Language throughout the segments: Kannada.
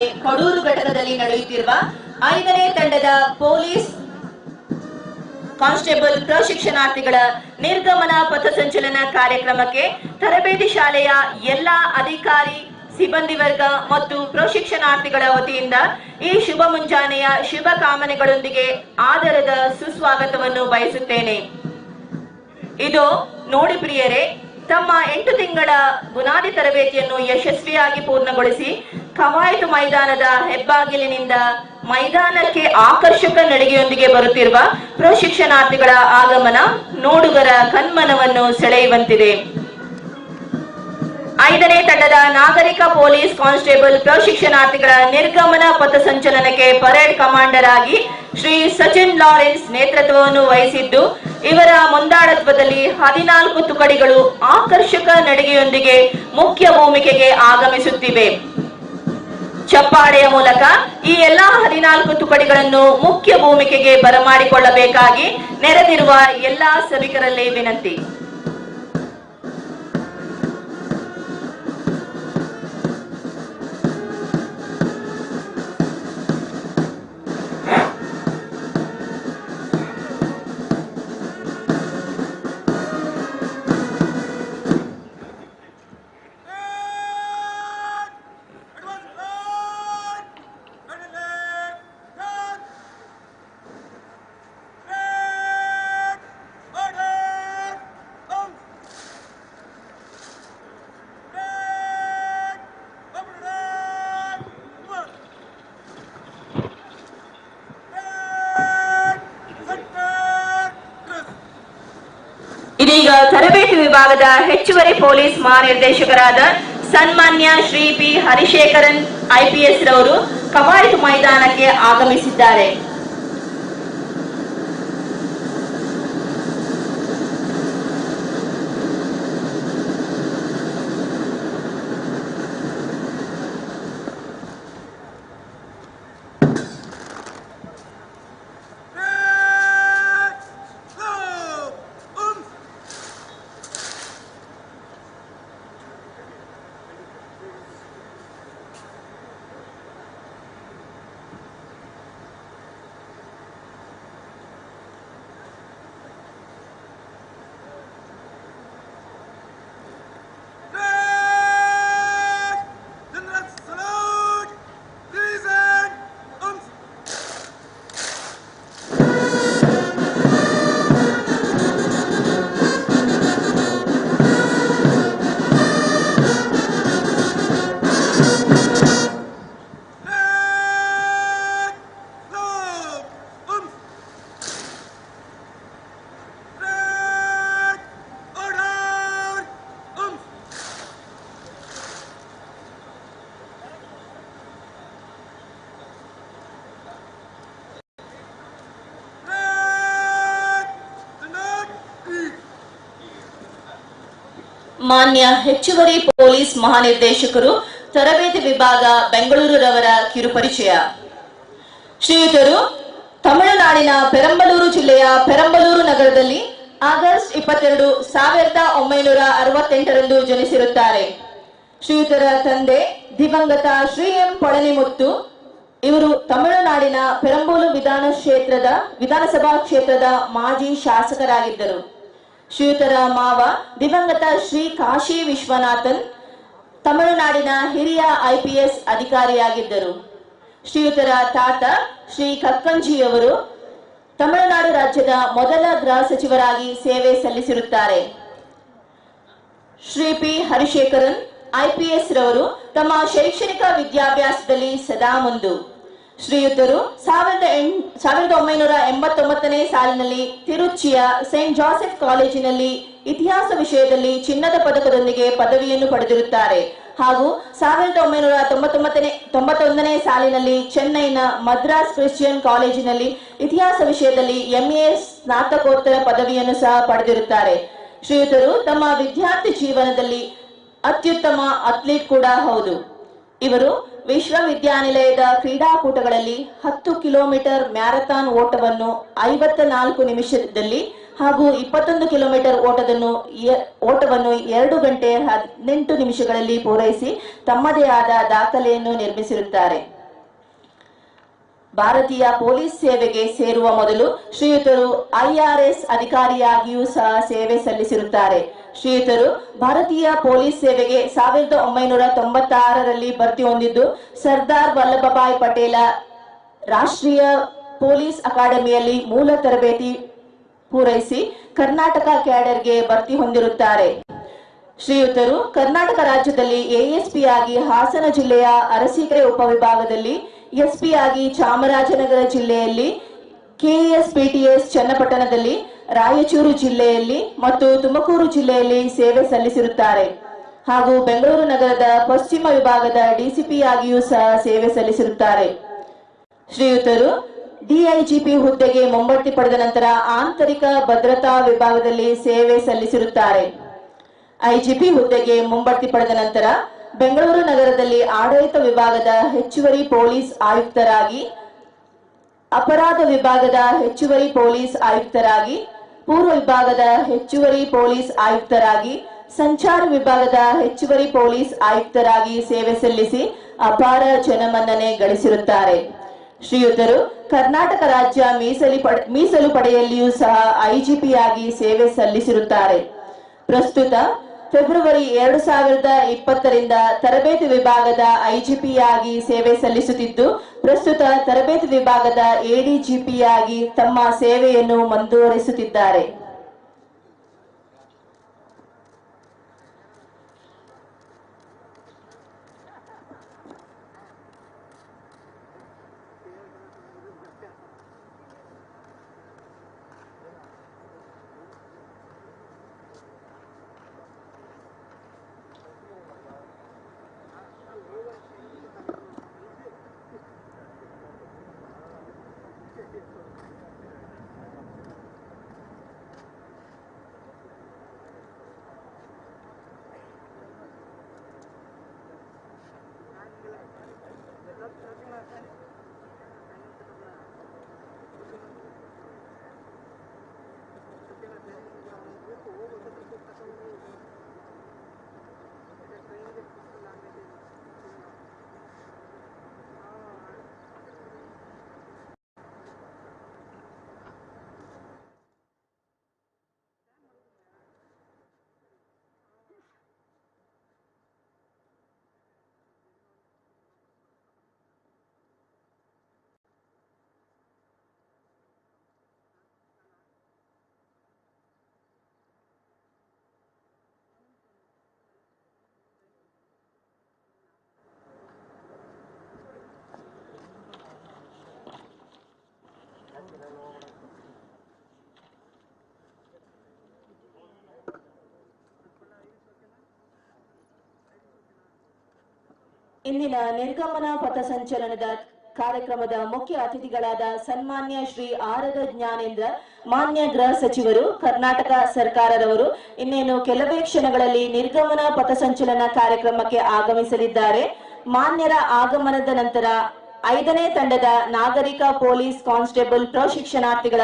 ಕೊಡೂರು ಘಟಕದಲ್ಲಿ ನಡೆಯುತ್ತಿರುವ 5ನೇ ತಂಡದ ಪೊಲೀಸ್ ಕಾನ್ಸ್ಟೇಬಲ್ ಪ್ರಶಿಕ್ಷಣಾರ್ಥಿಗಳ ನಿರ್ಗಮನ ಪಥಸಂಚಲನ ಕಾರ್ಯಕ್ರಮಕ್ಕೆ ತರಬೇತಿ ಶಾಲೆಯ ಎಲ್ಲ ಅಧಿಕಾರಿ ಸಿಬ್ಬಂದಿ ವರ್ಗ ಮತ್ತು ಪ್ರಶಿಕ್ಷಣಾರ್ಥಿಗಳ ವತಿಯಿಂದ ಈ ಶುಭ ಮುಂಜಾನೆಯ ಶುಭ ಕಾಮನೆಗಳೊಂದಿಗೆ ಆದರದ ಸುಸ್ವಾಗತವನ್ನು ಬಯಸುತ್ತೇನೆ. ಇದು ನೋಡಿ ಪ್ರಿಯರೇ, ತಮ್ಮ 8 ತಿಂಗಳ ಬುನಾದಿ ತರಬೇತಿಯನ್ನು ಯಶಸ್ವಿಯಾಗಿ ಪೂರ್ಣಗೊಳಿಸಿ ಕವಾಯತು ಮೈದಾನದ ಹೆಬ್ಬಾಗಿಲಿನಿಂದ ಮೈದಾನಕ್ಕೆ ಆಕರ್ಷಕ ನಡಿಗೆಯೊಂದಿಗೆ ಬರುತ್ತಿರುವ ಪ್ರಶಿಕ್ಷಣಾರ್ಥಿಗಳ ಆಗಮನ ನೋಡುಗರ ಕಣ್ಮನವನ್ನು ಸೆಳೆಯುವಂತಿದೆ. 5ನೇ ತಂಡದ ನಾಗರಿಕ ಪೊಲೀಸ್ ಕಾನ್ಸ್ಟೇಬಲ್ ಪ್ರಶಿಕ್ಷಣಾರ್ಥಿಗಳ ನಿರ್ಗಮನ ಪಥಸಂಚಲನಕ್ಕೆ ಪರೇಡ್ ಕಮಾಂಡರ್ ಆಗಿ ಶ್ರೀ ಸಚಿನ್ ಲಾರೆನ್ಸ್ ನೇತೃತ್ವವನ್ನು ವಹಿಸಿದ್ದು, ಇವರ ಮುಂದಾಳತ್ವದಲ್ಲಿ 14 ತುಕಡಿಗಳು ಆಕರ್ಷಕ ನಡಿಗೆಯೊಂದಿಗೆ ಮುಖ್ಯ ಭೂಮಿಕೆಗೆ ಆಗಮಿಸುತ್ತಿವೆ. ಚಪ್ಪಾಳೆಯ ಮೂಲಕ ಈ ಎಲ್ಲಾ 14 ತುಕಡಿಗಳನ್ನು ಮುಖ್ಯ ಭೂಮಿಕೆಗೆ ಬರಮಾಡಿಕೊಳ್ಳಬೇಕಾಗಿ ನೆರೆದಿರುವ ಎಲ್ಲಾ ಸಭಿಕರಲ್ಲಿ ವಿನಂತಿ. ಇದೀಗ ತರಬೇತಿ ವಿಭಾಗದ ಹೆಚ್ಚುವರಿ ಪೊಲೀಸ್ ಮಹಾನಿರ್ದೇಶಕರಾದ ಸನ್ಮಾನ್ಯ ಶ್ರೀ ಪಿ ಹರಿಶೇಖರನ್ IPS ರವರು ಕವಾಯತು ಮೈದಾನಕ್ಕೆ ಆಗಮಿಸಿದ್ದಾರೆ. ಮಾನ್ಯ ಹೆಚ್ಚುವರಿ ಪೊಲೀಸ್ ಮಹಾನಿರ್ದೇಶಕರು ತರಬೇತಿ ವಿಭಾಗ ಬೆಂಗಳೂರು ರವರ ಕಿರುಪರಿಚಯ. ಶ್ರೀಯುತರು ತಮಿಳುನಾಡಿನ ಪೆರಂಬಲೂರು ಜಿಲ್ಲೆಯ ಪೆರಂಬಲೂರು ನಗರದಲ್ಲಿ ಆಗಸ್ಟ್ 22, 1968ರಂದು ಜನಿಸಿರುತ್ತಾರೆ. ಶ್ರೀಯುತರ ತಂದೆ ದಿವಂಗತ ಶ್ರೀ ಎಂ ಪಳನಿಮುತ್ತು. ಇವರು ತಮಿಳುನಾಡಿನ ಪೆರಂಬಲೂರು ವಿಧಾನಸಭಾ ಕ್ಷೇತ್ರದ ಮಾಜಿ ಶಾಸಕರಾಗಿದ್ದರು. ಶ್ರೀಯುತರ ಮಾವ ದಿವಂಗತ ಶ್ರೀ ಕಾಶಿ ವಿಶ್ವನಾಥನ್ ತಮಿಳುನಾಡಿನ ಹಿರಿಯ IPS ಅಧಿಕಾರಿಯಾಗಿದ್ದರು. ಶ್ರೀಯುತರ ತಾತ ಶ್ರೀ ಕಕ್ಕಂಜಿಯವರು ತಮಿಳುನಾಡು ರಾಜ್ಯದ ಮೊದಲ ಗೃಹ ಸಚಿವರಾಗಿ ಸೇವೆ ಸಲ್ಲಿಸಿರುತ್ತಾರೆ. ಶ್ರೀ ಪಿ ಹರಿಶೇಖರನ್ IPS ರವರು ತಮ್ಮ ಶೈಕ್ಷಣಿಕ ವಿದ್ಯಾಭ್ಯಾಸದಲ್ಲಿ ಸದಾ ಮುಂದು. ಶ್ರೀಯುತರು 1989ನೇ ಸಾಲಿನಲ್ಲಿ ತಿರುಚಿಯ ಸೇಂಟ್ ಜೋಸೆಫ್ ಕಾಲೇಜಿನಲ್ಲಿ ಇತಿಹಾಸ ವಿಷಯದಲ್ಲಿ ಚಿನ್ನದ ಪದಕದೊಂದಿಗೆ ಪದವಿಯನ್ನು ಪಡೆದಿರುತ್ತಾರೆ. ಹಾಗೂ 1991ನೇ ಸಾಲಿನಲ್ಲಿ ಚೆನ್ನೈನ ಮದ್ರಾಸ್ ಕ್ರಿಶ್ಚಿಯನ್ ಕಾಲೇಜಿನಲ್ಲಿ ಇತಿಹಾಸ ವಿಷಯದಲ್ಲಿ MA ಸ್ನಾತಕೋತ್ತರ ಪದವಿಯನ್ನು ಸಹ ಪಡೆದಿರುತ್ತಾರೆ. ಶ್ರೀಯುತರು ತಮ್ಮ ವಿದ್ಯಾರ್ಥಿ ಜೀವನದಲ್ಲಿ ಅತ್ಯುತ್ತಮ ಅಥ್ಲೀಟ್ ಕೂಡ ಹೌದು. ಇವರು ವಿಶ್ವವಿದ್ಯಾನಿಲಯದ ಕ್ರೀಡಾಕೂಟಗಳಲ್ಲಿ 10 ಕಿಲೋಮೀಟರ್ ಮ್ಯಾರಥಾನ್ ಓಟವನ್ನು 54 ನಿಮಿಷದಲ್ಲಿ ಹಾಗೂ 21 ಕಿಲೋಮೀಟರ್ ಓಟವನ್ನು 2 ಗಂಟೆ 18 ನಿಮಿಷಗಳಲ್ಲಿ ಪೂರೈಸಿ ತಮ್ಮದೇ ಆದ ದಾಖಲೆಯನ್ನು ನಿರ್ಮಿಸಿರುತ್ತಾರೆ. ಭಾರತೀಯ ಪೊಲೀಸ್ ಸೇವೆಗೆ ಸೇರುವ ಮೊದಲು ಶ್ರೀಯುತರು IRS ಅಧಿಕಾರಿಯಾಗಿಯೂ ಸಹ ಸೇವೆ ಸಲ್ಲಿಸಿರುತ್ತಾರೆ. ಶ್ರೀಯುತರು ಭಾರತೀಯ ಪೊಲೀಸ್ ಸೇವೆಗೆ 1996ರಲ್ಲಿ ಭರ್ತಿ ಹೊಂದಿದ್ದು ಸರ್ದಾರ್ ವಲ್ಲಭಭಾಯ್ ಪಟೇಲ ರಾಷ್ಟ್ರೀಯ ಪೊಲೀಸ್ ಅಕಾಡೆಮಿಯಲ್ಲಿ ಮೂಲ ತರಬೇತಿ ಪೂರೈಸಿ ಕರ್ನಾಟಕ ಕ್ಯಾಡರ್ಗೆ ಭರ್ತಿ ಹೊಂದಿರುತ್ತಾರೆ. ಶ್ರೀಯುತರು ಕರ್ನಾಟಕ ರಾಜ್ಯದಲ್ಲಿ ASP ಆಗಿ ಹಾಸನ ಜಿಲ್ಲೆಯ ಅರಸೀಕೆರೆ ಉಪವಿಭಾಗದಲ್ಲಿ, SP ಆಗಿ ಚಾಮರಾಜನಗರ ಜಿಲ್ಲೆಯಲ್ಲಿ, KSPTS ಚನ್ನಪಟ್ಟಣದಲ್ಲಿ, ರಾಯಚೂರು ಜಿಲ್ಲೆಯಲ್ಲಿ ಮತ್ತು ತುಮಕೂರು ಜಿಲ್ಲೆಯಲ್ಲಿ ಸೇವೆ ಸಲ್ಲಿಸಿರುತ್ತಾರೆ. ಹಾಗೂ ಬೆಂಗಳೂರು ನಗರದ ಪಶ್ಚಿಮ ವಿಭಾಗದ DCP ಆಗಿಯೂ ಸಹ ಸೇವೆ ಸಲ್ಲಿಸಿರುತ್ತಾರೆ. ಶ್ರೀಯುತರು DIGP ಹುದ್ದೆಗೆ ಮುಂಬಡ್ತಿ ಪಡೆದ ನಂತರ ಆಂತರಿಕ ಭದ್ರತಾ ವಿಭಾಗದಲ್ಲಿ ಸೇವೆ ಸಲ್ಲಿಸಿರುತ್ತಾರೆ. IGP ಹುದ್ದೆಗೆ ಮುಂಬಡ್ತಿ ಪಡೆದ ನಂತರ ಬೆಂಗಳೂರು ನಗರದಲ್ಲಿ ಆಡಳಿತ ವಿಭಾಗದ ಹೆಚ್ಚುವರಿ ಪೊಲೀಸ್ ಆಯುಕ್ತರಾಗಿ, ಅಪರಾಧ ವಿಭಾಗದ ಹೆಚ್ಚುವರಿ ಪೊಲೀಸ್ ಆಯುಕ್ತರಾಗಿ, ಪೂರ್ವ ವಿಭಾಗದ ಹೆಚ್ಚುವರಿ ಪೊಲೀಸ್ ಆಯುಕ್ತರಾಗಿ, ಸಂಚಾರ ವಿಭಾಗದ ಹೆಚ್ಚುವರಿ ಪೊಲೀಸ್ ಆಯುಕ್ತರಾಗಿ ಸೇವೆ ಸಲ್ಲಿಸಿ ಅಪಾರ ಜನಮನ್ನಣೆ ಗಳಿಸಿರುತ್ತಾರೆ. ಶ್ರೀಯುತರು ಕರ್ನಾಟಕ ರಾಜ್ಯ ಮೀಸಲು ಪಡೆಯಲ್ಲಿಯೂ ಸಹ IGP ಆಗಿ ಸೇವೆ ಸಲ್ಲಿಸಿರುತ್ತಾರೆ. ಪ್ರಸ್ತುತ ಫೆಬ್ರವರಿ 2020ರಿಂದ ತರಬೇತಿ ವಿಭಾಗದ IGP ಆಗಿ ಸೇವೆ ಸಲ್ಲಿಸುತ್ತಿದ್ದು, ಪ್ರಸ್ತುತ ತರಬೇತಿ ವಿಭಾಗದ ADGP ಆಗಿ ತಮ್ಮ ಸೇವೆಯನ್ನು ಮುಂದುವರಿಸುತ್ತಿದ್ದಾರೆ. ಇಂದಿನ ನಿರ್ಗಮನ ಪಥಸಂಚಲನದ ಕಾರ್ಯಕ್ರಮದ ಮುಖ್ಯ ಅತಿಥಿಗಳಾದ ಸನ್ಮಾನ್ಯ ಶ್ರೀ ಆರಗ ಜ್ಞಾನೇಂದ್ರ ಮಾನ್ಯ ಗೃಹ ಸಚಿವರು, ಕರ್ನಾಟಕ ಸರ್ಕಾರದವರು ಇನ್ನೇನು ಕೆಲವೇ ಕ್ಷಣಗಳಲ್ಲಿ ನಿರ್ಗಮನ ಪಥಸಂಚಲನ ಕಾರ್ಯಕ್ರಮಕ್ಕೆ ಆಗಮಿಸಲಿದ್ದಾರೆ. ಮಾನ್ಯರ ಆಗಮನದ ನಂತರ 5ನೇ ತಂಡದ ನಾಗರಿಕ ಪೊಲೀಸ್ ಕಾನ್ಸ್ಟೇಬಲ್ ಪ್ರಶಿಕ್ಷಣಾರ್ಥಿಗಳ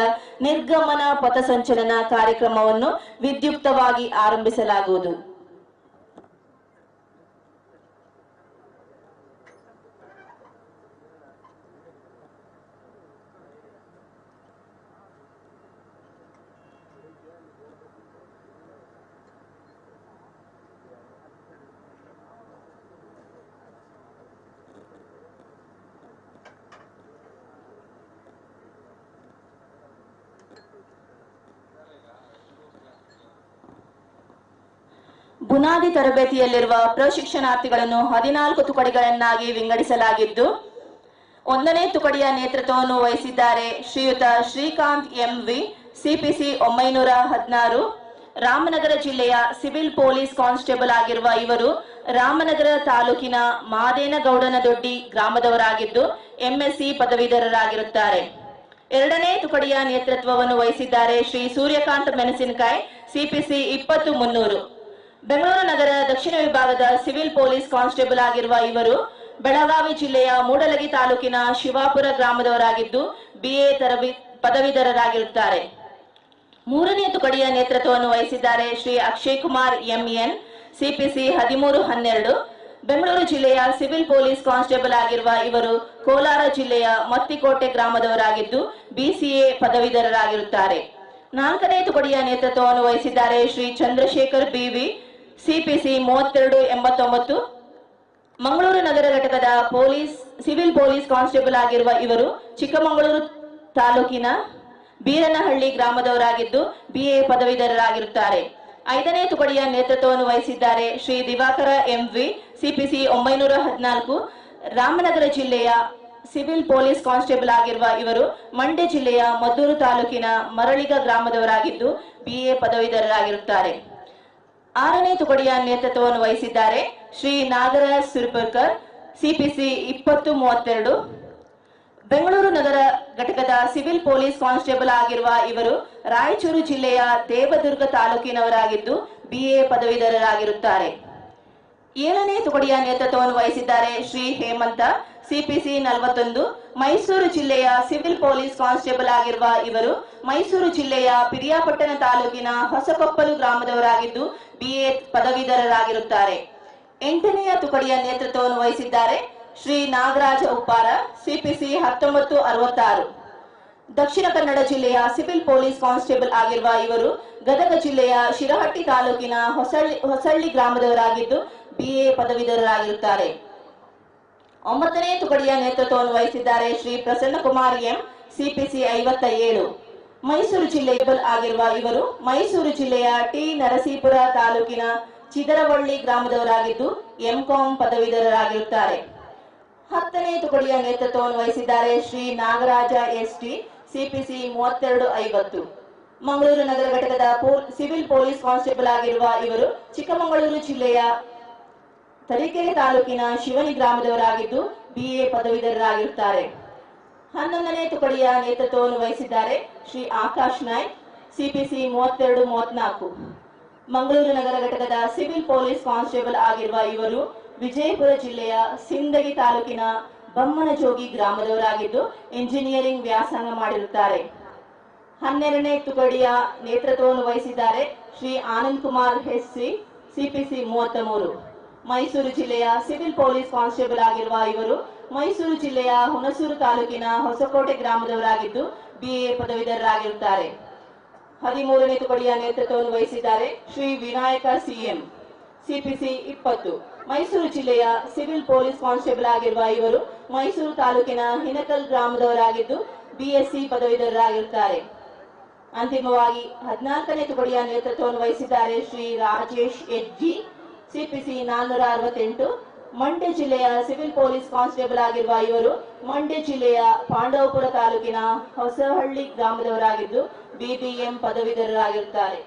ನಿರ್ಗಮನ ಪಥಸಂಚಲನ ಕಾರ್ಯಕ್ರಮವನ್ನು ವಿದ್ಯುಕ್ತವಾಗಿ ಆರಂಭಿಸಲಾಗುವುದು. ಬುನಾದಿ ತರಬೇತಿಯಲ್ಲಿರುವ ಪ್ರಶಿಕ್ಷಣಾರ್ಥಿಗಳನ್ನು 14 ತುಕಡಿಗಳನ್ನಾಗಿ ವಿಂಗಡಿಸಲಾಗಿದ್ದು, 1ನೇ ತುಕಡಿಯ ನೇತೃತ್ವವನ್ನು ವಹಿಸಿದ್ದಾರೆ ಶ್ರೀಯುತ ಶ್ರೀಕಾಂತ್ MV, CPC 916, ರಾಮನಗರ ಜಿಲ್ಲೆಯ ಸಿವಿಲ್ ಪೊಲೀಸ್ ಕಾನ್ಸ್ಟೇಬಲ್ ಆಗಿರುವ ಇವರು ರಾಮನಗರ ತಾಲೂಕಿನ ಮಾದೇನಗೌಡನದೊಡ್ಡಿ ಗ್ರಾಮದವರಾಗಿದ್ದು MSc ಪದವೀಧರರಾಗಿರುತ್ತಾರೆ. 2ನೇ ತುಕಡಿಯ ನೇತೃತ್ವವನ್ನು ವಹಿಸಿದ್ದಾರೆ ಶ್ರೀ ಸೂರ್ಯಕಾಂತ್ ಮೆಣಸಿನಕಾಯಿ, CPC 20300, ಬೆಂಗಳೂರು ನಗರ ದಕ್ಷಿಣ ವಿಭಾಗದ ಸಿವಿಲ್ ಪೊಲೀಸ್ ಕಾನ್ಸ್ಟೇಬಲ್ ಆಗಿರುವ ಇವರು ಬೆಳಗಾವಿ ಜಿಲ್ಲೆಯ ಮೂಡಲಗಿ ತಾಲೂಕಿನ ಶಿವಾಪುರ ಗ್ರಾಮದವರಾಗಿದ್ದು BA ಪದವೀಧರರಾಗಿರುತ್ತಾರೆ. ಮೂರನೇ ತುಕಡಿಯ ನೇತೃತ್ವವನ್ನು ವಹಿಸಿದ್ದಾರೆ ಶ್ರೀ ಅಕ್ಷಯ್ ಕುಮಾರ್ ಎಂಎನ್, ಸಿಪಿಸಿ 1312. ಬೆಂಗಳೂರು ಜಿಲ್ಲೆಯ ಸಿವಿಲ್ ಪೊಲೀಸ್ ಕಾನ್ಸ್ಟೇಬಲ್ ಆಗಿರುವ ಇವರು ಕೋಲಾರ ಜಿಲ್ಲೆಯ ಮತ್ತಿಕೋಟೆ ಗ್ರಾಮದವರಾಗಿದ್ದು ಬಿಸಿಎ ಪದವೀಧರರಾಗಿರುತ್ತಾರೆ. ನಾಲ್ಕನೇ ತುಕಡಿಯ ನೇತೃತ್ವವನ್ನು ವಹಿಸಿದ್ದಾರೆ ಶ್ರೀ ಚಂದ್ರಶೇಖರ್ ಬಿವಿ, ಸಿಪಿಸಿ 3289. ಮಂಗಳೂರು ನಗರ ಘಟಕದ ಸಿವಿಲ್ ಪೊಲೀಸ್ ಕಾನ್ಸ್ಟೇಬಲ್ ಆಗಿರುವ ಇವರು ಚಿಕ್ಕಮಗಳೂರು ತಾಲೂಕಿನ ಬೀರನಹಳ್ಳಿ ಗ್ರಾಮದವರಾಗಿದ್ದು ಬಿಎ ಪದವೀಧರರಾಗಿರುತ್ತಾರೆ. ಐದನೇ ತುಕಡಿಯ ನೇತೃತ್ವವನ್ನು ವಹಿಸಿದ್ದಾರೆ ಶ್ರೀ ದಿವಾಕರ ಎಂವಿ, ಸಿಪಿಸಿ 914. ರಾಮನಗರ ಜಿಲ್ಲೆಯ ಸಿವಿಲ್ ಪೊಲೀಸ್ ಕಾನ್ಸ್ಟೇಬಲ್ ಆಗಿರುವ ಇವರು ಮಂಡ್ಯ ಜಿಲ್ಲೆಯ ಮದ್ದೂರು ತಾಲೂಕಿನ ಮರಳಿಗ ಗ್ರಾಮದವರಾಗಿದ್ದು ಬಿಎ ಪದವೀಧರರಾಗಿರುತ್ತಾರೆ. ಆರನೇ ತುಕಡಿಯ ನೇತೃತ್ವವನ್ನು ವಹಿಸಿದ್ದಾರೆ ಶ್ರೀ ನಾಗರಾಜ್ ಸುರ್ಪುರ್ಕರ್, ಸಿಪಿಸಿ 2032. ಬೆಂಗಳೂರು ನಗರ ಘಟಕದ ಸಿವಿಲ್ ಪೊಲೀಸ್ ಕಾನ್ಸ್ಟೇಬಲ್ ಆಗಿರುವ ಇವರು ರಾಯಚೂರು ಜಿಲ್ಲೆಯ ದೇವದುರ್ಗ ತಾಲೂಕಿನವರಾಗಿದ್ದು ಬಿಎ ಪದವೀಧರರಾಗಿರುತ್ತಾರೆ. ಏಳನೇ ತುಕಡಿಯ ನೇತೃತ್ವವನ್ನು ವಹಿಸಿದ್ದಾರೆ ಶ್ರೀ ಹೇಮಂತ, ಸಿಪಿಸಿ 41. ಮೈಸೂರು ಜಿಲ್ಲೆಯ ಸಿವಿಲ್ ಪೊಲೀಸ್ ಕಾನ್ಸ್ಟೇಬಲ್ ಆಗಿರುವ ಇವರು ಮೈಸೂರು ಜಿಲ್ಲೆಯ ಪಿರಿಯಾಪಟ್ಟಣ ತಾಲೂಕಿನ ಹೊಸಕೊಪ್ಪಲು ಗ್ರಾಮದವರಾಗಿದ್ದು ಬಿಎ ಪದವೀಧರರಾಗಿರುತ್ತಾರೆ. ಎಂಟನೆಯ ತುಕಡಿಯ ನೇತೃತ್ವವನ್ನು ವಹಿಸಿದ್ದಾರೆ ಶ್ರೀ ನಾಗರಾಜ ಉಪ್ಪಾರ, ಸಿಪಿಸಿ 1966. ದಕ್ಷಿಣ ಕನ್ನಡ ಜಿಲ್ಲೆಯ ಸಿವಿಲ್ ಪೊಲೀಸ್ ಕಾನ್ಸ್ಟೇಬಲ್ ಆಗಿರುವ ಇವರು ಗದಗ ಜಿಲ್ಲೆಯ ಶಿರಹಟ್ಟಿ ತಾಲೂಕಿನ ಹೊಸಳ್ಳಿ ಗ್ರಾಮದವರಾಗಿದ್ದು ಬಿಎ ಪದವೀಧರರಾಗಿರುತ್ತಾರೆ. ಒಂಬತ್ತನೇ ತುಕಡಿಯ ನೇತೃತ್ವವನ್ನು ವಹಿಸಿದ್ದಾರೆ ಶ್ರೀ ಪ್ರಸನ್ನಕುಮಾರ್ ಎಂ, ಸಿಪಿಸಿ 57. ಮೈಸೂರು ಜಿಲ್ಲೆಯ ಆಗಿರುವ ಇವರು ಮೈಸೂರು ಜಿಲ್ಲೆಯ ಟಿ ನರಸೀಪುರ ತಾಲೂಕಿನ ಚಿದರವಳ್ಳಿ ಗ್ರಾಮದವರಾಗಿದ್ದು ಎಂಕಾಂ ಪದವೀಧರರಾಗಿರುತ್ತಾರೆ. ಹತ್ತನೇ ತುಕಡಿಯ ನೇತೃತ್ವವನ್ನು ವಹಿಸಿದ್ದಾರೆ ಶ್ರೀ ನಾಗರಾಜ ಎಸ್ಟಿ, ಸಿಪಿಸಿ 3250. ಮಂಗಳೂರು ನಗರ ಘಟಕದ ಸಿವಿಲ್ ಪೊಲೀಸ್ ಕಾನ್ಸ್ಟೇಬಲ್ ಆಗಿರುವ ಇವರು ಚಿಕ್ಕಮಗಳೂರು ಜಿಲ್ಲೆಯ ತರೀಕೆರೆ ತಾಲೂಕಿನ ಶಿವನಿ ಗ್ರಾಮದವರಾಗಿದ್ದು ಬಿಎ ಪದವೀಧರರಾಗಿರುತ್ತಾರೆ. 11ನೇ ತುಕಡಿಯ ನೇತೃತ್ವವನ್ನು ವಹಿಸಿದ್ದಾರೆ ಶ್ರೀ ಆಕಾಶ್ ನಾಯ್ಕ್, ಸಿಪಿಸಿ 3234. ಮಂಗಳೂರು ನಗರ ಘಟಕದ ಸಿವಿಲ್ ಪೊಲೀಸ್ ಕಾನ್ಸ್ಟೇಬಲ್ ಆಗಿರುವ ಇವರು ವಿಜಯಪುರ ಜಿಲ್ಲೆಯ ಸಿಂದಗಿ ತಾಲೂಕಿನ ಬಮ್ಮನಜೋಗಿ ಗ್ರಾಮದವರಾಗಿದ್ದು ಇಂಜಿನಿಯರಿಂಗ್ ವ್ಯಾಸಂಗ ಮಾಡಿರುತ್ತಾರೆ. 12ನೇ ತುಕಡಿಯ ನೇತೃತ್ವವನ್ನು ವಹಿಸಿದ್ದಾರೆ ಶ್ರೀ ಆನಂದ್ ಕುಮಾರ್ ಎಸ್ಸಿ, ಸಿಪಿಸಿ 33. ಮೈಸೂರು ಜಿಲ್ಲೆಯ ಸಿವಿಲ್ ಪೊಲೀಸ್ ಕಾನ್ಸ್ಟೇಬಲ್ ಆಗಿರುವ ಇವರು ಮೈಸೂರು ಜಿಲ್ಲೆಯ ಹುಣಸೂರು ತಾಲೂಕಿನ ಹೊಸಕೋಟೆ ಗ್ರಾಮದವರಾಗಿದ್ದು ಬಿಎ ಪದವೀಧರರಾಗಿರುತ್ತಾರೆ. 13ನೇ ತುಕಡಿಯ ನೇತೃತ್ವವನ್ನು ವಹಿಸಿದ್ದಾರೆ ಶ್ರೀ ವಿನಾಯಕ ಸಿಎಂ, ಸಿಪಿಸಿ 20. ಮೈಸೂರು ಜಿಲ್ಲೆಯ ಸಿವಿಲ್ ಪೊಲೀಸ್ ಕಾನ್ಸ್ಟೇಬಲ್ ಆಗಿರುವ ಇವರು ಮೈಸೂರು ತಾಲೂಕಿನ ಹಿನಕಲ್ ಗ್ರಾಮದವರಾಗಿದ್ದು ಬಿಎಸ್ಸಿ ಪದವೀಧರರಾಗಿರುತ್ತಾರೆ. ಅಂತಿಮವಾಗಿ 14ನೇ ತುಕಡಿಯ ನೇತೃತ್ವವನ್ನು ವಹಿಸಿದ್ದಾರೆ ಶ್ರೀ ರಾಜೇಶ್ ಎಜ್ಜಿ, ಸಿಪಿಸಿ 468. ಮಂಡ್ಯ ಜಿಲ್ಲೆಯ ಸಿವಿಲ್ ಪೊಲೀಸ್ ಕಾನ್ಸ್ಟೇಬಲ್ ಆಗಿರುವ ಇವರು ಮಂಡ್ಯ ಜಿಲ್ಲೆಯ ಪಾಂಡವಪುರ ತಾಲೂಕಿನ ಹೊಸಹಳ್ಳಿ ಗ್ರಾಮದವರಾಗಿದ್ದು ಬಿಬಿಎಂ ಪದವೀಧರರಾಗಿರುತ್ತಾರೆ.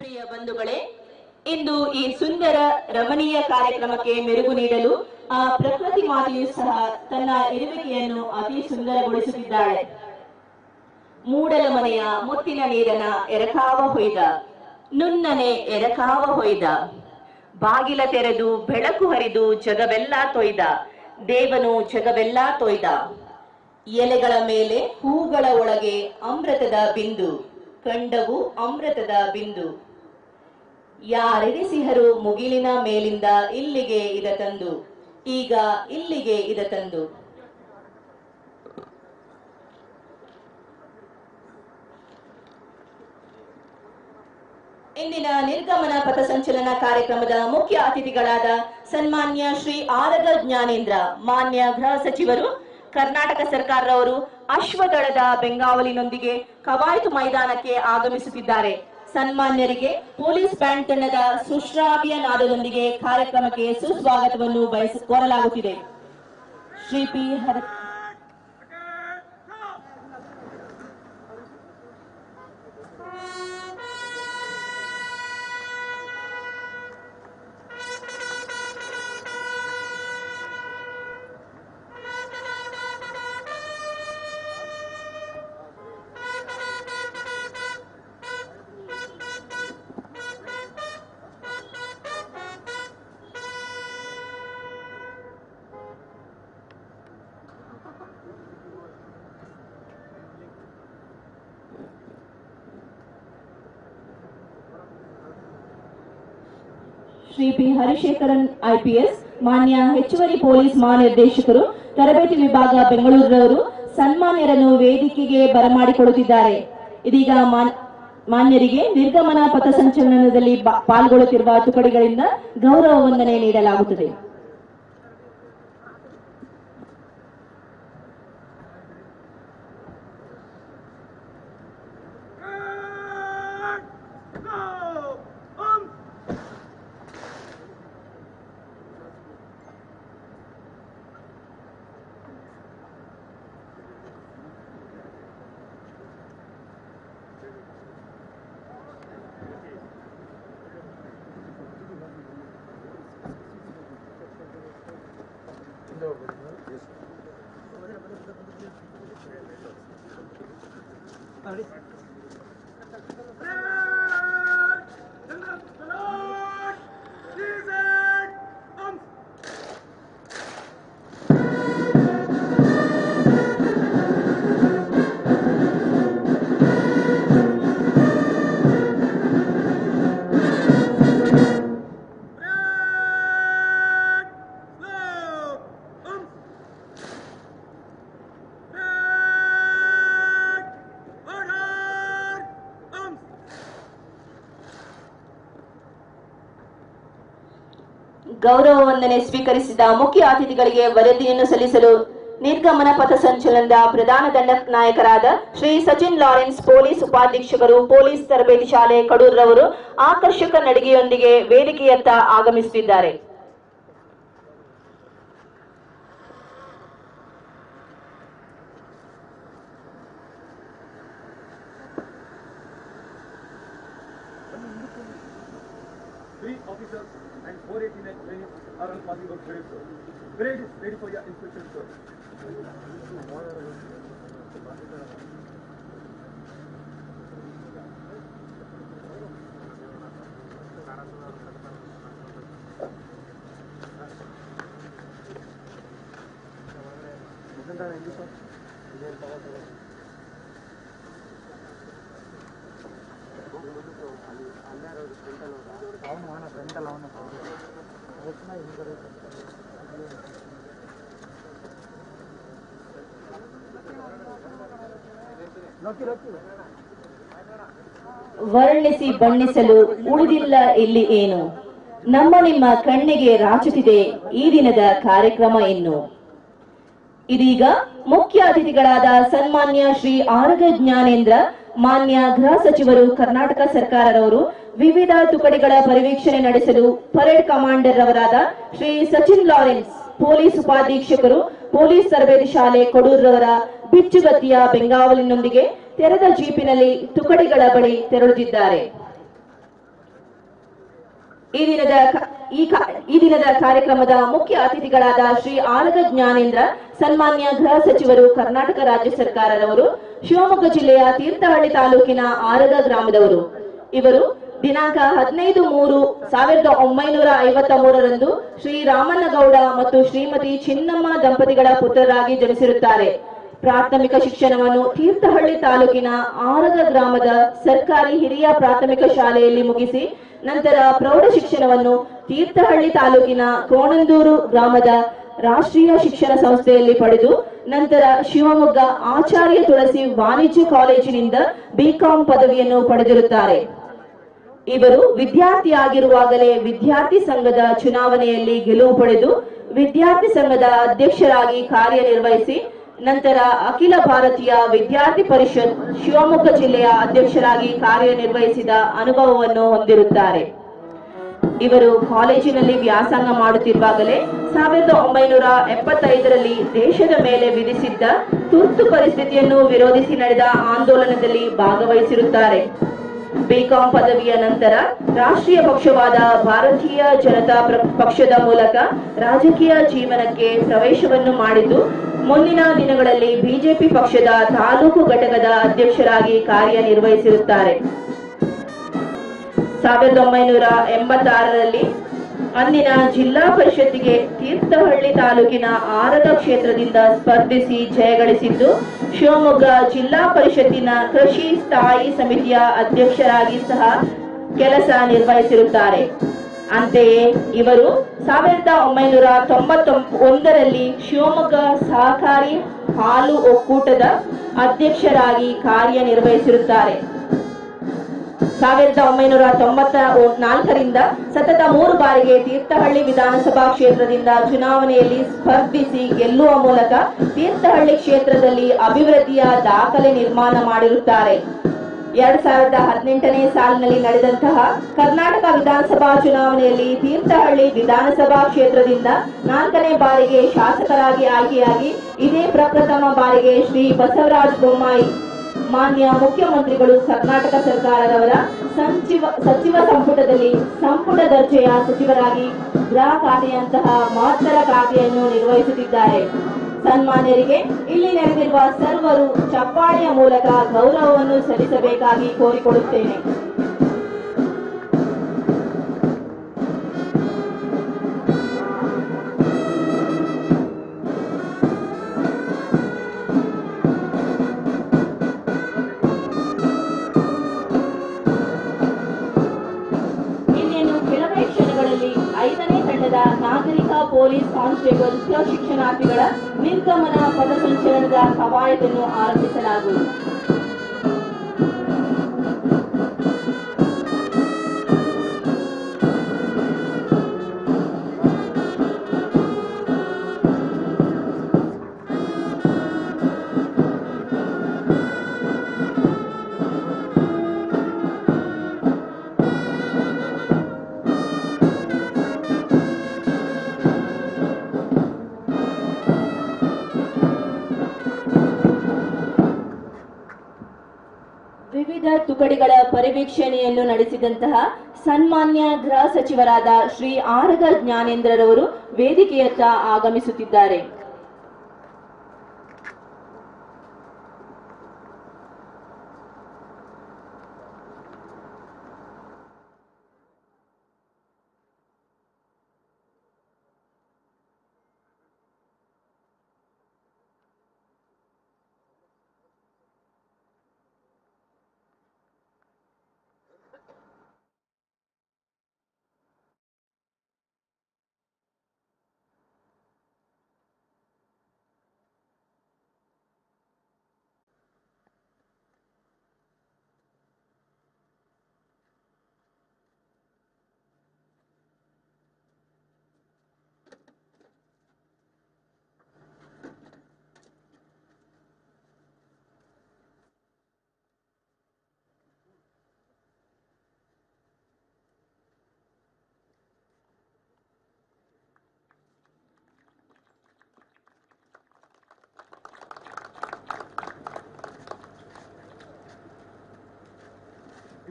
ಪ್ರಿಯ ಬಂಧುಗಳೇ, ಇಂದು ಈ ಸುಂದರ ರಮಣೀಯ ಕಾರ್ಯಕ್ರಮಕ್ಕೆ ಮೆರುಗು ನೀಡಲು ಆ ಪ್ರಕೃತಿ ಮಾತೆಯು ಸಹ ತನ್ನ ಇರುವಿಕೆಯನ್ನು ಅತಿ ಸುಂದರಗೊಳಿಸುತ್ತಿದ್ದಾಳೆ. ಮೂಡಲ ಮನೆಯ ಮುತ್ತಿನ ನೀರನ ಎರಕಾವ ಹೊಯ್ದ, ನುಣ್ಣನೆ ಎರಕಾವ ಹೊಯ್ದ, ಬಾಗಿಲ ತೆರೆದು ಬೆಳಕು ಹರಿದು ಜಗವೆಲ್ಲ ತೊಯ್ದ, ದೇವನು ಜಗವೆಲ್ಲ ತೊಯ್ದ. ಎಲೆಗಳ ಮೇಲೆ ಹೂಗಳ ಒಳಗೆ ಅಮೃತದ ಬಿಂದು, ಕಂಡವು ಅಮೃತದ ಬಿಂದು. ಯಾರೆನಿಸಿಹರು ಮುಗಿಲಿನ ಮೇಲಿಂದ ಇಲ್ಲಿಗೆ ಇದ ತಂದು, ಈಗ ಇಲ್ಲಿಗೆ ಇದ ತಂದು. ಇಂದಿನ ನಿರ್ಗಮನ ಪಥಸಂಚಲನ ಕಾರ್ಯಕ್ರಮದ ಮುಖ್ಯ ಅತಿಥಿಗಳಾದ ಸನ್ಮಾನ್ಯ ಶ್ರೀ ಆರಗ ಜ್ಞಾನೇಂದ್ರ, ಮಾನ್ಯ ಗೃಹ ಸಚಿವರು, ಕರ್ನಾಟಕ ಸರ್ಕಾರದವರು ಅಶ್ವದಳದ ಬೆಂಗಾವಲಿನೊಂದಿಗೆ ಕವಾಯತು ಮೈದಾನಕ್ಕೆ ಆಗಮಿಸುತ್ತಿದ್ದಾರೆ. ಸನ್ಮಾನ್ಯರಿಗೆ ಪೊಲೀಸ್ ಬ್ಯಾಂಡ್ ತಂಡದ ಸುಶ್ರಾವ್ಯ ನಾದದೊಂದಿಗೆ ಕಾರ್ಯಕ್ರಮಕ್ಕೆ ಸುಸ್ವಾಗತವನ್ನು ಕೋರಲಾಗುತ್ತಿದೆ. Shri P Shri P Harishekharan IPS, ಮಾನ್ಯ ಹೆಚ್ಚುವರಿ ಪೊಲೀಸ್ ಮಹಾನಿರ್ದೇಶಕರು ತರಬೇತಿ ವಿಭಾಗ ಬೆಂಗಳೂರವರು ಸನ್ಮಾನ್ಯರನ್ನು ವೇದಿಕೆಗೆ ಬರಮಾಡಿಕೊಳ್ಳುತ್ತಿದ್ದಾರೆ. ಇದೀಗ ಮಾನ್ಯರಿಗೆ ನಿರ್ಗಮನ ಪಥಸಂಚಲನದಲ್ಲಿ ಪಾಲ್ಗೊಳ್ಳುತ್ತಿರುವ ತುಕಡಿಗಳಿಂದ ಗೌರವ ವಂದನೆ ನೀಡಲಾಗುತ್ತದೆ. ಗೌರವ ವಂದನೆ ಸ್ವೀಕರಿಸಿದ ಮುಖ್ಯ ಅತಿಥಿಗಳಿಗೆ ವರದಿಯನ್ನು ಸಲ್ಲಿಸಲು ನಿರ್ಗಮನ ಪಥಸಂಚಲನದ ಪ್ರಧಾನ ದಂಡನಾಯಕರಾದ ಶ್ರೀ ಸಚಿನ್ ಲಾರೆನ್ಸ್, ಪೊಲೀಸ್ ಉಪಾಧೀಕ್ಷಕರು, ಪೊಲೀಸ್ ತರಬೇತಿ ಶಾಲೆ ಕಡೂರ್ರವರು ಆಕರ್ಷಕ ನಡಿಗೆಯೊಂದಿಗೆ ವೇದಿಕೆಯತ್ತ ಆಗಮಿಸುತ್ತಿದ್ದಾರೆ. And 489 trains are on passing out parade, sir. Parade is ready for your inspection, sir. ವರ್ಣಿಸಿ ಬಣ್ಣಿಸಲು ಉಳಿದಿಲ್ಲ ಇಲ್ಲಿ ಏನು, ನಮ್ಮ ನಿಮ್ಮ ಕಣ್ಣಿಗೆ ರಾಚುತ್ತಿದೆ ಈ ದಿನದ ಕಾರ್ಯಕ್ರಮ ಇನ್ನು. ಇದೀಗ ಮುಖ್ಯ ಅತಿಥಿಗಳಾದ ಸನ್ಮಾನ್ಯ ಶ್ರೀ ಆರಗ ಜ್ಞಾನೇಂದ್ರ, ಮಾನ್ಯ ಗೃಹ ಸಚಿವರು, ಕರ್ನಾಟಕ ಸರ್ಕಾರದವರು, ವಿವಿಧ ತುಕಡಿಗಳ ಪರಿವೀಕ್ಷಣೆ ನಡೆಸಲು ಪರೇಡ್ ಕಮಾಂಡರ್ ಅವರಾದ ಶ್ರೀ ಸಚಿನ್ ಲಾರೆನ್ಸ್, ಪೊಲೀಸ್ ಉಪಾಧೀಕ್ಷಕರು, ಪೊಲೀಸ್ ತರಬೇತಿ ಶಾಲೆ ಕಡೂರ್ರವರ ಬಿಚ್ಚುಗತ್ತಿಯ ಬೆಂಗಾವಲಿನೊಂದಿಗೆ ತೆರೆದ ಜೀಪಿನಲ್ಲಿ ತುಕಡಿಗಳ ಬಳಿ ತೆರಳುತ್ತಿದ್ದಾರೆ. ಈ ದಿನದ ಕಾರ್ಯಕ್ರಮದ ಮುಖ್ಯ ಅತಿಥಿಗಳಾದ ಶ್ರೀ ಆರಗ ಜ್ಞಾನೇಂದ್ರ, ಸನ್ಮಾನ್ಯ ಗೃಹ ಸಚಿವರು, ಕರ್ನಾಟಕ ರಾಜ್ಯ ಸರ್ಕಾರದವರು, ಶಿವಮೊಗ್ಗ ಜಿಲ್ಲೆಯ ತೀರ್ಥಹಳ್ಳಿ ತಾಲೂಕಿನ ಆರಗ ಗ್ರಾಮದವರು. ಇವರು ದಿನಾಂಕ 15/3/1953 ಶ್ರೀ ರಾಮಣ್ಣಗೌಡ ಮತ್ತು ಶ್ರೀಮತಿ ಚಿನ್ನಮ್ಮ ದಂಪತಿಗಳ ಪುತ್ರರಾಗಿ ಜನಿಸಿರುತ್ತಾರೆ. ಪ್ರಾಥಮಿಕ ಶಿಕ್ಷಣವನ್ನು ತೀರ್ಥಹಳ್ಳಿ ತಾಲೂಕಿನ ಆರಗ ಗ್ರಾಮದ ಸರ್ಕಾರಿ ಹಿರಿಯ ಪ್ರಾಥಮಿಕ ಶಾಲೆಯಲ್ಲಿ ಮುಗಿಸಿ ನಂತರ ಪ್ರೌಢ ಶಿಕ್ಷಣವನ್ನು ತೀರ್ಥಹಳ್ಳಿ ತಾಲೂಕಿನ ಕೋಣಂದೂರು ಗ್ರಾಮದ ರಾಷ್ಟ್ರೀಯ ಶಿಕ್ಷಣ ಸಂಸ್ಥೆಯಲ್ಲಿ ಪಡೆದು ನಂತರ ಶಿವಮೊಗ್ಗ ಆಚಾರ್ಯ ತುಳಸಿ ವಾಣಿಜ್ಯ ಕಾಲೇಜಿನಿಂದ BCom ಪದವಿಯನ್ನು ಪಡೆದಿರುತ್ತಾರೆ. ಇವರು ವಿದ್ಯಾರ್ಥಿಯಾಗಿರುವಾಗಲೇ ವಿದ್ಯಾರ್ಥಿ ಸಂಘದ ಚುನಾವಣೆಯಲ್ಲಿ ಗೆಲುವು ಪಡೆದು ವಿದ್ಯಾರ್ಥಿ ಸಂಘದ ಅಧ್ಯಕ್ಷರಾಗಿ ಕಾರ್ಯನಿರ್ವಹಿಸಿ ನಂತರ ಅಖಿಲ ಭಾರತೀಯ ವಿದ್ಯಾರ್ಥಿ ಪರಿಷತ್ ಶಿವಮೊಗ್ಗ ಜಿಲ್ಲೆಯ ಅಧ್ಯಕ್ಷರಾಗಿ ಕಾರ್ಯನಿರ್ವಹಿಸಿದ ಅನುಭವವನ್ನು ಹೊಂದಿರುತ್ತಾರೆ. ಇವರು ಕಾಲೇಜಿನಲ್ಲಿ ವ್ಯಾಸಂಗ ಮಾಡುತ್ತಿರುವಾಗಲೇ 1975ರಲ್ಲಿ ದೇಶದ ಮೇಲೆ ವಿಧಿಸಿದ್ದ ತುರ್ತು ಪರಿಸ್ಥಿತಿಯನ್ನು ವಿರೋಧಿಸಿ ನಡೆದ ಆಂದೋಲನದಲ್ಲಿ ಭಾಗವಹಿಸಿರುತ್ತಾರೆ. BCom ಪದವಿಯ ನಂತರ ರಾಷ್ಟ್ರೀಯ ಪಕ್ಷವಾದ ಭಾರತೀಯ ಜನತಾ ಪಕ್ಷದ ಮೂಲಕ ರಾಜಕೀಯ ಜೀವನಕ್ಕೆ ಪ್ರವೇಶವನ್ನು ಮಾಡಿದ್ದು ಮುಂದಿನ ದಿನಗಳಲ್ಲಿ ಬಿಜೆಪಿ ಪಕ್ಷದ ತಾಲೂಕು ಘಟಕದ ಅಧ್ಯಕ್ಷರಾಗಿ ಕಾರ್ಯನಿರ್ವಹಿಸಿರುತ್ತಾರೆ. 1986ರಲ್ಲಿ ಅಂದಿನ ಜಿಲ್ಲಾ ಪರಿಷತ್ತಿಗೆ ತೀರ್ಥಹಳ್ಳಿ ತಾಲೂಕಿನ ಆರಗ ಕ್ಷೇತ್ರದಿಂದ ಸ್ಪರ್ಧಿಸಿ ಜಯಗಳಿಸಿದ್ದು ಶಿವಮೊಗ್ಗ ಜಿಲ್ಲಾ ಪರಿಷತ್ತಿನ ಕೃಷಿ ಸ್ಥಾಯಿ ಸಮಿತಿಯ ಅಧ್ಯಕ್ಷರಾಗಿ ಸಹ ಕೆಲಸ ನಿರ್ವಹಿಸಿರುತ್ತಾರೆ. ಅಂತೆಯೇ ಇವರು 1991ರಲ್ಲಿ ಶಿವಮೊಗ್ಗ ಸಹಕಾರಿ ಹಾಲು ಒಕ್ಕೂಟದ ಅಧ್ಯಕ್ಷರಾಗಿ ಕಾರ್ಯನಿರ್ವಹಿಸಿರುತ್ತಾರೆ. 1994ರಿಂದ ಸತತ 3 ಬಾರಿಗೆ ತೀರ್ಥಹಳ್ಳಿ ವಿಧಾನಸಭಾ ಕ್ಷೇತ್ರದಿಂದ ಚುನಾವಣೆಯಲ್ಲಿ ಸ್ಪರ್ಧಿಸಿ ಗೆಲ್ಲುವ ಮೂಲಕ ತೀರ್ಥಹಳ್ಳಿ ಕ್ಷೇತ್ರದಲ್ಲಿ ಅಭಿವೃದ್ಧಿಯ ದಾಖಲೆ ನಿರ್ಮಾಣ ಮಾಡಿರುತ್ತಾರೆ. 2018ನೇ ಸಾಲಿನಲ್ಲಿ ನಡೆದಂತಹ ಕರ್ನಾಟಕ ವಿಧಾನಸಭಾ ಚುನಾವಣೆಯಲ್ಲಿ ತೀರ್ಥಹಳ್ಳಿ ವಿಧಾನಸಭಾ ಕ್ಷೇತ್ರದಿಂದ 4ನೇ ಬಾರಿಗೆ ಶಾಸಕರಾಗಿ ಆಯ್ಕೆಯಾಗಿ ಇದೇ ಪ್ರಪ್ರಥಮ ಬಾರಿಗೆ ಶ್ರೀ ಬಸವರಾಜ ಬೊಮ್ಮಾಯಿ ಮಾನ್ಯ ಮುಖ್ಯಮಂತ್ರಿಗಳು ಕರ್ನಾಟಕ ಸರ್ಕಾರದವರ ಸಚಿವ ಸಂಪುಟದಲ್ಲಿ ಸಂಪುಟ ದರ್ಜೆಯ ಸಚಿವರಾಗಿ ಗೃಹ ಖಾತೆಯಂತಹ ಮಹತ್ತರ ಖಾತೆಯನ್ನು ನಿರ್ವಹಿಸುತ್ತಿದ್ದಾರೆ. ಸನ್ಮಾನ್ಯರಿಗೆ ಇಲ್ಲಿ ನೆರೆದಿರುವ ಸರ್ವರು ಚಪ್ಪಾಳೆಯ ಮೂಲಕ ಗೌರವವನ್ನು ಸಲ್ಲಿಸಬೇಕಾಗಿ ಕೋರಿಕೊಳ್ಳುತ್ತೇನೆ. ನಾಗರಿಕ ಪೊಲೀಸ್ ಕಾನ್ಸ್ಟೇಬಲ್ ಪ್ರಶಿಕ್ಷಣಾರ್ಥಿಗಳ ನಿರ್ಗಮನ ಪಥಸಂಚಲನದ ಕವಾಯತನ್ನು ಆರಂಭಿಸಲಾಗುವುದು. ವಿವಿಧ ತುಕಡಿಗಳ ಪರಿವೀಕ್ಷಣೆಯನ್ನು ನಡೆಸಿದಂತಹ ಸನ್ಮಾನ್ಯ ಗೃಹ ಸಚಿವರಾದ ಶ್ರೀ ಆರಗ ಜ್ಞಾನೇಂದ್ರರವರು ವೇದಿಕೆಯತ್ತ ಆಗಮಿಸುತ್ತಿದ್ದಾರೆ.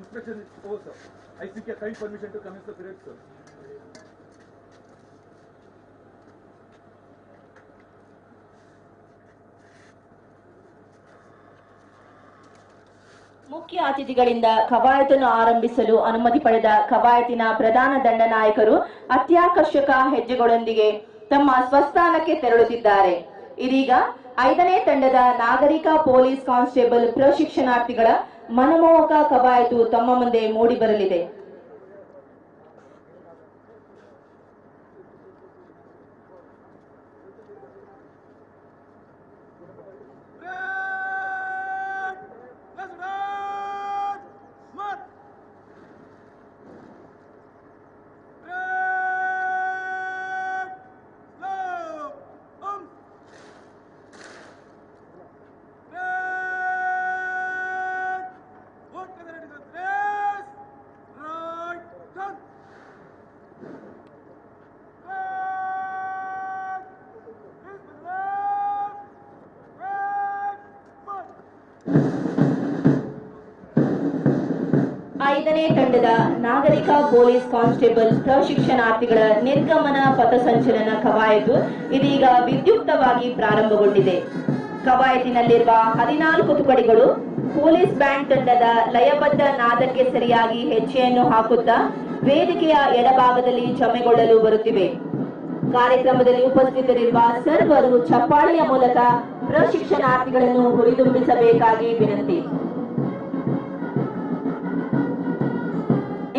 Inspection is over, sir. I seek a kind permission to commence the parade, sir. ಮುಖ್ಯ ಅತಿಥಿಗಳಿಂದ ಕವಾಯತನ್ನು ಆರಂಭಿಸಲು ಅನುಮತಿ ಪಡೆದ ಕವಾಯತಿನ ಪ್ರಧಾನ ದಂಡನಾಯಕರು ಅತ್ಯಾಕರ್ಷಕ ಹೆಜ್ಜೆಗಳೊಂದಿಗೆ ತಮ್ಮ ಸ್ವಸ್ಥಾನಕ್ಕೆ ತೆರಳುತ್ತಿದ್ದಾರೆ. ಇದೀಗ 5ನೇ ತಂಡದ ನಾಗರಿಕ ಪೊಲೀಸ್ ಕಾನ್ಸ್ಟೇಬಲ್ ಪ್ರಶಿಕ್ಷಣಾರ್ಥಿಗಳ ಮನಮೋಹಕ ಕವಾಯತು ತಮ್ಮ ಮುಂದೆ ಮೂಡಿ ಬರಲಿದೆ. ಐದನೇ ತಂಡದ ನಾಗರಿಕ ಪೊಲೀಸ್ ಕಾನ್ಸ್ಟೇಬಲ್ ಪ್ರಶಿಕ್ಷಣಾರ್ಥಿಗಳ ನಿರ್ಗಮನ ಪಥಸಂಚಲನ ಕವಾಯತು ಇದೀಗ ವಿದ್ಯುಕ್ತವಾಗಿ ಪ್ರಾರಂಭಗೊಂಡಿದೆ. ಕವಾಯತಿನಲ್ಲಿರುವ 14 ತುಕಡಿಗಳು ಪೊಲೀಸ್ ಬ್ಯಾಂಡ್ ತಂಡದ ಲಯಬದ್ಧ ನಾದಕ್ಕೆ ಸರಿಯಾಗಿ ಹೆಜ್ಜೆಯನ್ನು ಹಾಕುತ್ತಾ ವೇದಿಕೆಯ ಎಡಭಾಗದಲ್ಲಿ ಜಮೆಗೊಳ್ಳಲು ಬರುತ್ತಿವೆ. ಕಾರ್ಯಕ್ರಮದಲ್ಲಿ ಉಪಸ್ಥಿತರಿರುವ ಸರ್ವರು ಚಪ್ಪಾಳೆಯ ಮೂಲಕ ಪ್ರಶಿಕ್ಷಣಾರ್ಥಿಗಳನ್ನು ಹುರಿದುಂಬಿಸಬೇಕಾಗಿ ವಿನಂತಿ.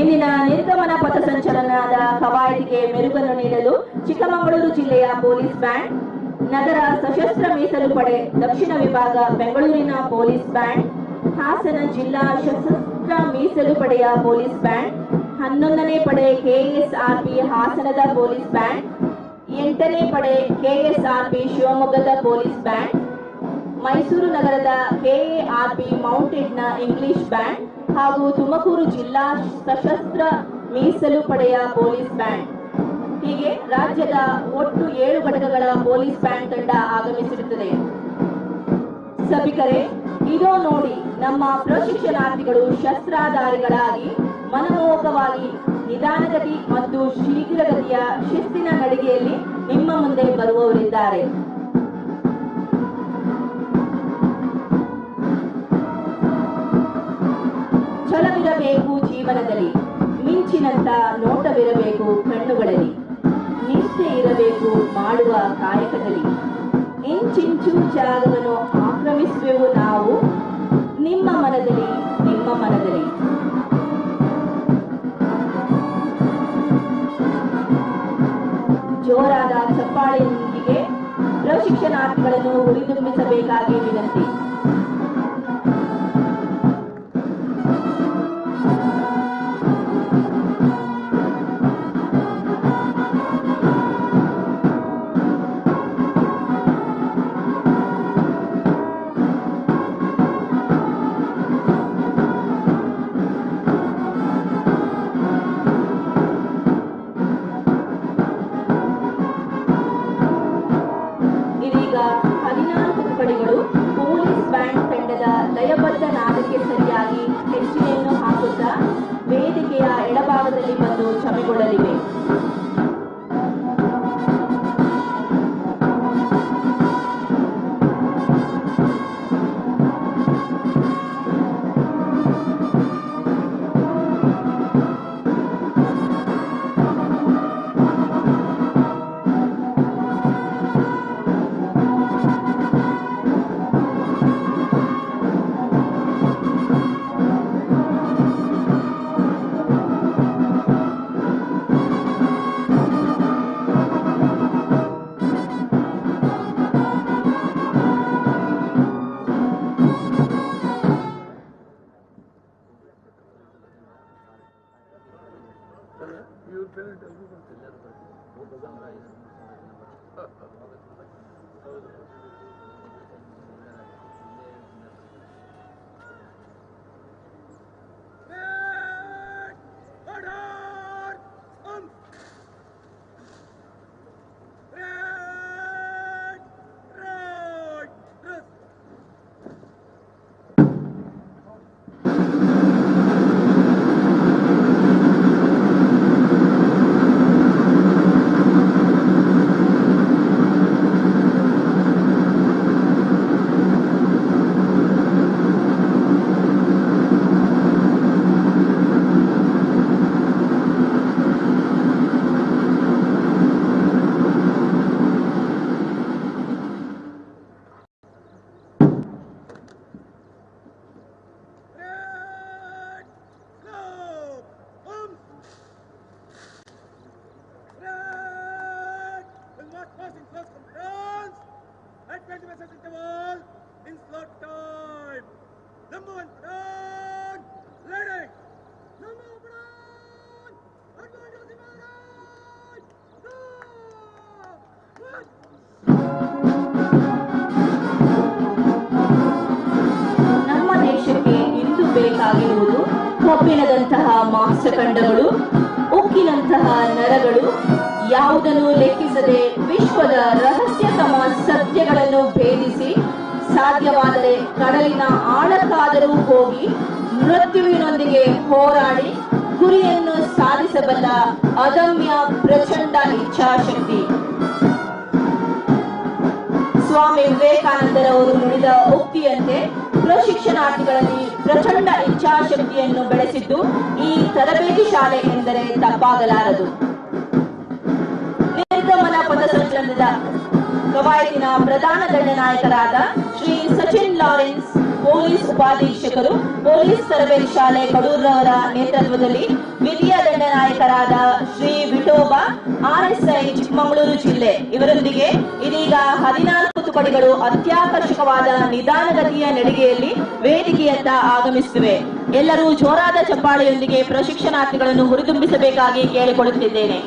ಇಂದಿನ ನಿರ್ಗಮನ ಪಥಸಂಚಲನದ ಕವಾಯತಿಗೆ ಮೆರುಗನ್ನು ನೀಡಲು ಚಿಕ್ಕಮಗಳೂರು ಜಿಲ್ಲೆಯ ಪೊಲೀಸ್ ಬ್ಯಾಂಡ್, ನಗರ ಸಶಸ್ತ್ರ ಮೀಸಲು ಪಡೆ ದಕ್ಷಿಣ ವಿಭಾಗ ಬೆಂಗಳೂರಿನ ಪೊಲೀಸ್ ಬ್ಯಾಂಡ್, ಹಾಸನ ಜಿಲ್ಲಾ ಸಶಸ್ತ್ರ ಮೀಸಲು ಪಡೆಯ ಪೊಲೀಸ್ ಬ್ಯಾಂಡ್, 11ನೇ ಪಡೆ ಕೆಎಸ್ಆರ್ಪಿ ಹಾಸನದ ಪೊಲೀಸ್ ಬ್ಯಾಂಡ್, 8ನೇ ಪಡೆ ಕೆಎಸ್ಆರ್ಪಿ ಶಿವಮೊಗ್ಗದ ಪೊಲೀಸ್ ಬ್ಯಾಂಡ್, ಮೈಸೂರು ನಗರದ ಕೆಎಆರ್ಪಿ ಮೌಂಟೆಡ್ನ ಇಂಗ್ಲಿಷ್ ಬ್ಯಾಂಡ್ ಹಾಗೂ ತುಮಕೂರು ಜಿಲ್ಲಾ ಸಶಸ್ತ್ರ ಮೀಸಲು ಪಡೆಯ ಪೊಲೀಸ್ ಬ್ಯಾಂಡ್ ಹೀಗೆ ರಾಜ್ಯದ ಒಟ್ಟು 7 ಘಟಕಗಳ ಪೊಲೀಸ್ ಬ್ಯಾಂಡ್ ತಂಡ ಆಗಮಿಸಿರುತ್ತದೆ. ಸಭಿಕರೇ, ಇದೋ ನೋಡಿ ನಮ್ಮ ಪ್ರಶಿಕ್ಷಣಾರ್ಥಿಗಳು ಶಸ್ತ್ರಾಧಾರಿಗಳಾಗಿ ಮನಮೋಹಕವಾಗಿ ನಿಧಾನಗತಿ ಮತ್ತು ಶೀಘ್ರಗತಿಯ ಶಿಸ್ತಿನ ನಡಿಗೆಯಲ್ಲಿ ನಿಮ್ಮ ಮುಂದೆ ಬರುವವರಿದ್ದಾರೆ. ಛಲವಿರಬೇಕು ಜೀವನದಲ್ಲಿ, ಮಿಂಚಿನಂತ ನೋಟವಿರಬೇಕು ಕಣ್ಣುಗಳಲ್ಲಿ, ನಿಷ್ಠೆ ಇರಬೇಕು ಮಾಡುವ ಕಾಯಕದಲ್ಲಿ, ಇಂಚಿಂಚು ಜಾಗವನ್ನು ಆಕ್ರಮಿಸುವೆವು ನಾವು ನಿಮ್ಮ ಮನದಲ್ಲಿ, ನಿಮ್ಮ ಮನದಲ್ಲಿ. ಜೋರಾದ ಚಪ್ಪಾಳೆಯೊಂದಿಗೆ ಪ್ರಶಿಕ್ಷಣಾರ್ಥಿಗಳನ್ನು ಹುರಿದುಂಬಿಸಬೇಕಾಗಿ ವಿನಂತಿ. ಇದೀಗ 14 ತುಕಡಿಗಳು ಪೊಲೀಸ್ ಬ್ಯಾಂಡ್ ತಂಡದ ಲಯಬದ್ಧ ನಾದಕ್ಕೆ ಸರಿಯಾಗಿ ಹೆಜ್ಜೆಯನ್ನು ಹಾಕುತ್ತಾ ವೇದಿಕೆಯ ಎಡಭಾಗದಲ್ಲಿ ಬಂದು ಕ್ಷಮೆಗೊಳ್ಳಲಿವೆ. ನಮ್ಮ ದೇಶಕ್ಕೆ ಇಂದು ಬೇಕಾಗಿರುವುದು ಕಬ್ಬಿಣದಂತಹ ಮಾಂಸಖಂಡಗಳು, ಉಕ್ಕಿನಂತಹ ನರಗಳು, ಯಾವುದನ್ನು ಲೆಕ್ಕಿಸದೆ ವಿಶ್ವದ ರಹಸ್ಯತಮ ಸತ್ಯಗಳನ್ನು ಭೇದಿಸಿ ಸಾಧ್ಯವಾದರೆ ಕಡಲಿನ ಆಳಕ್ಕಾದರೂ ಹೋಗಿ ಮೃತ್ಯುವಿನೊಂದಿಗೆ ಹೋರಾಡಿ ಗುರಿಯನ್ನು ಸಾಧಿಸಬಲ್ಲ ಅದಮ್ಯ ಪ್ರಚಂಡ ಇಚ್ಛಾಶಕ್ತಿ. ಸ್ವಾಮಿ ವಿವೇಕಾನಂದರವರು ನುಡಿದ ಉಕ್ತಿಯಂತೆ ಪ್ರಶಿಕ್ಷಣಾರ್ಥಿಗಳಲ್ಲಿ ಪ್ರಚಂಡ ಇಚ್ಛಾಶಕ್ತಿಯನ್ನು ಬೆಳೆಸಿದ್ದು ಈ ತರಬೇತಿ ಶಾಲೆ ಎಂದರೆ ತಪ್ಪಾಗಲಾರದು. ನಿರ್ಗಮನ ಪಥಸಂಚಲನದ ಕವಾಯತಿನ ಪ್ರಧಾನ ದಂಡನಾಯಕರಾದ ಶ್ರೀ ಸಚಿನ್ ಲಾರೆನ್ಸ್ ಪೊಲೀಸ್ ಉಪಾಧೀಕ್ಷಕರು, ಪೊಲೀಸ್ ತರಬೇತಿ ಶಾಲೆ ಕಡೂರವರ ನೇತೃತ್ವದಲ್ಲಿ ದ್ವಿತೀಯ ದಂಡನಾಯಕರಾದ ಶ್ರೀ ವಿಠೋಬಾ RSI ಚಿಕ್ಕಮಗಳೂರು ಜಿಲ್ಲೆ ಇವರೊಂದಿಗೆ ಇದೀಗ 14 ತುಕಡಿಗಳು ಅತ್ಯಾಕರ್ಷಕವಾದ ನಿಧಾನಗತಿಯ ನಡಿಗೆಯಲ್ಲಿ ವೇದಿಕೆಯತ್ತ ಆಗಮಿಸುತ್ತಿವೆ. ಎಲ್ಲರೂ ಜೋರಾದ ಚಪ್ಪಾಳೆಯೊಂದಿಗೆ ಪ್ರಶಿಕ್ಷಣಾರ್ಥಿಗಳನ್ನು ಹುರಿದುಂಬಿಸಬೇಕಾಗಿ ಕೇಳಿಕೊಳ್ಳುತ್ತಿದ್ದೇನೆ.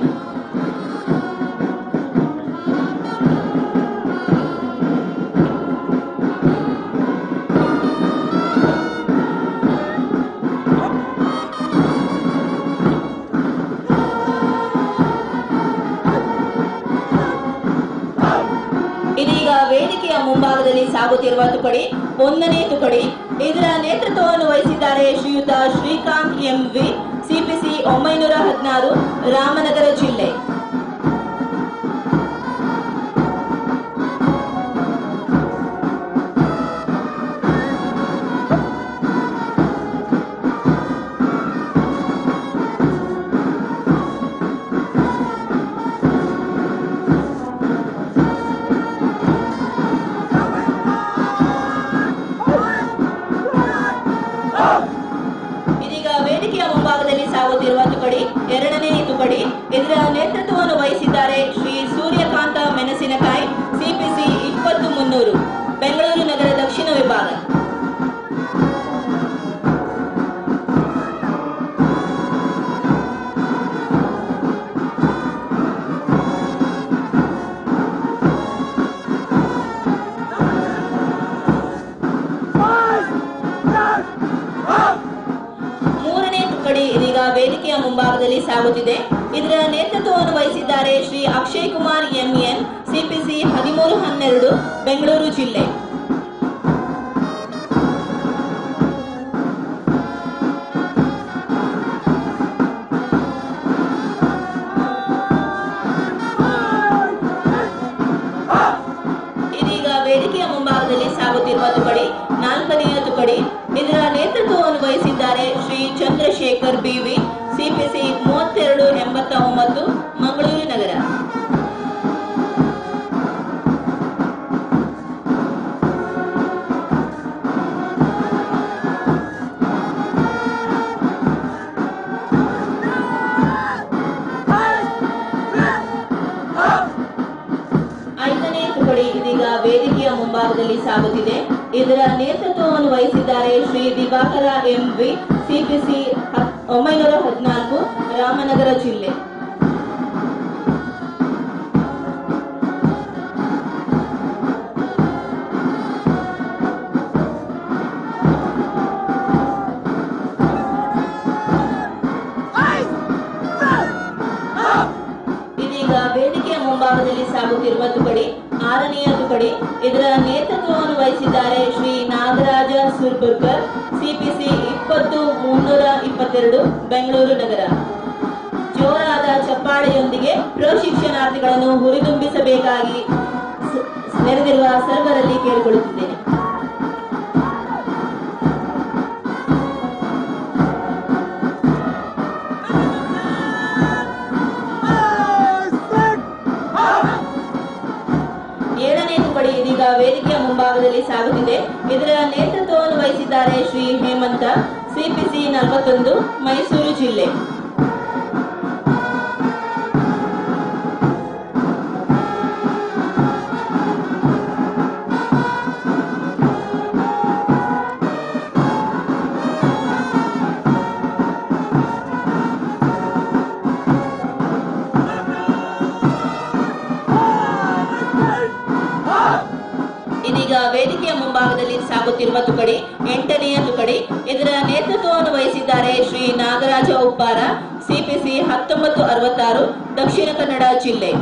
ಇದೀಗ ವೇದಿಕೆಯ ಮುಂಭಾಗದಲ್ಲಿ ಸಾಗುತ್ತಿರುವ ತುಕಡಿ 1ನೇ ತುಕಡಿ. ಇದರ ನೇತೃತ್ವವನ್ನು ವಹಿಸಿದ್ದಾರೆ ಶ್ರೀಯುತ ಶ್ರೀಕಾಂತ್ MV, CPC 916, ರಾಮನಗರ ಜಿಲ್ಲೆ. ವೇದಿಕೆಯ ಮುಂಭಾಗದಲ್ಲಿ ಸಾಗುತ್ತಿರುವ ತುಕಡಿ 2ನೇ ತುಕಡಿ. ಇದರ ನೇತೃತ್ವವನ್ನು ವಹಿಸಿದ್ದಾರೆ ಶ್ರೀ ಸೂರ್ಯಕಾಂತ ಮೆಣಸಿನಕಾಯಿ, CPC 20300, ಬೆಂಗಳೂರು ನಗರ ದಕ್ಷಿಣ ವಿಭಾಗ. ಇದೀಗ ವೇದಿಕೆಯ ಮುಂಭಾಗದಲ್ಲಿ ಸಾಗುತ್ತಿದೆ. ಇದರ ನೇತೃತ್ವವನ್ನು ವಹಿಸಿದ್ದಾರೆ ಶ್ರೀ ಅಕ್ಷಯ್ ಕುಮಾರ್ MN, CPC 1312, ಬೆಂಗಳೂರು ಜಿಲ್ಲೆ. ಇದೀಗ ವೇದಿಕೆಯ ಮುಂಭಾಗದಲ್ಲಿ ಸಾಗುತ್ತಿರುವ ತುಕಡಿ 4ನೆಯ ತುಕಡಿ. ಇದರ ನೇತೃತ್ವವನ್ನು ವಹಿಸಿದ್ದಾರೆ ಶ್ರೀ ಚಂದ್ರಶೇಖರ್ BV, CPC 3289, ಮಂಗಳೂರು ನಗರ. ಇದೀಗ ವೇದಿಕೆಯ ಮುಂಭಾಗದಲ್ಲಿ ಸಾಗುತ್ತಿದೆ. ಇದರ ನೇತೃತ್ವವನ್ನು ವಹಿಸಿದ್ದಾರೆ ಶ್ರೀ ದಿವಾಕರ MV, CPC 914, ರಾಮನಗರ ಜಿಲ್ಲೆ. ಇದೀಗ ವೇದಿಕೆಯ ಮುಂಭಾಗದಲ್ಲಿ ಸಾಗುತ್ತಿರುವ ತುಕಡಿ 6ನೆಯ ತುಕಡಿ. ಇದರ ನೇತೃತ್ವವನ್ನು ವಹಿಸಿದ್ದಾರೆ ಶ್ರೀ ನಾಗರಾಜ ಸುರ್ಪುರ್ಕರ್, CPC 20322, ಬೆಂಗಳೂರು ನಗರ. ಜೋರಾದ ಚಪ್ಪಾಳೆಯೊಂದಿಗೆ ಪ್ರಶಿಕ್ಷಣಾರ್ಥಿಗಳನ್ನು ಹುರಿದುಂಬಿಸಬೇಕಾಗಿ ನೆರೆದಿರುವ ಸರ್ವರಲ್ಲಿ ಕೇಳಿಕೊಳ್ಳುತ್ತಿದ್ದೇನೆ. ಇದೀಗ ವೇದಿಕೆಯ ಮುಂಭಾಗದಲ್ಲಿ ಸಾಗುತ್ತಿದೆ. ಇದರ ನೇತೃತ್ವವನ್ನು ವಹಿಸಿದ್ದಾರೆ ಶ್ರೀ ಹೇಮಂತ, CPC 41, ಮೈಸೂರು ಜಿಲ್ಲೆ. ಇದೀಗ ವೇದಿಕೆಯ ಮುಂಭಾಗದಲ್ಲಿ ಸಾಗುತ್ತಿರುವ ತುಕಡಿ 8ನೆಯ ತುಕಡಿ. ಇದರ ನೇತೃತ್ವವನ್ನು ವಹಿಸಿದ್ದಾರೆ ಶ್ರೀ ನಾಗರಾಜ ಉಪ್ಪಾರ, CPC 1966, ದಕ್ಷಿಣ ಕನ್ನಡ ಜಿಲ್ಲೆ.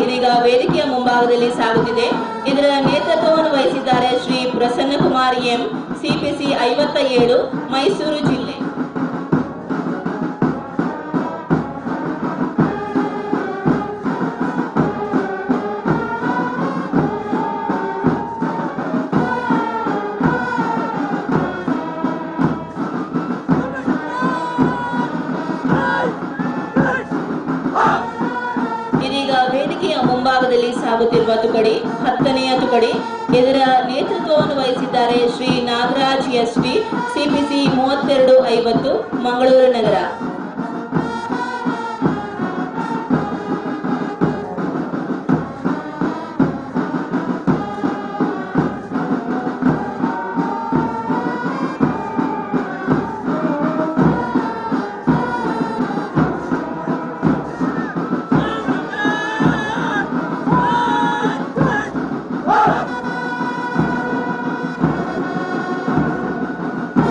ಇದೀಗ ವೇದಿಕೆಯ ಮುಂಭಾಗದಲ್ಲಿ ಸಾಗುತ್ತಿದೆ. ಇದರ ನೇತೃತ್ವವನ್ನು ವಹಿಸಿದ್ದಾರೆ ಶ್ರೀ ಪ್ರಸನ್ನ ಕುಮಾರ್ M, CPC 57, ಮೈಸೂರು ಜಿಲ್ಲೆ. ತುಕಡಿ 10ನೆಯ ತುಕಡಿ. ಇದರ ನೇತೃತ್ವವನ್ನು ವಹಿಸಿದ್ದಾರೆ ಶ್ರೀ ನಾಗರಾಜ್ ಎಸ್ಟಿ, ಸಿಪಿಸಿ 3250, ಮಂಗಳೂರು ನಗರ.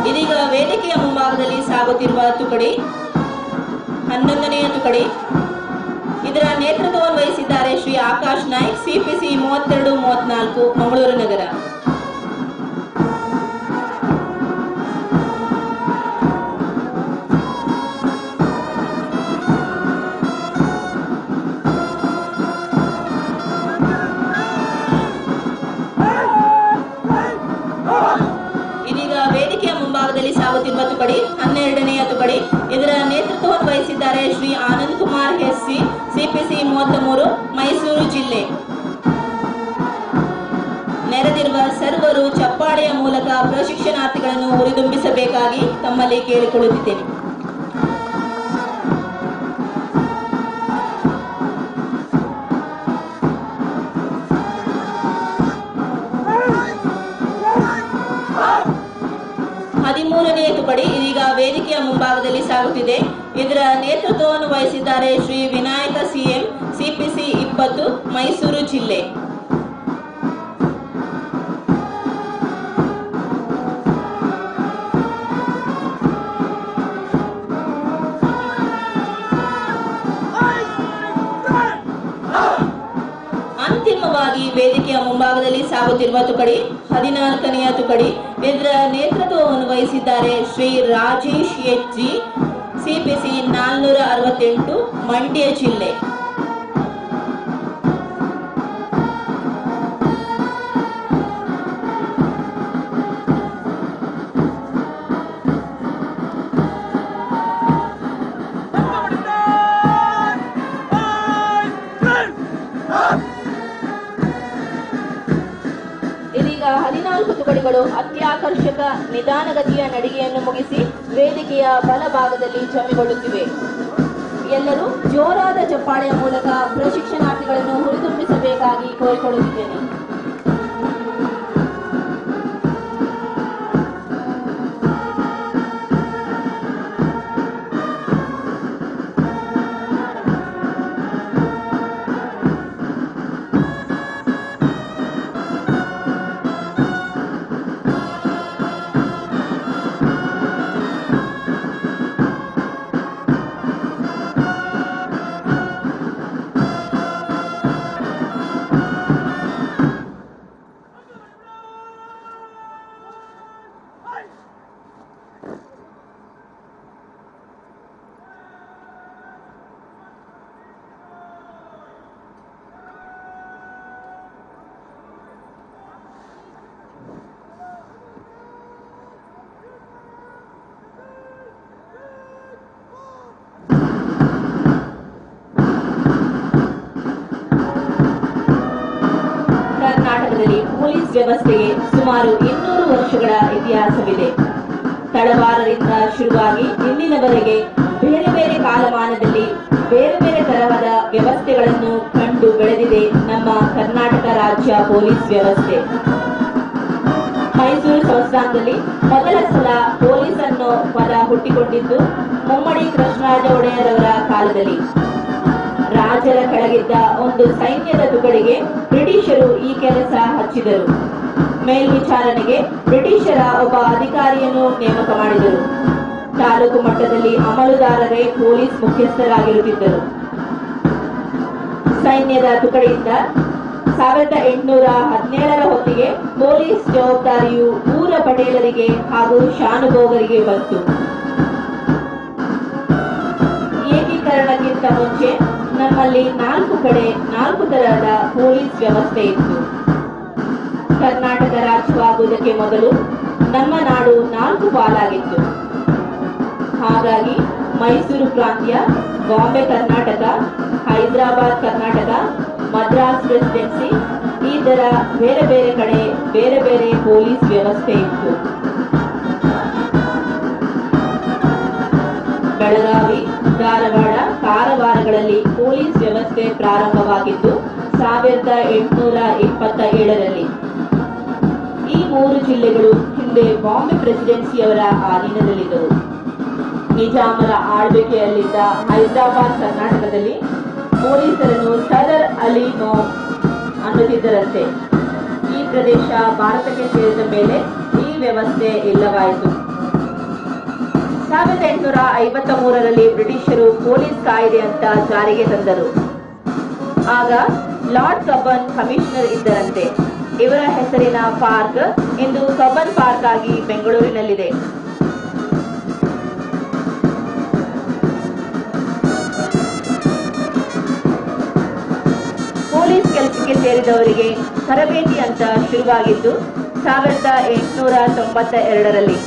ಇದೀಗ ವೇದಿಕೆಯ ಮುಂಭಾಗದಲ್ಲಿ ಸಾಗುತ್ತಿರುವ ತುಕಡಿ 11ನೆಯ ತುಕಡಿ. ಇದರ ನೇತೃತ್ವವನ್ನು ವಹಿಸಿದ್ದಾರೆ ಶ್ರೀ ಆಕಾಶ್ ನಾಯ್ಕ್, ಸಿಪಿಸಿ 3234, ಮಂಗಳೂರು ನಗರ. ವೇದಿಕೆಯ ಮುಂಭಾಗದಲ್ಲಿ ಸಾಗುತ್ತಿರುವ ತುಕಡಿ 12ನೆಯ ತುಕಡಿ. ಇದರ ನೇತೃತ್ವವನ್ನು ವಹಿಸಿದ್ದಾರೆ ಶ್ರೀ ಆನಂದ್ ಕುಮಾರ್ ಎಸ್ಸಿ, ಸಿಪಿಸಿ 33, ಮೈಸೂರು ಜಿಲ್ಲೆ. ನೆರೆದಿರುವ ಸರ್ವರು ಚಪ್ಪಾಳೆಯ ಮೂಲಕ ಪ್ರಶಿಕ್ಷಣಾರ್ಥಿಗಳನ್ನು ಹುರಿದುಂಬಿಸಬೇಕಾಗಿ ತಮ್ಮಲ್ಲಿ ಕೇಳಿಕೊಳ್ಳುತ್ತಿದ್ದೇನೆ. ನೇ ತುಕಡಿ ಇದೀಗ ವೇದಿಕೆಯ ಮುಂಭಾಗದಲ್ಲಿ ಸಾಗುತ್ತಿದೆ. ಇದರ ನೇತೃತ್ವವನ್ನು ವಹಿಸಿದ್ದಾರೆ ಶ್ರೀ ವಿನಾಯಕ ಸಿಎಂ, ಸಿಪಿಸಿ 20, ಮೈಸೂರು ಜಿಲ್ಲೆ. ಅಂತಿಮವಾಗಿ ವೇದಿಕೆಯ ಮುಂಭಾಗದಲ್ಲಿ ಸಾಗುತ್ತಿರುವ ತುಕಡಿ 14ನೆಯ ತುಕಡಿ. ಇದರ ನೇತೃತ್ವವನ್ನು ವಹಿಸಿದ್ದಾರೆ ಶ್ರೀ ರಾಜೇಶ್ ಎಚ್.ಜಿ, ಸಿಪಿಸಿ 468, ಮಂಡ್ಯ ಜಿಲ್ಲೆ. ಇದೀಗ 14 ತುಕಡಿಗಳು ಅತ್ಯಾಕರ್ಷಕ ನಿಧಾನಗತಿಯ ನಡಿಗೆಯನ್ನು ಮುಗಿಸಿ ವೇದಿಕೆಯ ಬಲಭಾಗದಲ್ಲಿ ಜಮೆಗೊಳ್ಳುತ್ತಿವೆ. ಎಲ್ಲರೂ ಜೋರಾದ ಚಪ್ಪಾಳೆಯ ಮೂಲಕ ಪ್ರಶಿಕ್ಷಣಾರ್ಥಿಗಳನ್ನು ಹುರಿದುಂಬಿಸಬೇಕಾಗಿ ಕೋರಿಕೊಳ್ಳುತ್ತಿದ್ದೇನೆ. ಕರ್ನಾಟಕದಲ್ಲಿ ಪೊಲೀಸ್ ವ್ಯವಸ್ಥೆಗೆ ಸುಮಾರು 200 ವರ್ಷಗಳ ಇತಿಹಾಸವಿದೆ. ತಳವಾರರಿಂದ ಶುರುವಾಗಿ ಇಂದಿನವರೆಗೆ ಬೇರೆ ಬೇರೆ ಕಾಲಮಾನದಲ್ಲಿ ಬೇರೆ ಬೇರೆ ತರಹದ ವ್ಯವಸ್ಥೆಗಳನ್ನು ಕಂಡು ಬೆಳೆದಿದೆ ನಮ್ಮ ಕರ್ನಾಟಕ ರಾಜ್ಯ ಪೊಲೀಸ್ ವ್ಯವಸ್ಥೆ. ಮೈಸೂರು ಸಂಸ್ಥಾನದಲ್ಲಿ ಮೊದಲ ಸಲ ಪೊಲೀಸ್ ಅನ್ನೋ ಪದ ಹುಟ್ಟಿಕೊಂಡಿದ್ದು ಮುಮ್ಮಡಿ ಕೃಷ್ಣರಾಜ ಒಡೆಯರವರ ಕಾಲದಲ್ಲಿ. ರಾಜರ ಕೆಳಗಿದ್ದ ಒಂದು ಸೈನ್ಯದ ತುಕಡಿಗೆ ಬ್ರಿಟಿಷರು ಈ ಕೆಲಸ ಹಚ್ಚಿದರು. ಮೇಲ್ವಿಚಾರಣೆಗೆ ಬ್ರಿಟಿಷರ ಒಬ್ಬ ಅಧಿಕಾರಿಯನ್ನು ನೇಮಕ ಮಾಡಿದರು. ತಾಲೂಕು ಮಟ್ಟದಲ್ಲಿ ಅಮಲುದಾರರೇ ಪೊಲೀಸ್ ಮುಖ್ಯಸ್ಥರಾಗಿರುತ್ತಿದ್ದರು. ಸೈನ್ಯದ ತುಕಡಿಯಿಂದ 1817ರ ಹೊತ್ತಿಗೆ ಪೊಲೀಸ್ ಜವಾಬ್ದಾರಿಯು ಊರ ಪಟೇಲರಿಗೆ ಹಾಗೂ ಶಾನುಭೋಗರಿಗೆ ಬಂತು. ಏಕೀಕರಣಕ್ಕಿಂತ ಮುಂಚೆ ನಮ್ಮಲ್ಲಿ 4 ಕಡೆ 4 ತರಹದ ಪೊಲೀಸ್ ವ್ಯವಸ್ಥೆ ಇತ್ತು. ಕರ್ನಾಟಕ ರಾಜ್ಯವಾಗುವುದಕ್ಕೆ ಮೊದಲು ನಮ್ಮ ನಾಡು 4 ಪಾಲಾಗಿತ್ತು. ಹಾಗಾಗಿ ಮೈಸೂರು ಪ್ರಾಂತ್ಯ, ಬಾಂಬೆ ಕರ್ನಾಟಕ, ಹೈದರಾಬಾದ್ ಕರ್ನಾಟಕ, ಮದ್ರಾಸ್ ಪ್ರೆಸಿಡೆನ್ಸಿ ಈ ತರ ಬೇರೆ ಬೇರೆ ಕಡೆ ಬೇರೆ ಬೇರೆ ಪೊಲೀಸ್ ವ್ಯವಸ್ಥೆ ಇತ್ತು. ಬೆಳಗಾವಿ, ಧಾರವಾಡ, ಕಾರವಾರಗಳಲ್ಲಿ ಪೊಲೀಸ್ ವ್ಯವಸ್ಥೆ ಪ್ರಾರಂಭವಾಗಿದ್ದು 1827ರಲ್ಲಿ. ಈ 3 ಜಿಲ್ಲೆಗಳು ಹಿಂದೆ ಬಾಂಬೆ ಪ್ರೆಸಿಡೆನ್ಸಿಯವರ ಅಧೀನದಲ್ಲಿದ್ದವು. ನಿಜಾಮರ ಆಳ್ವಿಕೆಯಲ್ಲಿದ್ದ ಹೈದರಾಬಾದ್ ಕರ್ನಾಟಕದಲ್ಲಿ ಪೊಲೀಸರನ್ನು ಸದರ್ ಅಲಿ ನೌಮ್ ಅನ್ನುತ್ತಿದ್ದರಂತೆ. ಈ ಪ್ರದೇಶ ಭಾರತಕ್ಕೆ ಸೇರಿದ ಮೇಲೆ ಈ ವ್ಯವಸ್ಥೆ ಇಲ್ಲವಾಯಿತು. 1853ರಲ್ಲಿ ಬ್ರಿಟಿಷರು ಪೊಲೀಸ್ ಕಾಯ್ದೆ ಅಂತ ಜಾರಿಗೆ ತಂದರು. ಆಗ ಲಾರ್ಡ್ ಕಬ್ಬನ್ ಕಮಿಷನರ್ ಇದ್ದರಂತೆ. ಇವರ ಹೆಸರಿನ ಪಾರ್ಕ್ ಇಂದು ಕಬ್ಬನ್ ಪಾರ್ಕ್ ಆಗಿ ಬೆಂಗಳೂರಿನಲ್ಲಿದೆ. ಪೊಲೀಸ್ ಕೆಲಸಕ್ಕೆ ಸೇರಿದವರಿಗೆ ತರಬೇತಿ ಅಂತ ಶುರುವಾಗಿದ್ದು 1892ರಲ್ಲಿ.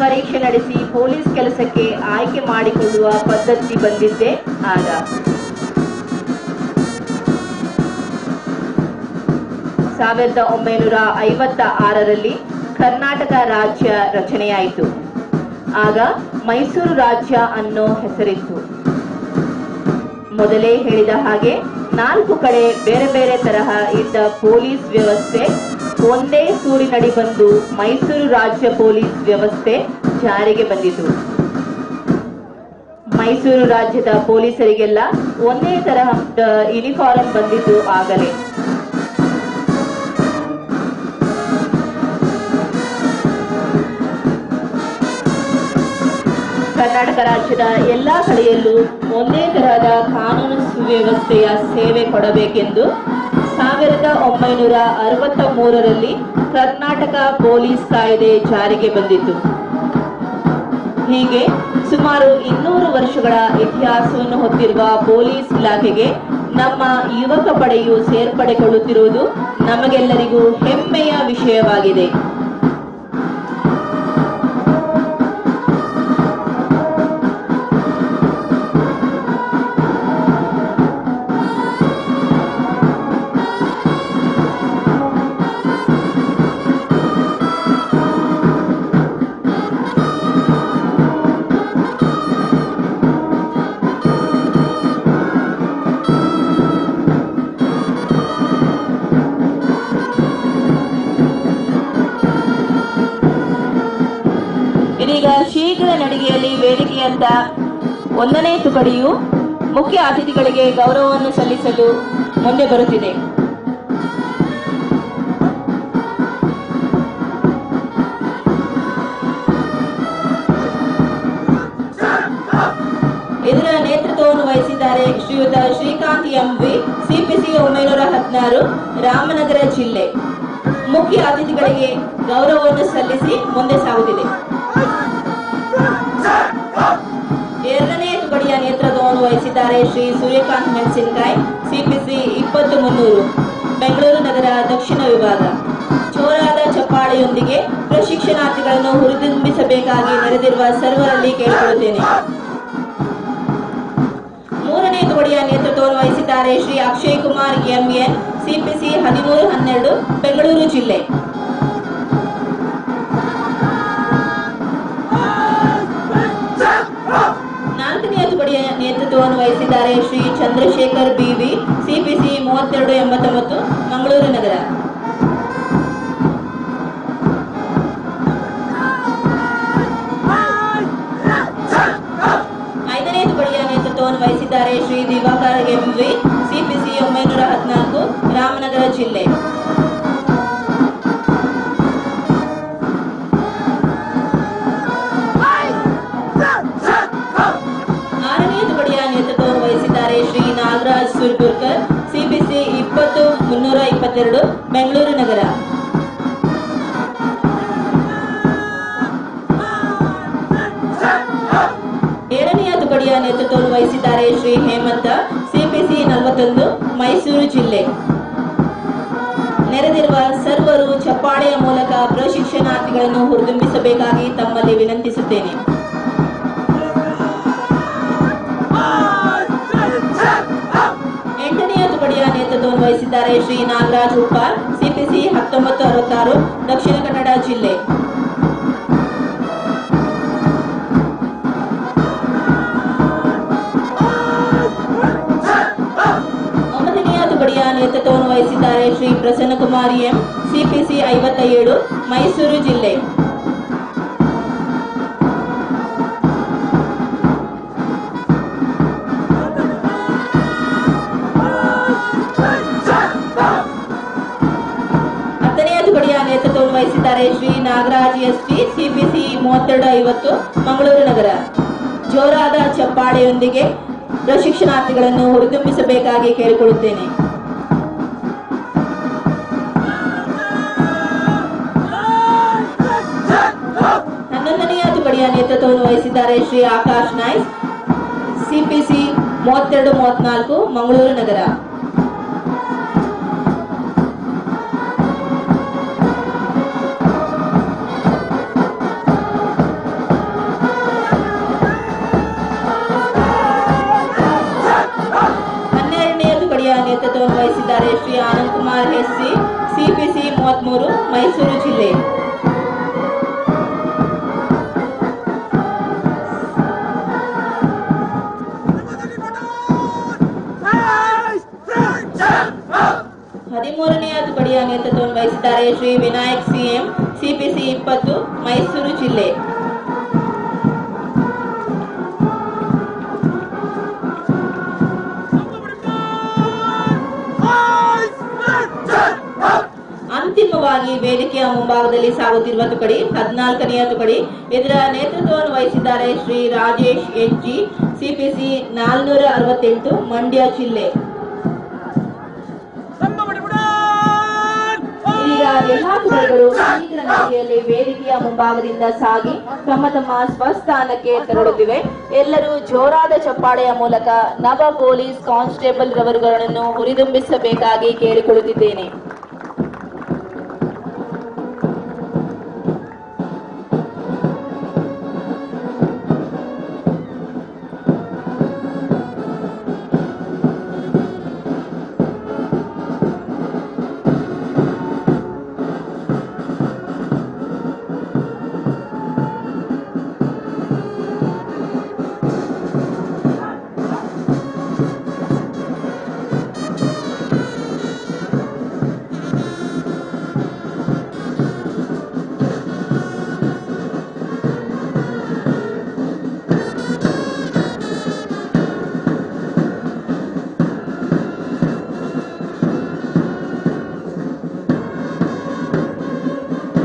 ಪರೀಕ್ಷೆ ನಡೆಸಿ ಪೊಲೀಸ್ ಕೆಲಸಕ್ಕೆ ಆಯ್ಕೆ ಮಾಡಿಕೊಳ್ಳುವ ಪದ್ಧತಿ ಬಂದಿದ್ದೇ ಆಗ. 1956ರಲ್ಲಿ ಕರ್ನಾಟಕ ರಾಜ್ಯ ರಚನೆಯಾಯಿತು. ಆಗ ಮೈಸೂರು ರಾಜ್ಯ ಅನ್ನೋ ಹೆಸರಿತ್ತು. ಮೊದಲೇ ಹೇಳಿದ ಹಾಗೆ 4 ಕಡೆ ಬೇರೆ ಬೇರೆ ತರಹ ಇದ್ದ ಪೊಲೀಸ್ ವ್ಯವಸ್ಥೆ ಒಂದೇ ಸೂರಿನಡಿ ಬಂದು ಮೈಸೂರು ರಾಜ್ಯ ಪೊಲೀಸ್ ವ್ಯವಸ್ಥೆ ಜಾರಿಗೆ ಬಂದಿತು. ಮೈಸೂರು ರಾಜ್ಯದ ಪೊಲೀಸರಿಗೆಲ್ಲ ಒಂದೇ ತರಹದ ಯೂನಿಫಾರ್ಮ್ ಬಂದಿದ್ದು ಆಗಲೇ. ಕರ್ನಾಟಕ ರಾಜ್ಯದ ಎಲ್ಲಾ ಕಡೆಯಲ್ಲೂ ಒಂದೇ ತರಹದ ಕಾನೂನು ಸುವ್ಯವಸ್ಥೆಯ ಸೇವೆ ಕೊಡಬೇಕೆಂದು 1963ರಲ್ಲಿ ಕರ್ನಾಟಕ ಪೊಲೀಸ್ ಕಾಯ್ದೆ ಜಾರಿಗೆ ಬಂದಿತು. ಹೀಗೆ ಸುಮಾರು 200 ವರ್ಷಗಳ ಇತಿಹಾಸವನ್ನು ಹೊತ್ತಿರುವ ಪೊಲೀಸ್ ಇಲಾಖೆಗೆ ನಮ್ಮ ಯುವಕ ಪಡೆಯು ಸೇರ್ಪಡೆಗೊಳ್ಳುತ್ತಿರುವುದು ನಮಗೆಲ್ಲರಿಗೂ ಹೆಮ್ಮೆಯ ವಿಷಯವಾಗಿದೆ. ಇದೀಗ ಶೀಘ್ರ ನಡಿಗೆಯಲ್ಲಿ ವೇದಿಕೆಯಂತ 1ನೇ ತುಕಡಿಯು ಮುಖ್ಯ ಅತಿಥಿಗಳಿಗೆ ಗೌರವವನ್ನು ಸಲ್ಲಿಸಲು ಮುಂದೆ ಬರುತ್ತಿದೆ. ಇದರ ನೇತೃತ್ವವನ್ನು ವಹಿಸಿದ್ದಾರೆ ಶ್ರೀಯುತ ಶ್ರೀಕಾಂತ್ ಎಂವಿ, ಸಿಪಿಸಿ 916, ರಾಮನಗರ ಜಿಲ್ಲೆ. ಮುಖ್ಯ ಅತಿಥಿಗಳಿಗೆ ಗೌರವವನ್ನು ಸಲ್ಲಿಸಿ ಮುಂದೆ ಸಾಗುತ್ತಿದೆ. 2ನೇ ತುಕಡಿಯ ನೇತೃತ್ವವನ್ನು ವಹಿಸಿದ್ದಾರೆ ಶ್ರೀ ಸೂರ್ಯಕಾಂತ್ ಮೆಣಸಿನಕಾಯಿ, ಸಿಪಿಸಿ 20-300, ಬೆಂಗಳೂರು ನಗರ ದಕ್ಷಿಣ ವಿಭಾಗ. ಜೋರಾದ ಚಪ್ಪಾಳೆಯೊಂದಿಗೆ ಪ್ರಶಿಕ್ಷಣಾರ್ಥಿಗಳನ್ನು ಹುರಿದುಂಬಿಸಬೇಕಾಗಿ ನೆರೆದಿರುವ ಸರ್ವರಲ್ಲಿ ಕೇಳಿಕೊಳ್ಳುತ್ತೇನೆ. 3ನೇ ತುಕಡಿಯ ನೇತೃತ್ವವನ್ನು ವಹಿಸಿದ್ದಾರೆ ಶ್ರೀ ಅಕ್ಷಯ್ ಕುಮಾರ್ ಎಂಎನ್, ಸಿಪಿಸಿ 13-12, ಬೆಂಗಳೂರು ಜಿಲ್ಲೆ. 4ನೇ ತುಕಡಿಯ ನೇತೃತ್ವವನ್ನು ವಹಿಸಿದ್ದಾರೆ ಶ್ರೀ ಚಂದ್ರಶೇಖರ್ ಬಿವಿ, ಸಿಪಿಸಿ 32-89, ಮಂಗಳೂರು ನಗರ. 5ನೇ ತುಕಡಿಯ ನೇತೃತ್ವವನ್ನು ವಹಿಸಿದ್ದಾರೆ ಶ್ರೀ ದಿವಾಕರ್ ಎಂವಿ, ಸಿಪಿಸಿ 914, ರಾಮನಗರ ಜಿಲ್ಲೆ. 6ನೇ ತುಕಡಿಯ ನೇತೃತ್ವವನ್ನು ವಹಿಸಿದ್ದಾರೆ ಶ್ರೀ ನಾಗರಾಜ್ ಸುರ್ಪುರ್ಕರ್, ಸಿಪಿಸಿ 20-322, ಬೆಂಗಳೂರು ನಗರ. 7ನೇ ತುಕಡಿಯ ನೇತೃತ್ವವನ್ನು ವಹಿಸಿದ್ದಾರೆ ಶ್ರೀ ಹೇಮಂತ, ಸಿಪಿಸಿ 41, ಮೈಸೂರು ಜಿಲ್ಲೆ. ನೆರೆದಿರುವ ಸರ್ವರು ಚಪ್ಪಾಳೆಯ ಮೂಲಕ ಪ್ರಶಿಕ್ಷಣಾರ್ಥಿಗಳನ್ನು ಹುರಿದುಂಬಿಸಬೇಕಾಗಿ ತಮ್ಮಲ್ಲಿ ವಿನಂತಿಸುತ್ತೇನೆ. 8ನೇ ತುಕಡಿಯ ನೇತೃತ್ವವನ್ನು ವಹಿಸಿದ್ದಾರೆ ಶ್ರೀ ನಾಗರಾಜ್ ಉಪ್ಪಾರ್, ಸಿಪಿಸಿ 1966, ದಕ್ಷಿಣ ಕನ್ನಡ ಜಿಲ್ಲೆ. ನೇತೃತ್ವವನ್ನು ವಹಿಸಿದ್ದಾರೆ ಶ್ರೀ ಪ್ರಸನ್ನಕುಮಾರಿ ಎಂ, ಸಿಪಿಸಿ 57, ಮೈಸೂರು ಜಿಲ್ಲೆ. ಹತ್ತನೆಯ ತುಕಡಿಯ ನೇತೃತ್ವವನ್ನು ವಹಿಸಿದ್ದಾರೆ ಶ್ರೀ ನಾಗರಾಜ್ ಎಸ್ಪಿ, ಸಿಪಿಸಿ 3250, ಮಂಗಳೂರು ನಗರ. ಜೋರಾದ ಚಪ್ಪಾಳೆಯೊಂದಿಗೆ ಪ್ರಶಿಕ್ಷಣಾರ್ಥಿಗಳನ್ನು ಹುರಿದುಂಬಿಸಬೇಕಾಗಿ ಕೇಳಿಕೊಳ್ಳುತ್ತೇನೆ. 11ನೆಯ ತುಕಡಿಯ ನೇತೃತ್ವವನ್ನು ವಹಿಸಿದ್ದಾರೆ ಶ್ರೀ ಆಕಾಶ್ ನಾಯ್ಕ್, ಸಿಪಿಸಿ 3234, ಮಂಗಳೂರು ನಗರ. ನೇತೃತ್ವವನ್ನು ವಹಿಸಿದ್ದಾರೆ ಶ್ರೀ ಆನಂದ್ ಕುಮಾರ್ ಎಸ್ಸಿ, ಸಿಪಿಸಿ 33, ಮೈಸೂರು ಜಿಲ್ಲೆ. ಹದಿಮೂರನೆಯ ತುಕಡಿಯ ನೇತೃತ್ವವನ್ನು ವಹಿಸಿದ್ದಾರೆ ಶ್ರೀ ವಿನಾಯಕ್ ಸಿಎಂ, ಸಿಪಿಸಿ 20, ಮೈಸೂರು ಜಿಲ್ಲೆ. ಅಂತಿಮವಾಗಿ ವೇದಿಕೆಯ ಮುಂಭಾಗದಲ್ಲಿ ಸಾಗುತ್ತಿರುವ ತುಕಡಿ 14ನೆಯ ತುಕಡಿ. ಇದರ ನೇತೃತ್ವವನ್ನು ವಹಿಸಿದ್ದಾರೆ ಶ್ರೀ ರಾಜೇಶ್ ಎಚ್ಜಿ, ಸಿಪಿಸಿ 468, ಮಂಡ್ಯ ಜಿಲ್ಲೆ. ಈಗ ಎಲ್ಲಾ ತುಕಡಿಗಳು ಶೀಘ್ರ ನಡಿಗೆಯಲ್ಲಿ ವೇದಿಕೆಯ ಮುಂಭಾಗದಿಂದ ಸಾಗಿ ತಮ್ಮ ತಮ್ಮ ಸ್ವಸ್ಥಾನಕ್ಕೆ ತೆರಳುತ್ತಿವೆ. ಎಲ್ಲರೂ ಜೋರಾದ ಚಪ್ಪಾಳೆಯ ಮೂಲಕ ನವ ಪೊಲೀಸ್ ಕಾನ್ಸ್ಟೇಬಲ್ ರವರುಗಳನ್ನು ಹುರಿದುಂಬಿಸಬೇಕಾಗಿ ಕೇಳಿಕೊಳ್ಳುತ್ತಿದ್ದೇನೆ.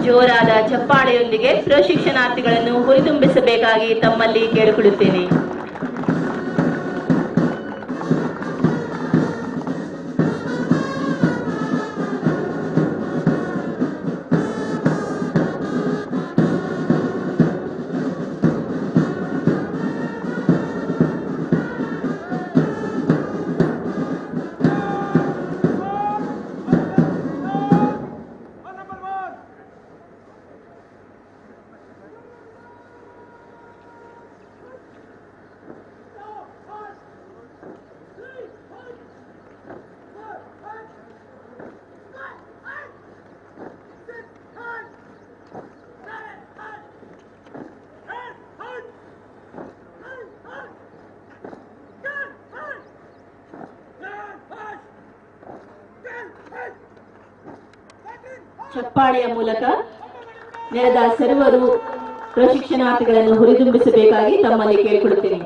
ಜೋರಾದ ಚಪ್ಪಾಳೆಯೊಂದಿಗೆ ಪ್ರಶಿಕ್ಷಣಾರ್ಥಿಗಳನ್ನು ಹುರಿದುಂಬಿಸಬೇಕಾಗಿ ತಮ್ಮಲ್ಲಿ ಕೇಳಿಕೊಳ್ಳುತ್ತೇನೆ. ಚಪ್ಪಾಳೆಯ ಮೂಲಕ ನೆರೆದ ಸರ್ವರು ಪ್ರಶಿಕ್ಷಣಾರ್ಥಿಗಳನ್ನು ಹುರಿದುಂಬಿಸಬೇಕಾಗಿ ತಮ್ಮಲ್ಲಿ ಕೇಳಿಕೊಳ್ಳುತ್ತೇನೆ.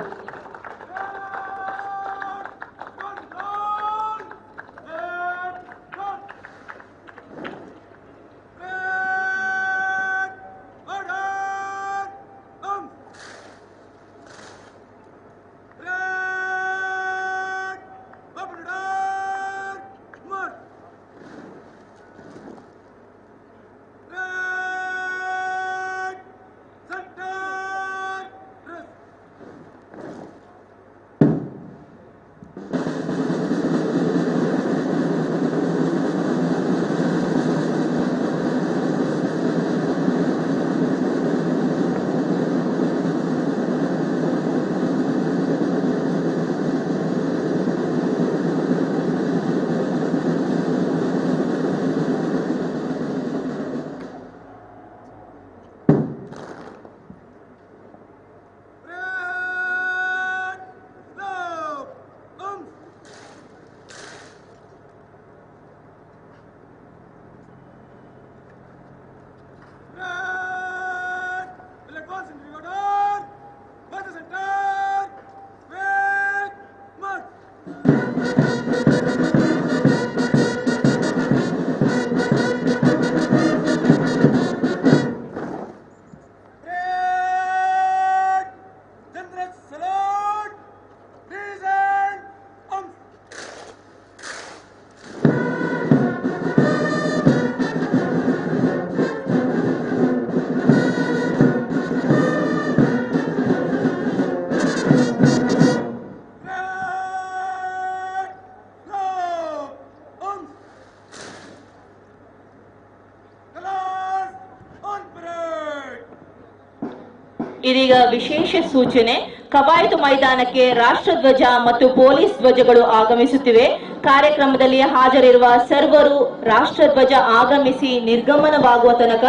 ಇದೀಗ ವಿಶೇಷ ಸೂಚನೆ. ಕವಾಯತು ಮೈದಾನಕ್ಕೆ ರಾಷ್ಟ್ರಧ್ವಜ ಮತ್ತು ಪೊಲೀಸ್ ಧ್ವಜಗಳು ಆಗಮಿಸುತ್ತಿವೆ. ಕಾರ್ಯಕ್ರಮದಲ್ಲಿ ಹಾಜರಿರುವ ಸರ್ವರು ರಾಷ್ಟ್ರಧ್ವಜ ಆಗಮಿಸಿ ನಿರ್ಗಮನವಾಗುವ ತನಕ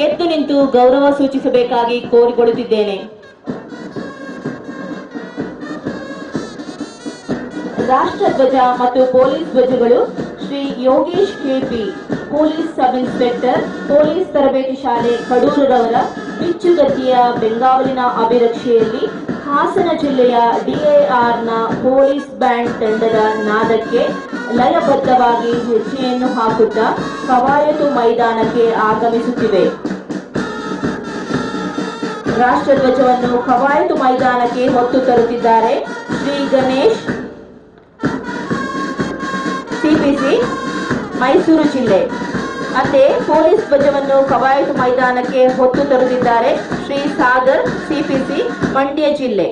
ಎದ್ದು ನಿಂತು ಗೌರವ ಸೂಚಿಸಬೇಕಾಗಿ ಕೋರಿಕೊಳ್ಳುತ್ತಿದ್ದೇನೆ. ರಾಷ್ಟ್ರಧ್ವಜ ಮತ್ತು ಪೊಲೀಸ್ ಧ್ವಜಗಳು Shri Yogesh KP, police sub inspector, police ತರಬೇತಿ ಶಾಲೆ ಕಡೂರವರ ಬಿಚ್ಚುಗತ್ತಿಯ ಬೆಂಗಾವಲಿನ ಅಭಿರಕ್ಷೆಯಲ್ಲಿ ಹಾಸನ ಜಿಲ್ಲೆಯ ಡಿಐಆರ್ನ ಪೊಲೀಸ್ ಬ್ಯಾಂಡ್ ತಂಡದ ನಾದಕ್ಕೆ ಲಯಬದ್ಧವಾಗಿ ಹೆಜ್ಜೆಯನ್ನು ಹಾಕುತ್ತಾ ಕವಾಯತು ಮೈದಾನಕ್ಕೆ ಆಗಮಿಸುತ್ತಿವೆ. ರಾಷ್ಟ್ರಧ್ವಜವನ್ನು ಕವಾಯತು ಮೈದಾನಕ್ಕೆ ಹೊತ್ತು ತರುತ್ತಿದ್ದಾರೆ ಶ್ರೀ ಗಣೇಶ್, ಸಿಪಿಸಿ, ಮೈಸೂರು ಜಿಲ್ಲೆ. ಅಂತೆ ಪೊಲೀಸ್ ಧ್ವಜವನ್ನು ಕವಾಯತು ಮೈದಾನಕ್ಕೆ ಹೊತ್ತು ತರುತ್ತಿದ್ದಾರೆ ಶ್ರೀ ಸಾಗರ್, ಸಿಪಿಸಿ, ಮಂಡ್ಯ ಜಿಲ್ಲೆ.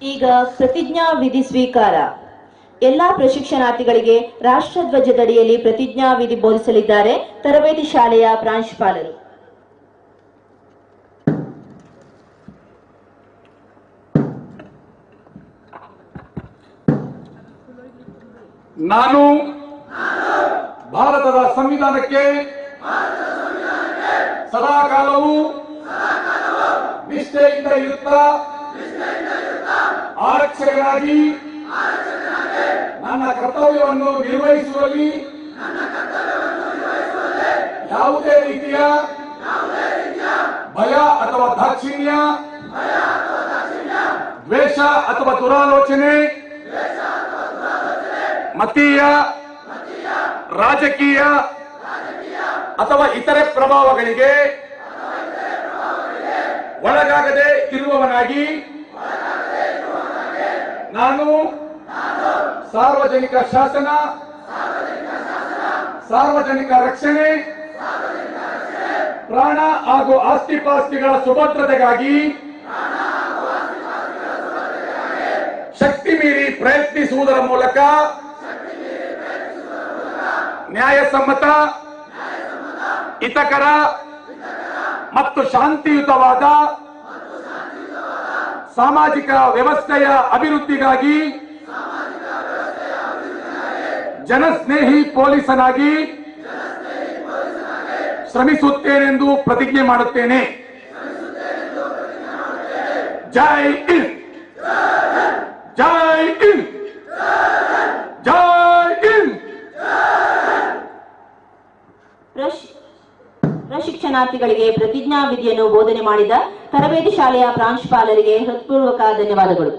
ಈಗ ಪ್ರತಿಜ್ಞಾ ವಿಧಿ ಸ್ವೀಕಾರ. ಎಲ್ಲಾ ಪ್ರಶಿಕ್ಷಣಾರ್ಥಿಗಳಿಗೆ ರಾಷ್ಟ್ರಧ್ವಜದಡಿಯಲ್ಲಿ ಪ್ರತಿಜ್ಞಾ ವಿಧಿ ಬೋಧಿಸಲಿದ್ದಾರೆ ತರಬೇತಿ ಶಾಲೆಯ ಪ್ರಾಂಶುಪಾಲರು. ನಾನು ಭಾರತದ ಸಂವಿಧಾನಕ್ಕೆ ಸದಾಕಾಲವೂ ನಿಷ್ಠೆಯಿಂದ ಇರುತ್ತಾ ಆರಕ್ಷಕನಾಗಿ ನನ್ನ ಕರ್ತವ್ಯವನ್ನು ನಿರ್ವಹಿಸುವಲ್ಲಿ ಯಾವುದೇ ರೀತಿಯ ಭಯ ಅಥವಾ ದಾಕ್ಷಿಣ್ಯ, ದ್ವೇಷ ಅಥವಾ ದುರಾಲೋಚನೆ, ಮತೀಯ, ರಾಜಕೀಯ ಅಥವಾ ಇತರೆ ಪ್ರಭಾವಗಳಿಗೆ ಒಳಗಾಗದೆ ಇರುವವನಾಗಿ ನಾನು ಸಾರ್ವಜನಿಕ ಶಾಸನ, ಸಾರ್ವಜನಿಕ ರಕ್ಷಣೆ, ಪ್ರಾಣ ಹಾಗೂ ಆಸ್ತಿಪಾಸ್ತಿಗಳ ಸುಭದ್ರತೆಗಾಗಿ ಶಕ್ತಿ ಮೀರಿ ಪ್ರಯತ್ನಿಸುವುದರ ಮೂಲಕ ನ್ಯಾಯಸಮ್ಮತ, ಹಿತಕರ ಮತ್ತು ಶಾಂತಿಯುತವಾದ ಸಾಮಾಜಿಕ ವ್ಯವಸ್ಥೆಯ ಅಭಿವೃದ್ಧಿಗಾಗಿ ಜನಸ್ನೇಹಿ ಪೊಲೀಸನಾಗಿ ಶ್ರಮಿಸುತ್ತೇನೆಂದು ಪ್ರತಿಜ್ಞೆ ಮಾಡುತ್ತೇನೆ. ಜೈ ಹಿಂದ್, ಜೈ ಹಿಂದ್, ಜೈ ಹಿಂದ್. ಪ್ರಶಿಕ್ಷಣಾರ್ಥಿಗಳಿಗೆ ಪ್ರತಿಜ್ಞಾ ವಿಧಿಯನ್ನು ಬೋಧನೆ ಮಾಡಿದ ತರಬೇತಿ ಶಾಲೆಯ ಪ್ರಾಂಶುಪಾಲರಿಗೆ ಹೃತ್ಪೂರ್ವಕ ಧನ್ಯವಾದಗಳು.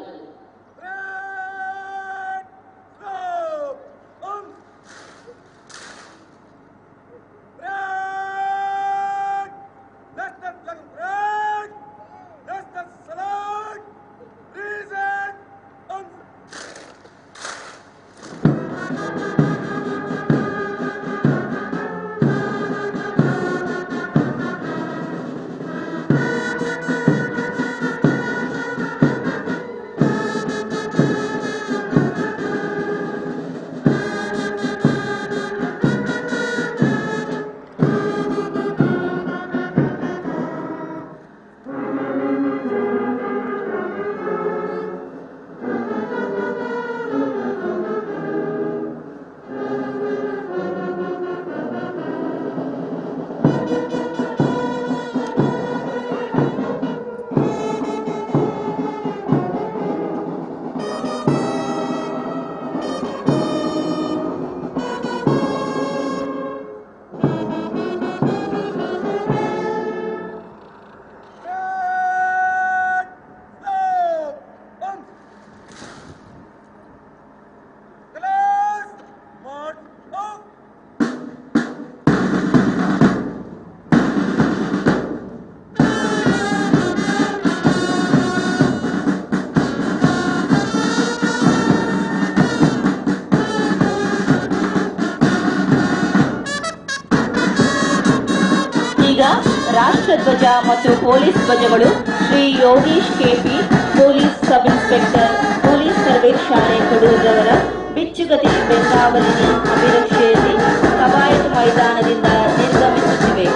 ರಾಷ್ಟ್ರಧ್ವಜ ಮತ್ತು ಪೊಲೀಸ್ ಧ್ವಜಗಳು Shri Yogish KP, police sub inspector, police ತರಬೇತಿ ಶಾಲೆ ಕಡೂರವರ ಬಿಚ್ಚುಗತಿ ಬೆಂಗಾವಲಿನ ಅಭಿರಕ್ಷೆಯಲ್ಲಿ ಕವಾಯತು ಮೈದಾನದಿಂದ ನಿರ್ಗಮಿಸುತ್ತಿವೆ.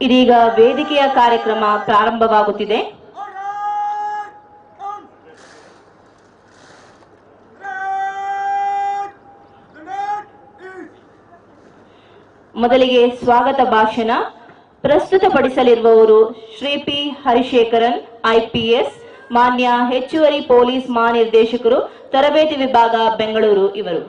ಇದೀಗ ವೇದಿಕೆಯ ಕಾರ್ಯಕ್ರಮ ಪ್ರಾರಂಭವಾಗುತ್ತಿದೆ. ಮೊದಲಿಗೆ ಸ್ವಾಗತ ಭಾಷಣ ಪ್ರಸ್ತುತಪಡಿಸಲಿರುವವರು ಶ್ರೀ ಪಿ ಹರಿಶೇಖರನ್, IPS, ಮಾನ್ಯ ಹೆಚ್ಚುವರಿ ಪೊಲೀಸ್ ಮಹಾನಿರ್ದೇಶಕರು, ತರಬೇತಿ ವಿಭಾಗ, ಬೆಂಗಳೂರು ಇವರು.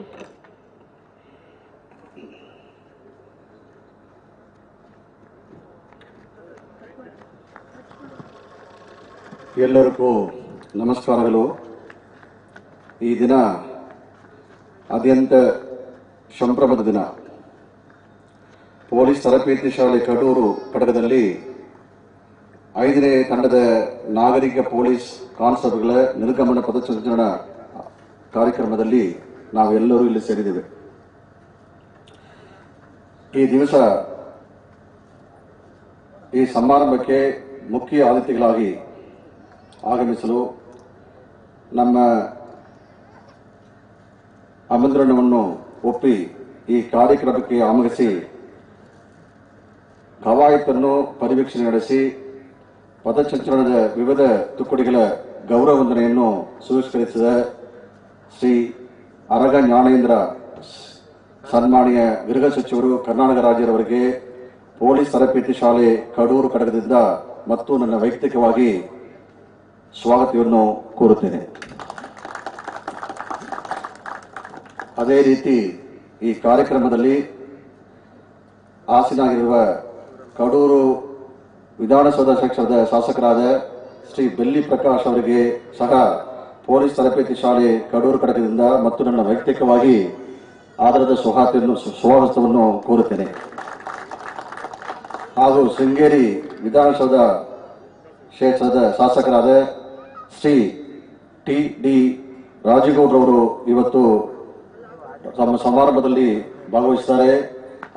ಎಲ್ಲರಿಗೂ ನಮಸ್ಕಾರಗಳು. ಈ ದಿನ ಅತ್ಯಂತ ಸಂಭ್ರಮದ ದಿನ. ಪೊಲೀಸ್ ತರಬೇತಿ ಶಾಲೆ ಕಡೂರು ಘಟಕದಲ್ಲಿ 5ನೇ ತಂಡದ ನಾಗರಿಕ ಪೊಲೀಸ್ ಕಾನ್ಸ್ಟೇಬಲ್ಗಳ ನಿರ್ಗಮನ ಪದಚ್ಯುತನ ಕಾರ್ಯಕ್ರಮದಲ್ಲಿ ನಾವೆಲ್ಲರೂ ಇಲ್ಲಿ ಸೇರಿದ್ದೇವೆ. ಈ ದಿವಸ ಈ ಸಮಾರಂಭಕ್ಕೆ ಮುಖ್ಯ ಅತಿಥಿಗಳಾಗಿ ಆಗಮಿಸಲು ನಮ್ಮ ಆಮಂತ್ರಣವನ್ನು ಒಪ್ಪಿ ಈ ಕಾರ್ಯಕ್ರಮಕ್ಕೆ ಆಗಮಿಸಿ ಕವಾಯತನ್ನು ಪರಿವೀಕ್ಷಣೆ ನಡೆಸಿ ಪದಸಂಚಲನದ ವಿವಿಧ ತುಕಡಿಗಳ ಗೌರವ ವಂದನೆಯನ್ನು ಸ್ವೀಕರಿಸಿದ ಶ್ರೀ ಅರಗ ಜ್ಞಾನೇಂದ್ರ ಸನ್ಮಾನ್ಯ ಗೃಹ ಸಚಿವರು ಕರ್ನಾಟಕ ರಾಜ್ಯರವರಿಗೆ ಪೊಲೀಸ್ ತರಬೇತಿ ಶಾಲೆ ಕಡೂರು ಘಟಕದಿಂದ ಮತ್ತು ನನ್ನ ವೈಯಕ್ತಿಕವಾಗಿ ಸ್ವಾಗತವನ್ನು ಕೋರುತ್ತೇನೆ. ಅದೇ ರೀತಿ ಈ ಕಾರ್ಯಕ್ರಮದಲ್ಲಿ ಆಸೀನಾಗಿರುವ ಕಡೂರು ವಿಧಾನಸೌಧ ಕ್ಷೇತ್ರದ ಶಾಸಕರಾದ ಶ್ರೀ ಬೆಳ್ಳಿ ಪ್ರಕಾಶ್ ಅವರಿಗೆ ಸಹ ಪೊಲೀಸ್ ತರಬೇತಿ ಶಾಲೆ ಕಡೂರು ಘಟಕದಿಂದ ಮತ್ತು ನನ್ನ ವೈಯಕ್ತಿಕವಾಗಿ ಆಧಾರದ ಸ್ವಾಗತವನ್ನು ಕೋರುತ್ತೇನೆ. ಹಾಗೂ ಶೃಂಗೇರಿ ವಿಧಾನಸೌಧ ಕ್ಷೇತ್ರದ ಶಾಸಕರಾದ ಶ್ರೀ TD ರಾಜೇಗೌಡರವರು ಇವತ್ತು ತಮ್ಮ ಸಮಾರಂಭದಲ್ಲಿ ಭಾಗವಹಿಸಿದ್ದಾರೆ.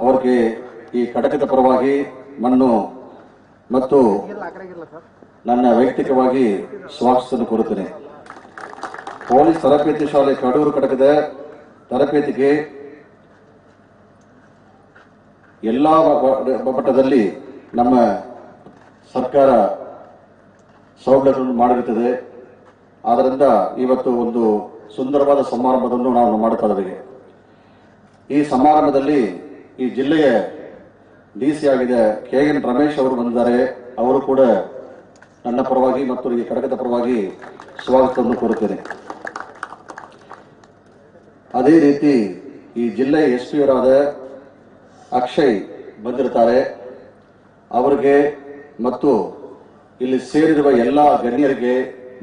ಅವರಿಗೆ ಈ ಘಟಕದ ಪರವಾಗಿ ಮತ್ತು ನನ್ನ ವೈಯಕ್ತಿಕವಾಗಿ ಸ್ವಾಗತವನ್ನು ಕೋರುತ್ತೇನೆ. ಪೊಲೀಸ್ ತರಬೇತಿ ಶಾಲೆ ಕಡೂರು ಘಟಕದ ತರಬೇತಿಗೆ ಎಲ್ಲಾ ಮಟ್ಟದಲ್ಲಿ ನಮ್ಮ ಸರ್ಕಾರ ಸೌಲಭ್ಯಗಳನ್ನು ಮಾಡಿರುತ್ತದೆ. ಆದ್ದರಿಂದ ಇವತ್ತು ಒಂದು ಸುಂದರವಾದ ಸಮಾರಂಭವನ್ನು ನಾವು ಮಾಡುತ್ತಾ ಇದ್ದೇವೆ. ಈ ಸಮಾರಂಭದಲ್ಲಿ ಈ ಜಿಲ್ಲೆಯ DC ಆಗಿದ KN ರಮೇಶ್ ಅವರು ಬಂದಿದ್ದಾರೆ. ಅವರು ಕೂಡ ನನ್ನ ಪರವಾಗಿ ಮತ್ತು ಈ ಘಟಕದ ಪರವಾಗಿ ಸ್ವಾಗತವನ್ನು ಕೋರುತ್ತೇನೆ. ಅದೇ ರೀತಿ ಈ ಜಿಲ್ಲೆಯ SP ಅವರಾದ ಅಕ್ಷಯ್ ಬಂದಿರುತ್ತಾರೆ. ಅವರಿಗೆ ಮತ್ತು ಇಲ್ಲಿ ಸೇರಿರುವ ಎಲ್ಲ ಗಣ್ಯರಿಗೆ,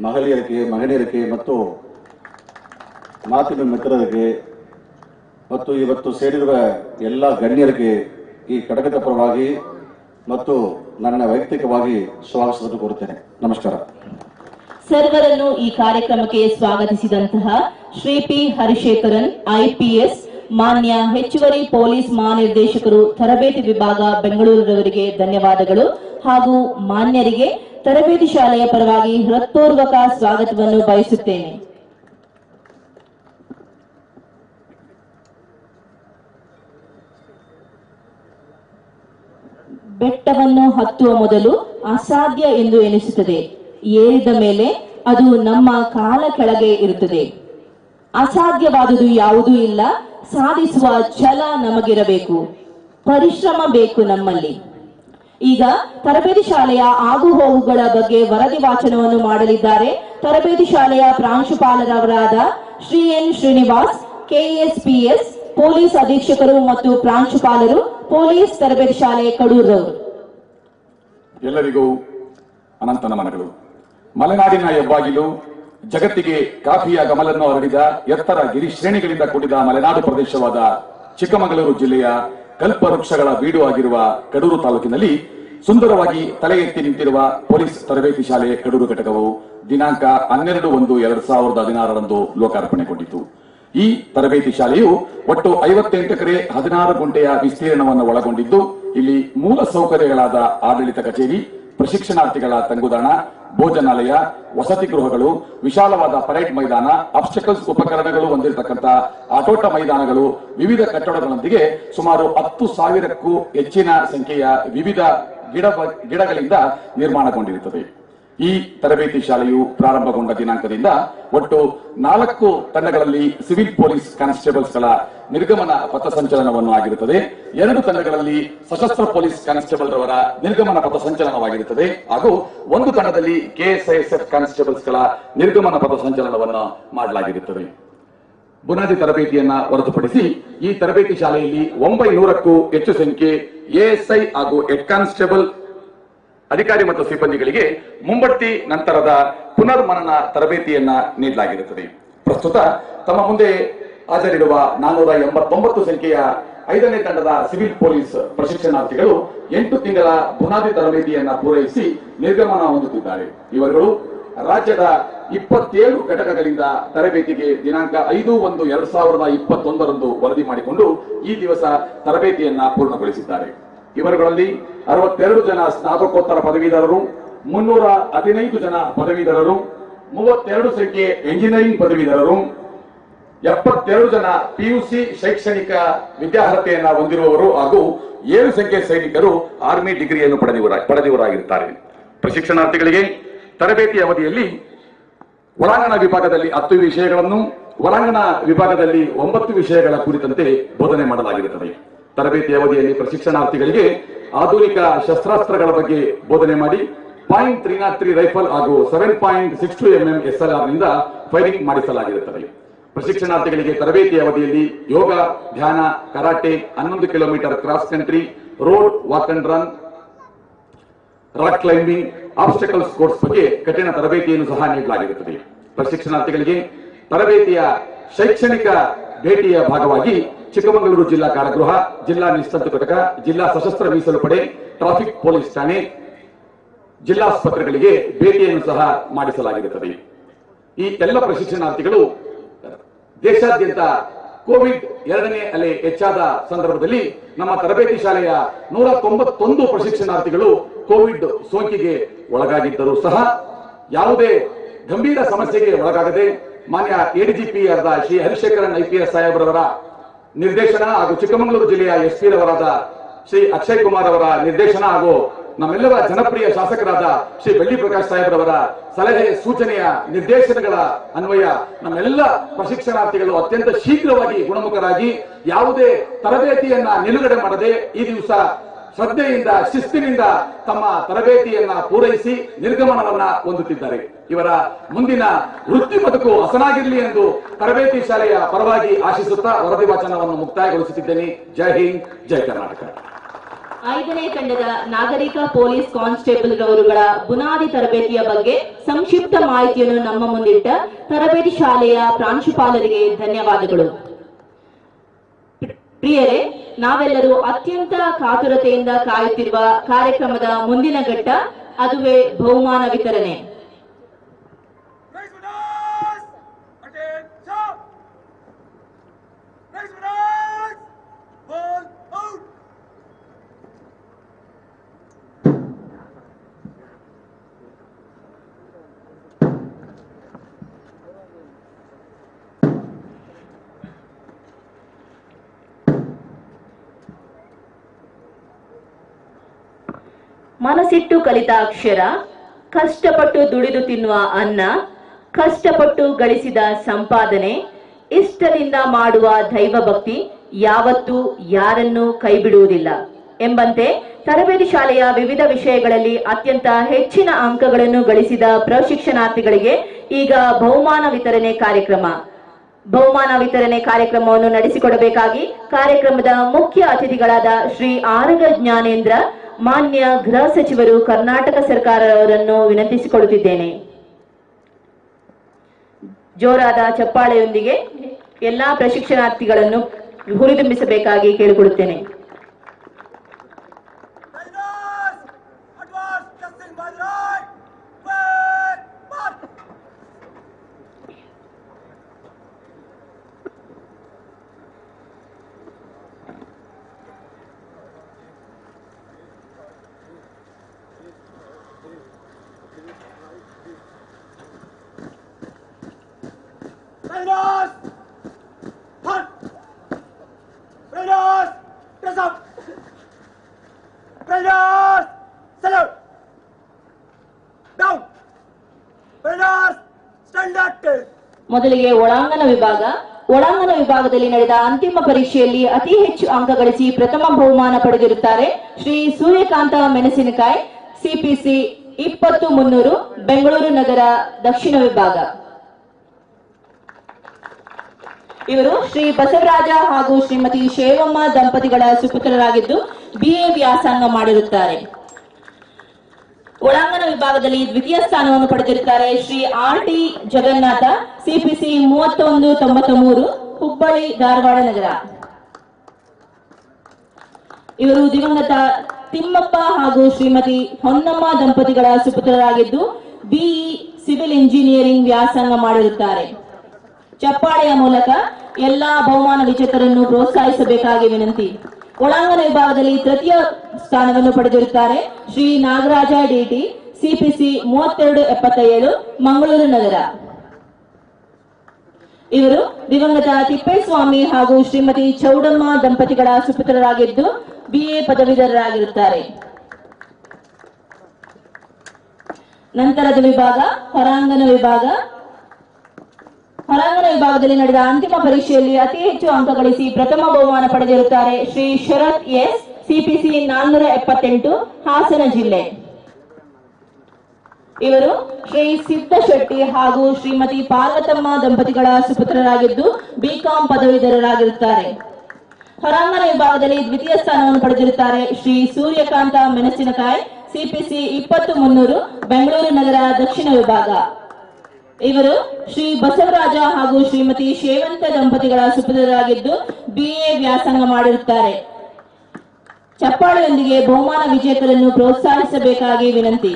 ಮಹಿಳೆಯರಿಗೆ ಮತ್ತು ಮಾಧ್ಯಮ ಮಿತ್ರರಿಗೆ ಮತ್ತು ಇವತ್ತು ಸೇರಿರುವ ಎಲ್ಲ ಗಣ್ಯರಿಗೆ ಈ ಘಟಕದ ಪರವಾಗಿ ಮತ್ತು ನನ್ನ ವೈಯಕ್ತಿಕವಾಗಿ ಸ್ವಾಗತವನ್ನು ಕೋರುತ್ತೇನೆ. ನಮಸ್ಕಾರ. ಸರ್ವರನ್ನು ಈ ಕಾರ್ಯಕ್ರಮಕ್ಕೆ ಸ್ವಾಗತಿಸಿದಂತಹ ಶ್ರೀ ಪಿ ಹರಿಶೇಖರನ್ IPS ಮಾನ್ಯ ಹೆಚ್ಚುವರಿ ಪೊಲೀಸ್ ಮಹಾನಿರ್ದೇಶಕರು ತರಬೇತಿ ವಿಭಾಗ ಬೆಂಗಳೂರಿನವರಿಗೆ ಧನ್ಯವಾದಗಳು ಹಾಗೂ ಮಾನ್ಯರಿಗೆ ತರಬೇತಿ ಶಾಲೆಯ ಪರವಾಗಿ ಹೃತ್ಪೂರ್ವಕ ಸ್ವಾಗತವನ್ನು ಬಯಸುತ್ತೇನೆ. ಬೆಟ್ಟವನ್ನು ಹತ್ತುವ ಮೊದಲು ಅಸಾಧ್ಯ ಎಂದು ಎನಿಸುತ್ತದೆ. ಏರಿದ ಮೇಲೆ ಅದು ನಮ್ಮ ಕಾಲ ಕೆಳಗೆ ಇರುತ್ತದೆ. ಅಸಾಧ್ಯವಾದುದು ಯಾವುದೂ ಇಲ್ಲ. ಸಾಧಿಸುವ ಛಲ ನಮಗಿರಬೇಕು. ಪರಿಶ್ರಮ ಬೇಕು ನಮ್ಮಲ್ಲಿ. ಈಗ ತರಬೇತಿ ಶಾಲೆಯ ಆಗುಹೋಗುಗಳ ಬಗ್ಗೆ ವರದಿ ವಾಚನವನ್ನು ಮಾಡಲಿದ್ದಾರೆ ತರಬೇತಿ ಶಾಲೆಯ ಪ್ರಾಂಶುಪಾಲರವರಾದ Shri N Srinivas, KSPS police ಅಧೀಕ್ಷಕರು ಮತ್ತು ಪ್ರಾಂಶುಪಾಲರು, ಪೊಲೀಸ್ ತರಬೇತಿ ಶಾಲೆ ಕಡೂರವರು. ಎಲ್ಲರಿಗೂ ಅನಂತ ನಮನಗಳು. ಮಲೆನಾಡಿನ ಹೆಬ್ಬಾಗಿಲು, ಜಗತ್ತಿಗೆ ಕಾಫಿಯ ಗಮಲನ್ನು ಹರಡಿದ ಎತ್ತರ ಗಿರಿ ಶ್ರೇಣಿಗಳಿಂದ ಕೂಡಿದ ಮಲೆನಾಡು ಪ್ರದೇಶವಾದ ಚಿಕ್ಕಮಗಳೂರು ಜಿಲ್ಲೆಯ ಕಲ್ಪವೃಕ್ಷಗಳ ಬೀಡು ಆಗಿರುವ ಕಡೂರು ತಾಲೂಕಿನಲ್ಲಿ ಸುಂದರವಾಗಿ ತಲೆ ಎತ್ತಿ ನಿಂತಿರುವ ಪೊಲೀಸ್ ತರಬೇತಿ ಶಾಲೆ ಕಡೂರು ಘಟಕವು ದಿನಾಂಕ 12/1/2016 ಲೋಕಾರ್ಪಣೆಗೊಂಡಿತು. ಈ ತರಬೇತಿ ಶಾಲೆಯು ಒಟ್ಟು 58 ಎಕರೆ 16 ಗುಂಟೆಯ ವಿಸ್ತೀರ್ಣವನ್ನು ಒಳಗೊಂಡಿದ್ದು, ಇಲ್ಲಿ ಮೂಲ ಸೌಕರ್ಯಗಳಾದ ಆಡಳಿತ ಕಚೇರಿ, ಪ್ರಶಿಕ್ಷಣಾರ್ಥಿಗಳ ತಂಗುದಾಣ, ಭೋಜನಾಲಯ, ವಸತಿ ಗೃಹಗಳು, ವಿಶಾಲವಾದ ಪರೇಡ್ ಮೈದಾನ, ಆಬ್ಸ್ಟಕಲ್ಸ್ ಉಪಕರಣಗಳು ಹೊಂದಿರತಕ್ಕಂಥ ಆಟೋಟ ಮೈದಾನಗಳು, ವಿವಿಧ ಕಟ್ಟಡಗಳೊಂದಿಗೆ ಸುಮಾರು 10,000ಕ್ಕೂ ಹೆಚ್ಚಿನ ಸಂಖ್ಯೆಯ ವಿವಿಧ ಗಿಡಗಳಿಂದ ನಿರ್ಮಾಣಗೊಂಡಿರುತ್ತದೆ. ಈ ತರಬೇತಿ ಶಾಲೆಯು ಪ್ರಾರಂಭಗೊಂಡ ದಿನಾಂಕದಿಂದ ಒಟ್ಟು 4 ತಂಡಗಳಲ್ಲಿ ಸಿವಿಲ್ ಪೊಲೀಸ್ ಕಾನ್ಸ್ಟೇಬಲ್ಸ್ಗಳ ನಿರ್ಗಮನ ಪಥಸಂಚಲನವನ್ನು ಆಗಿರುತ್ತದೆ. 2 ತಂಡಗಳಲ್ಲಿ ಸಶಸ್ತ್ರ ಪೊಲೀಸ್ ಕಾನ್ಸ್ಟೇಬಲ್ ರವರ ನಿರ್ಗಮನ ಪಥಸಂಚಲನವಾಗಿರುತ್ತದೆ ಹಾಗೂ 1 ತಂಡದಲ್ಲಿ KSISF ಕಾನ್ಸ್ಟೇಬಲ್ಸ್ಗಳ ನಿರ್ಗಮನ ಪಥಸಂಚಲನವನ್ನು ಮಾಡಲಾಗಿರುತ್ತದೆ. ಬುನಾದಿ ತರಬೇತಿಯನ್ನ ಹೊರತುಪಡಿಸಿ ಈ ತರಬೇತಿ ಶಾಲೆಯಲ್ಲಿ 900ಕ್ಕೂ ಹೆಚ್ಚು ಸಂಖ್ಯೆ ASI ಹಾಗೂ ಹೆಡ್ ಕಾನ್ಸ್ಟೇಬಲ್ ಅಧಿಕಾರಿ ಮತ್ತು ಸಿಬ್ಬಂದಿಗಳಿಗೆ ಮುಂಬಡ್ತಿ ನಂತರದ ಪುನರ್ಮನನ ತರಬೇತಿಯನ್ನ ನೀಡಲಾಗಿರುತ್ತದೆ. ಪ್ರಸ್ತುತ ತಮ್ಮ ಮುಂದೆ ಹಾಜರಿರುವ 489 ಸಂಖ್ಯೆಯ 5ನೇ ತಂಡದ ಸಿವಿಲ್ ಪೊಲೀಸ್ ಪ್ರಶಿಕ್ಷಣಾರ್ಥಿಗಳು 8 ತಿಂಗಳ ಬುನಾದಿ ತರಬೇತಿಯನ್ನ ಪೂರೈಸಿ ನಿರ್ಗಮನ ಹೊಂದುತ್ತಿದ್ದಾರೆ. ಇವರುಗಳು ರಾಜ್ಯದ 27 ಘಟಕಗಳಿಂದ ತರಬೇತಿಗೆ ದಿನಾಂಕ 5/1/2021 ವರದಿ ಮಾಡಿಕೊಂಡು ಈ ದಿವಸ ತರಬೇತಿಯನ್ನ ಪೂರ್ಣಗೊಳಿಸಿದ್ದಾರೆ. ಇವರುಗಳಲ್ಲಿ 62 ಜನ ಸ್ನಾತಕೋತ್ತರ ಪದವೀಧರರು, 315 ಜನ ಪದವೀಧರರು, 32 ಸಂಖ್ಯೆ ಎಂಜಿನಿಯರಿಂಗ್ ಪದವೀಧರರು, 72 ಜನ PUC ಶೈಕ್ಷಣಿಕ ವಿದ್ಯಾರ್ಹತೆಯನ್ನ ಹೊಂದಿರುವವರು ಹಾಗೂ 7 ಸಂಖ್ಯೆ ಸೈನಿಕರು ಆರ್ಮಿ ಡಿಗ್ರಿಯನ್ನು ಪಡೆದವರಾಗಿರುತ್ತಾರೆ. ಪ್ರಶಿಕ್ಷಣಾರ್ಥಿಗಳಿಗೆ ತರಬೇತಿ ಅವಧಿಯಲ್ಲಿ ಒಳಾಂಗಣ ವಿಭಾಗದಲ್ಲಿ 10 ವಿಷಯಗಳನ್ನು, ಹೊರಾಂಗಣ ವಿಭಾಗದಲ್ಲಿ 9 ವಿಷಯಗಳ ಕುರಿತಂತೆ ಬೋಧನೆ ಮಾಡಲಾಗಿರುತ್ತದೆ. ತರಬೇತಿ ಅವಧಿಯಲ್ಲಿ ಪ್ರಶಿಕ್ಷಣಾರ್ಥಿಗಳಿಗೆ ಆಧುನಿಕ ಶಸ್ತ್ರಾಸ್ತ್ರಗಳ ಬಗ್ಗೆ ಬೋಧನೆ ಮಾಡಿ .303 ರೈಫಲ್ ಹಾಗೂ 7.62 mm SLR ನಿಂದ ಫೈರಿಂಗ್ ಮಾಡಿಸಲಾಗಿರುತ್ತದೆ. ಪ್ರಶಿಕ್ಷಣಾರ್ಥಿಗಳಿಗೆ ತರಬೇತಿ ಅವಧಿಯಲ್ಲಿ ಯೋಗ, ಧ್ಯಾನ, karate, 11 kilometre cross country, road walk and run, rock climbing, obstacles course ಬಗ್ಗೆ ಕಠಿಣ ತರಬೇತಿಯನ್ನು ಸಹ ನೀಡಲಾಗಿರುತ್ತದೆ. ಪ್ರಶಿಕ್ಷಣಾರ್ಥಿಗಳಿಗೆ ತರಬೇತಿಯ ಶೈಕ್ಷಣಿಕ ಭೇಟಿಯ ಭಾಗವಾಗಿ ಚಿಕ್ಕಮಗಳೂರು ಜಿಲ್ಲಾ ಕಾರಾಗೃಹ, ಜಿಲ್ಲಾ ನಿಸ್ತಂತು ಘಟಕ, ಜಿಲ್ಲಾ ಸಶಸ್ತ್ರ ಮೀಸಲು ಪಡೆ, ಟ್ರಾಫಿಕ್ ಪೊಲೀಸ್ ಠಾಣೆ, ಜಿಲ್ಲಾಸ್ಪತ್ರೆಗಳಿಗೆ ಭೇಟಿಯನ್ನು ಸಹ ಮಾಡಿಸಲಾಗಿರುತ್ತದೆ. ಈ ಎಲ್ಲ ಪ್ರಶಿಕ್ಷಣಾರ್ಥಿಗಳು ದೇಶಾದ್ಯಂತ ಕೋವಿಡ್ 2ನೇ ಅಲೆ ಹೆಚ್ಚಾದ ಸಂದರ್ಭದಲ್ಲಿ ನಮ್ಮ ತರಬೇತಿ ಶಾಲೆಯ 191 ಪ್ರಶಿಕ್ಷಣಾರ್ಥಿಗಳು ಕೋವಿಡ್ ಸೋಂಕಿಗೆ ಒಳಗಾಗಿದ್ದರೂ ಸಹ ಯಾವುದೇ ಗಂಭೀರ ಸಮಸ್ಯೆಗೆ ಒಳಗಾಗದೆ ಮಾನ್ಯ ADGP ಆದ ಶ್ರೀ ಹರಿಶೇಖರನ್ IPS ಸಾಹೇಬರವರ ನಿರ್ದೇಶನ ಹಾಗೂ ಚಿಕ್ಕಮಗಳೂರು ಜಿಲ್ಲೆಯ SP ರವರಾದ ಶ್ರೀ ಅಕ್ಷಯ್ ಕುಮಾರ್ ಅವರ ನಿರ್ದೇಶನ ಹಾಗೂ ನಮ್ಮೆಲ್ಲರ ಜನಪ್ರಿಯ ಶಾಸಕರಾದ ಶ್ರೀ ಬೆಳ್ಳಿ ಪ್ರಕಾಶ್ ಸಾಹೇಬ್ರವರ ಸಲಹೆ ಸೂಚನೆಯ ನಿರ್ದೇಶನಗಳ ಅನ್ವಯ ನಮ್ಮೆಲ್ಲ ಪ್ರಶಿಕ್ಷಣಾರ್ಥಿಗಳು ಅತ್ಯಂತ ಶೀಘ್ರವಾಗಿ ಗುಣಮುಖರಾಗಿ ಯಾವುದೇ ತರಬೇತಿಯನ್ನ ನಿಲುಗಡೆ ಮಾಡದೆ ಈ ದಿವಸ ಶ್ರದ್ಧೆಯಿಂದ, ಶಿಸ್ತಿನಿಂದ ತಮ್ಮ ತರಬೇತಿಯನ್ನ ಪೂರೈಸಿ ನಿರ್ಗಮನವನ್ನ ಹೊಂದುತ್ತಿದ್ದಾರೆ. ಇವರ ಮುಂದಿನ ವೃತ್ತಿ ಬದುಕು ಹಸನಾಗಿರಲಿ ಎಂದು ತರಬೇತಿ ಶಾಲೆಯ ಪರವಾಗಿ ಆಶಿಸುತ್ತಾ ವರದಿ ವಾಚನವನ್ನು ಮುಕ್ತಾಯಗೊಳಿಸುತ್ತಿದ್ದೇನೆ. ಜೈ ಹಿಂದ್, ಜೈ ಕರ್ನಾಟಕ. 5ನೇ ತಂಡದ ನಾಗರಿಕ ಪೊಲೀಸ್ ಕಾನ್ಸ್ಟೇಬಲ್ ರವರುಗಳ ಬುನಾದಿ ತರಬೇತಿಯ ಬಗ್ಗೆ ಸಂಕ್ಷಿಪ್ತ ಮಾಹಿತಿಯನ್ನು ನಮ್ಮ ಮುಂದಿಟ್ಟ ತರಬೇತಿ ಶಾಲೆಯ ಪ್ರಾಂಶುಪಾಲರಿಗೆ ಧನ್ಯವಾದಗಳು. ಪ್ರಿಯರೇ, ನಾವೆಲ್ಲರೂ ಅತ್ಯಂತ ಕಾತುರತೆಯಿಂದ ಕಾಯುತ್ತಿರುವ ಕಾರ್ಯಕ್ರಮದ ಮುಂದಿನ ಘಟ್ಟ, ಅದುವೇ ಬಹುಮಾನ ವಿತರಣೆ. ಮನಸ್ಸಿಟ್ಟು ಕಲಿತ ಅಕ್ಷರ, ಕಷ್ಟಪಟ್ಟು ದುಡಿದು ತಿನ್ನುವ ಅನ್ನ, ಕಷ್ಟಪಟ್ಟು ಗಳಿಸಿದ ಸಂಪಾದನೆ, ಇಷ್ಟದಿಂದ ಮಾಡುವ ದೈವಭಕ್ತಿ ಯಾವತ್ತೂ ಯಾರನ್ನೂ ಕೈಬಿಡುವುದಿಲ್ಲ ಎಂಬಂತೆ ತರಬೇತಿ ಶಾಲೆಯ ವಿವಿಧ ವಿಷಯಗಳಲ್ಲಿ ಅತ್ಯಂತ ಹೆಚ್ಚಿನ ಅಂಕಗಳನ್ನು ಗಳಿಸಿದ ಪ್ರಶಿಕ್ಷಣಾರ್ಥಿಗಳಿಗೆ ಈಗ ಬಹುಮಾನ ವಿತರಣೆ ಕಾರ್ಯಕ್ರಮವನ್ನು ನಡೆಸಿಕೊಡಬೇಕಾಗಿ ಕಾರ್ಯಕ್ರಮದ ಮುಖ್ಯ ಅತಿಥಿಗಳಾದ ಶ್ರೀ ಆರಗ ಜ್ಞಾನೇಂದ್ರ, ಮಾನ್ಯ ಗೃಹ ಸಚಿವರು, ಕರ್ನಾಟಕ ಸರ್ಕಾರವರನ್ನು ವಿನಂತಿಸಿಕೊಳ್ಳುತ್ತಿದ್ದೇನೆ. ಜೋರಾದ ಚಪ್ಪಾಳೆಯೊಂದಿಗೆ ಎಲ್ಲಾ ಪ್ರಶಿಕ್ಷಣಾರ್ಥಿಗಳನ್ನು ಹುರಿದುಂಬಿಸಬೇಕಾಗಿ ಕೇಳಿಕೊಳ್ಳುತ್ತೇನೆ. ಮೊದಲಿಗೆ ಒಳಾಂಗಣ ವಿಭಾಗದಲ್ಲಿ ನಡೆದ ಅಂತಿಮ ಪರೀಕ್ಷೆಯಲ್ಲಿ ಅತಿ ಹೆಚ್ಚು ಅಂಕ ಗಳಿಸಿ ಪ್ರಥಮ ಬಹುಮಾನ ಪಡೆದಿರುತ್ತಾರೆ ಶ್ರೀ ಸೂರ್ಯಕಾಂತ ಮೆಣಸಿನಕಾಯಿ, ಸಿಪಿಸಿ 20-300, ಬೆಂಗಳೂರು ನಗರ ದಕ್ಷಿಣ ವಿಭಾಗ. ಇವರು ಶ್ರೀ ಬಸವರಾಜ ಹಾಗೂ ಶ್ರೀಮತಿ ಶೇವಮ್ಮ ದಂಪತಿಗಳ ಸುಪುತ್ರರಾಗಿದ್ದು BA ವ್ಯಾಸಂಗ ಮಾಡಿರುತ್ತಾರೆ. ಒಳಾಂಗಣ ವಿಭಾಗದಲ್ಲಿ ದ್ವಿತೀಯ ಸ್ಥಾನವನ್ನು ಪಡೆದಿರುತ್ತಾರೆ ಶ್ರೀ RT ಜಗನ್ನಾಥ, ಸಿಪಿಸಿ 3193, ಹುಬ್ಬಳ್ಳಿ ಧಾರವಾಡ ನಗರ. ಇವರು ದಿವಂಗತ ತಿಮ್ಮಪ್ಪ ಹಾಗೂ ಶ್ರೀಮತಿ ಹೊನ್ನಮ್ಮ ದಂಪತಿಗಳ ಸುಪುತ್ರರಾಗಿದ್ದು BE ಸಿವಿಲ್ ಇಂಜಿನಿಯರಿಂಗ್ ವ್ಯಾಸಂಗ ಮಾಡಿರುತ್ತಾರೆ. ಚಪ್ಪಾಳೆಯ ಮೂಲಕ ಎಲ್ಲಾ ಬಹುಮಾನ ವಿಜೇತರನ್ನು ಪ್ರೋತ್ಸಾಹಿಸಬೇಕಾಗಿ ವಿನಂತಿ. ಒಳಾಂಗಣ ವಿಭಾಗದಲ್ಲಿ ತೃತೀಯ ಸ್ಥಾನವನ್ನು ಪಡೆದಿರುತ್ತಾರೆ ಶ್ರೀ ನಾಗರಾಜ DT, ಸಿಪಿಸಿ 3277, ಮಂಗಳೂರು ನಗರ. ಇವರು ದಿವಂಗತ ತಿಪ್ಪೇಸ್ವಾಮಿ ಹಾಗೂ ಶ್ರೀಮತಿ ಚೌಡಮ್ಮ ದಂಪತಿಗಳ ಸುಪುತ್ರರಾಗಿದ್ದು BA ಪದವೀಧರರಾಗಿರುತ್ತಾರೆ. ನಂತರದ ವಿಭಾಗ ಹೊರಾಂಗಣ ವಿಭಾಗದಲ್ಲಿ ನಡೆದ ಅಂತಿಮ ಪರೀಕ್ಷೆಯಲ್ಲಿ ಅತಿ ಹೆಚ್ಚು ಅಂಕ ಗಳಿಸಿ ಪ್ರಥಮ ಬಹುಮಾನ ಪಡೆದಿರುತ್ತಾರೆ ಶ್ರೀ ಶರತ್ S, ಸಿಪಿಸಿ 478, ಹಾಸನ ಜಿಲ್ಲೆ. ಇವರು ಶ್ರೀ ಸಿದ್ಧ ಶೆಟ್ಟಿ ಹಾಗೂ ಶ್ರೀಮತಿ ಪಾರ್ವತಮ್ಮ ದಂಪತಿಗಳ ಸುಪುತ್ರರಾಗಿದ್ದು BCom ಪದವೀಧರರಾಗಿರುತ್ತಾರೆ. ಹೊರಾಂಗಣ ವಿಭಾಗದಲ್ಲಿ ದ್ವಿತೀಯ ಸ್ಥಾನವನ್ನು ಪಡೆದಿರುತ್ತಾರೆ ಶ್ರೀ ಸೂರ್ಯಕಾಂತ ಮೆಣಸಿನಕಾಯಿ, ಸಿಪಿಸಿ 20-300, ಬೆಂಗಳೂರು ನಗರ ದಕ್ಷಿಣ ವಿಭಾಗ. ಇವರು ಶ್ರೀ ಬಸವರಾಜ ಹಾಗೂ ಶ್ರೀಮತಿ ಶೇವಂತ ದಂಪತಿಗಳ ಸುಪುತ್ರರಾಗಿದ್ದು BA ವ್ಯಾಸಂಗ ಮಾಡಿರುತ್ತಾರೆ. ಚಪ್ಪಾಳೆಯೊಂದಿಗೆ ಬಹುಮಾನ ವಿಜೇತರನ್ನು ಪ್ರೋತ್ಸಾಹಿಸಬೇಕಾಗಿ ವಿನಂತಿ.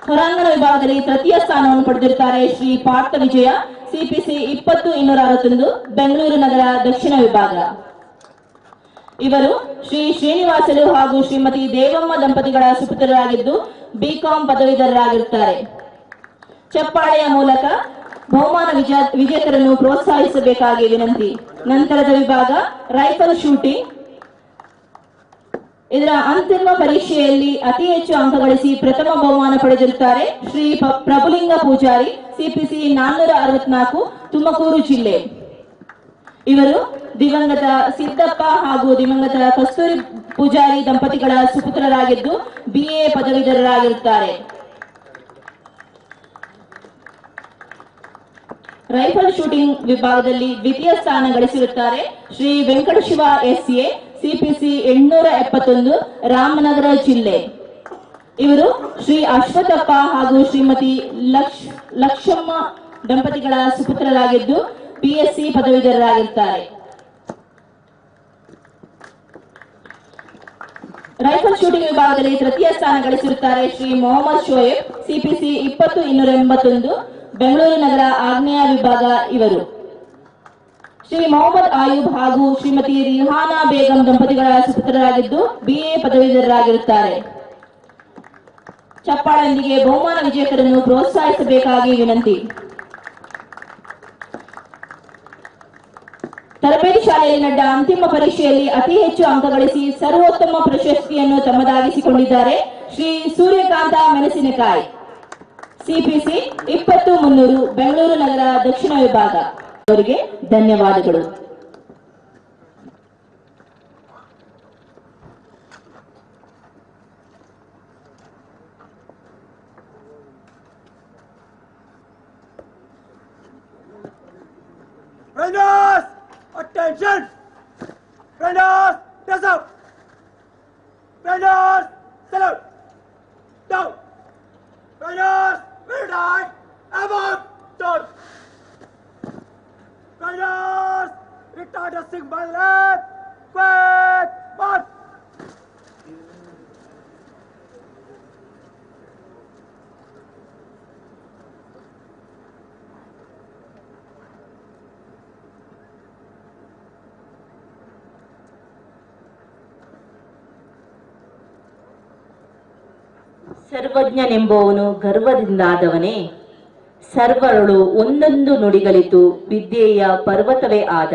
ಹೊರಾಂಗಣ ವಿಭಾಗದಲ್ಲಿ ತೃತೀಯ ಸ್ಥಾನವನ್ನು ಪಡೆದಿರುತ್ತಾರೆ ಶ್ರೀ ಪಾರ್ಥ ವಿಜಯ, ಸಿಪಿಸಿ 20-261, ಬೆಂಗಳೂರು ನಗರ ದಕ್ಷಿಣ ವಿಭಾಗ. ಇವರು ಶ್ರೀ ಶ್ರೀನಿವಾಸಲು ಹಾಗೂ ಶ್ರೀಮತಿ ದೇವಮ್ಮ ದಂಪತಿಗಳ ಸುಪುತ್ರರಾಗಿದ್ದು BCom ಪದವೀಧರರಾಗಿರುತ್ತಾರೆ. ಚಪ್ಪಾಳೆಯ ಮೂಲಕ ಬಹುಮಾನ ವಿಜೇತರನ್ನು ಪ್ರೋತ್ಸಾಹಿಸಬೇಕಾಗಿ ವಿನಂತಿ. ನಂತರದ ವಿಭಾಗ ರೈಫಲ್ ಶೂಟಿಂಗ್. ಇದರ ಅಂತಿಮ ಪರೀಕ್ಷೆಯಲ್ಲಿ ಅತಿ ಹೆಚ್ಚು ಅಂಕ ಗಳಿಸಿ ಪ್ರಥಮ ಬಹುಮಾನ ಪಡೆದಿರುತ್ತಾರೆ ಶ್ರೀ ಪ್ರಭುಲಿಂಗ ಪೂಜಾರಿ, ಸಿಪಿಸಿ 464, ತುಮಕೂರು ಜಿಲ್ಲೆ. ಇವರು ದಿವಂಗತ ಸಿದ್ದಪ್ಪ ಹಾಗೂ ದಿವಂಗತ ಕಸ್ತೂರಿ ಪೂಜಾರಿ ದಂಪತಿಗಳ ಸುಪುತ್ರರಾಗಿದ್ದು BA ಪದವೀಧರರಾಗಿರುತ್ತಾರೆ. ರೈಫಲ್ ಶೂಟಿಂಗ್ ವಿಭಾಗದಲ್ಲಿ ದ್ವಿತೀಯ ಸ್ಥಾನ ಗಳಿಸಿರುತ್ತಾರೆ ಶ್ರೀ ವೆಂಕಟಶಿವ SA, ಸಿಪಿಸಿ 871, ರಾಮನಗರ ಜಿಲ್ಲೆ. ಇವರು ಶ್ರೀ ಅಶ್ವಥಪ್ಪ ಹಾಗೂ ಶ್ರೀಮತಿ ಲಕ್ಷಮ್ಮ ದಂಪತಿಗಳ ಸುಪುತ್ರರಾಗಿದ್ದು BSc ಪದವೀಧರರಾಗಿರುತ್ತಾರೆ. ರೈಫಲ್ ಶೂಟಿಂಗ್ ವಿಭಾಗದಲ್ಲಿ ತೃತೀಯ ಸ್ಥಾನ ಗಳಿಸಿರುತ್ತಾರೆ ಶ್ರೀ ಮೊಹಮ್ಮದ್ ಶೋಯಬ್, ಸಿಪಿಸಿ 20-281, ಬೆಂಗಳೂರು ನಗರ ಆಗ್ನೇಯ ವಿಭಾಗ. ಇವರು ಶ್ರೀ ಮೊಹಮ್ಮದ್ ಆಯೂಬ್ ಹಾಗೂ ಶ್ರೀಮತಿ ರಿಹಾನಾ ಬೇಗಂ ದಂಪತಿಗಳ ಸುಪುತ್ರರಾಗಿದ್ದು BA ಪದವೀಧರರಾಗಿರುತ್ತಾರೆ. ಚಪ್ಪಾಳೆಯೊಂದಿಗೆ ಬಹುಮಾನ ವಿಜೇತರನ್ನು ಪ್ರೋತ್ಸಾಹಿಸಬೇಕಾಗಿ ವಿನಂತಿ. ತರಬೇತಿ ಶಾಲೆಯಲ್ಲಿ ನಡೆದ ಅಂತಿಮ ಪರೀಕ್ಷೆಯಲ್ಲಿ ಅತಿ ಹೆಚ್ಚು ಅಂಕ ಗಳಿಸಿ ಸರ್ವೋತ್ತಮ ಪ್ರಶಸ್ತಿಯನ್ನು ತಮ್ಮದಾಗಿಸಿಕೊಂಡಿದ್ದಾರೆ ಶ್ರೀ ಸೂರ್ಯಕಾಂತ ಮೆಣಸಿನಕಾಯಿ, ಸಿಪಿಸಿ 20-300 ಬೆಂಗಳೂರು ನಗರ ದಕ್ಷಿಣ ವಿಭಾಗ. ಅವರಿಗೆ ಧನ್ಯವಾದಗಳು. Runners, attention! Runners, press up! Runners, salute! Down! Runners, very tight! About! Down! Runners, return to single left! Quick! March! ಸರ್ವಜ್ಞನೆಂಬುವನು ಗರ್ವದಿಂದಾದವನೇ, ಸರ್ವರಳು ಒಂದೊಂದು ನುಡಿಗಳಿತು ವಿದ್ಯೆಯ ಪರ್ವತವೇ ಆದ.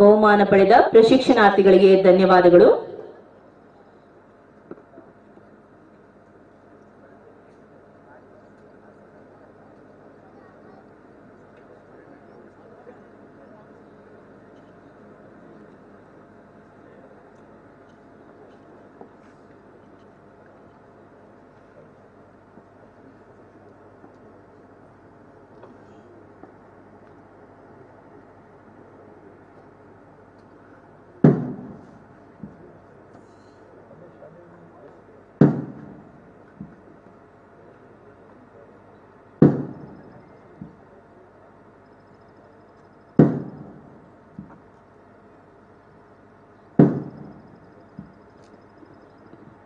ಬಹುಮಾನ ಪಡೆದ ಪ್ರಶಿಕ್ಷಣಾರ್ಥಿಗಳಿಗೆ ಧನ್ಯವಾದಗಳು.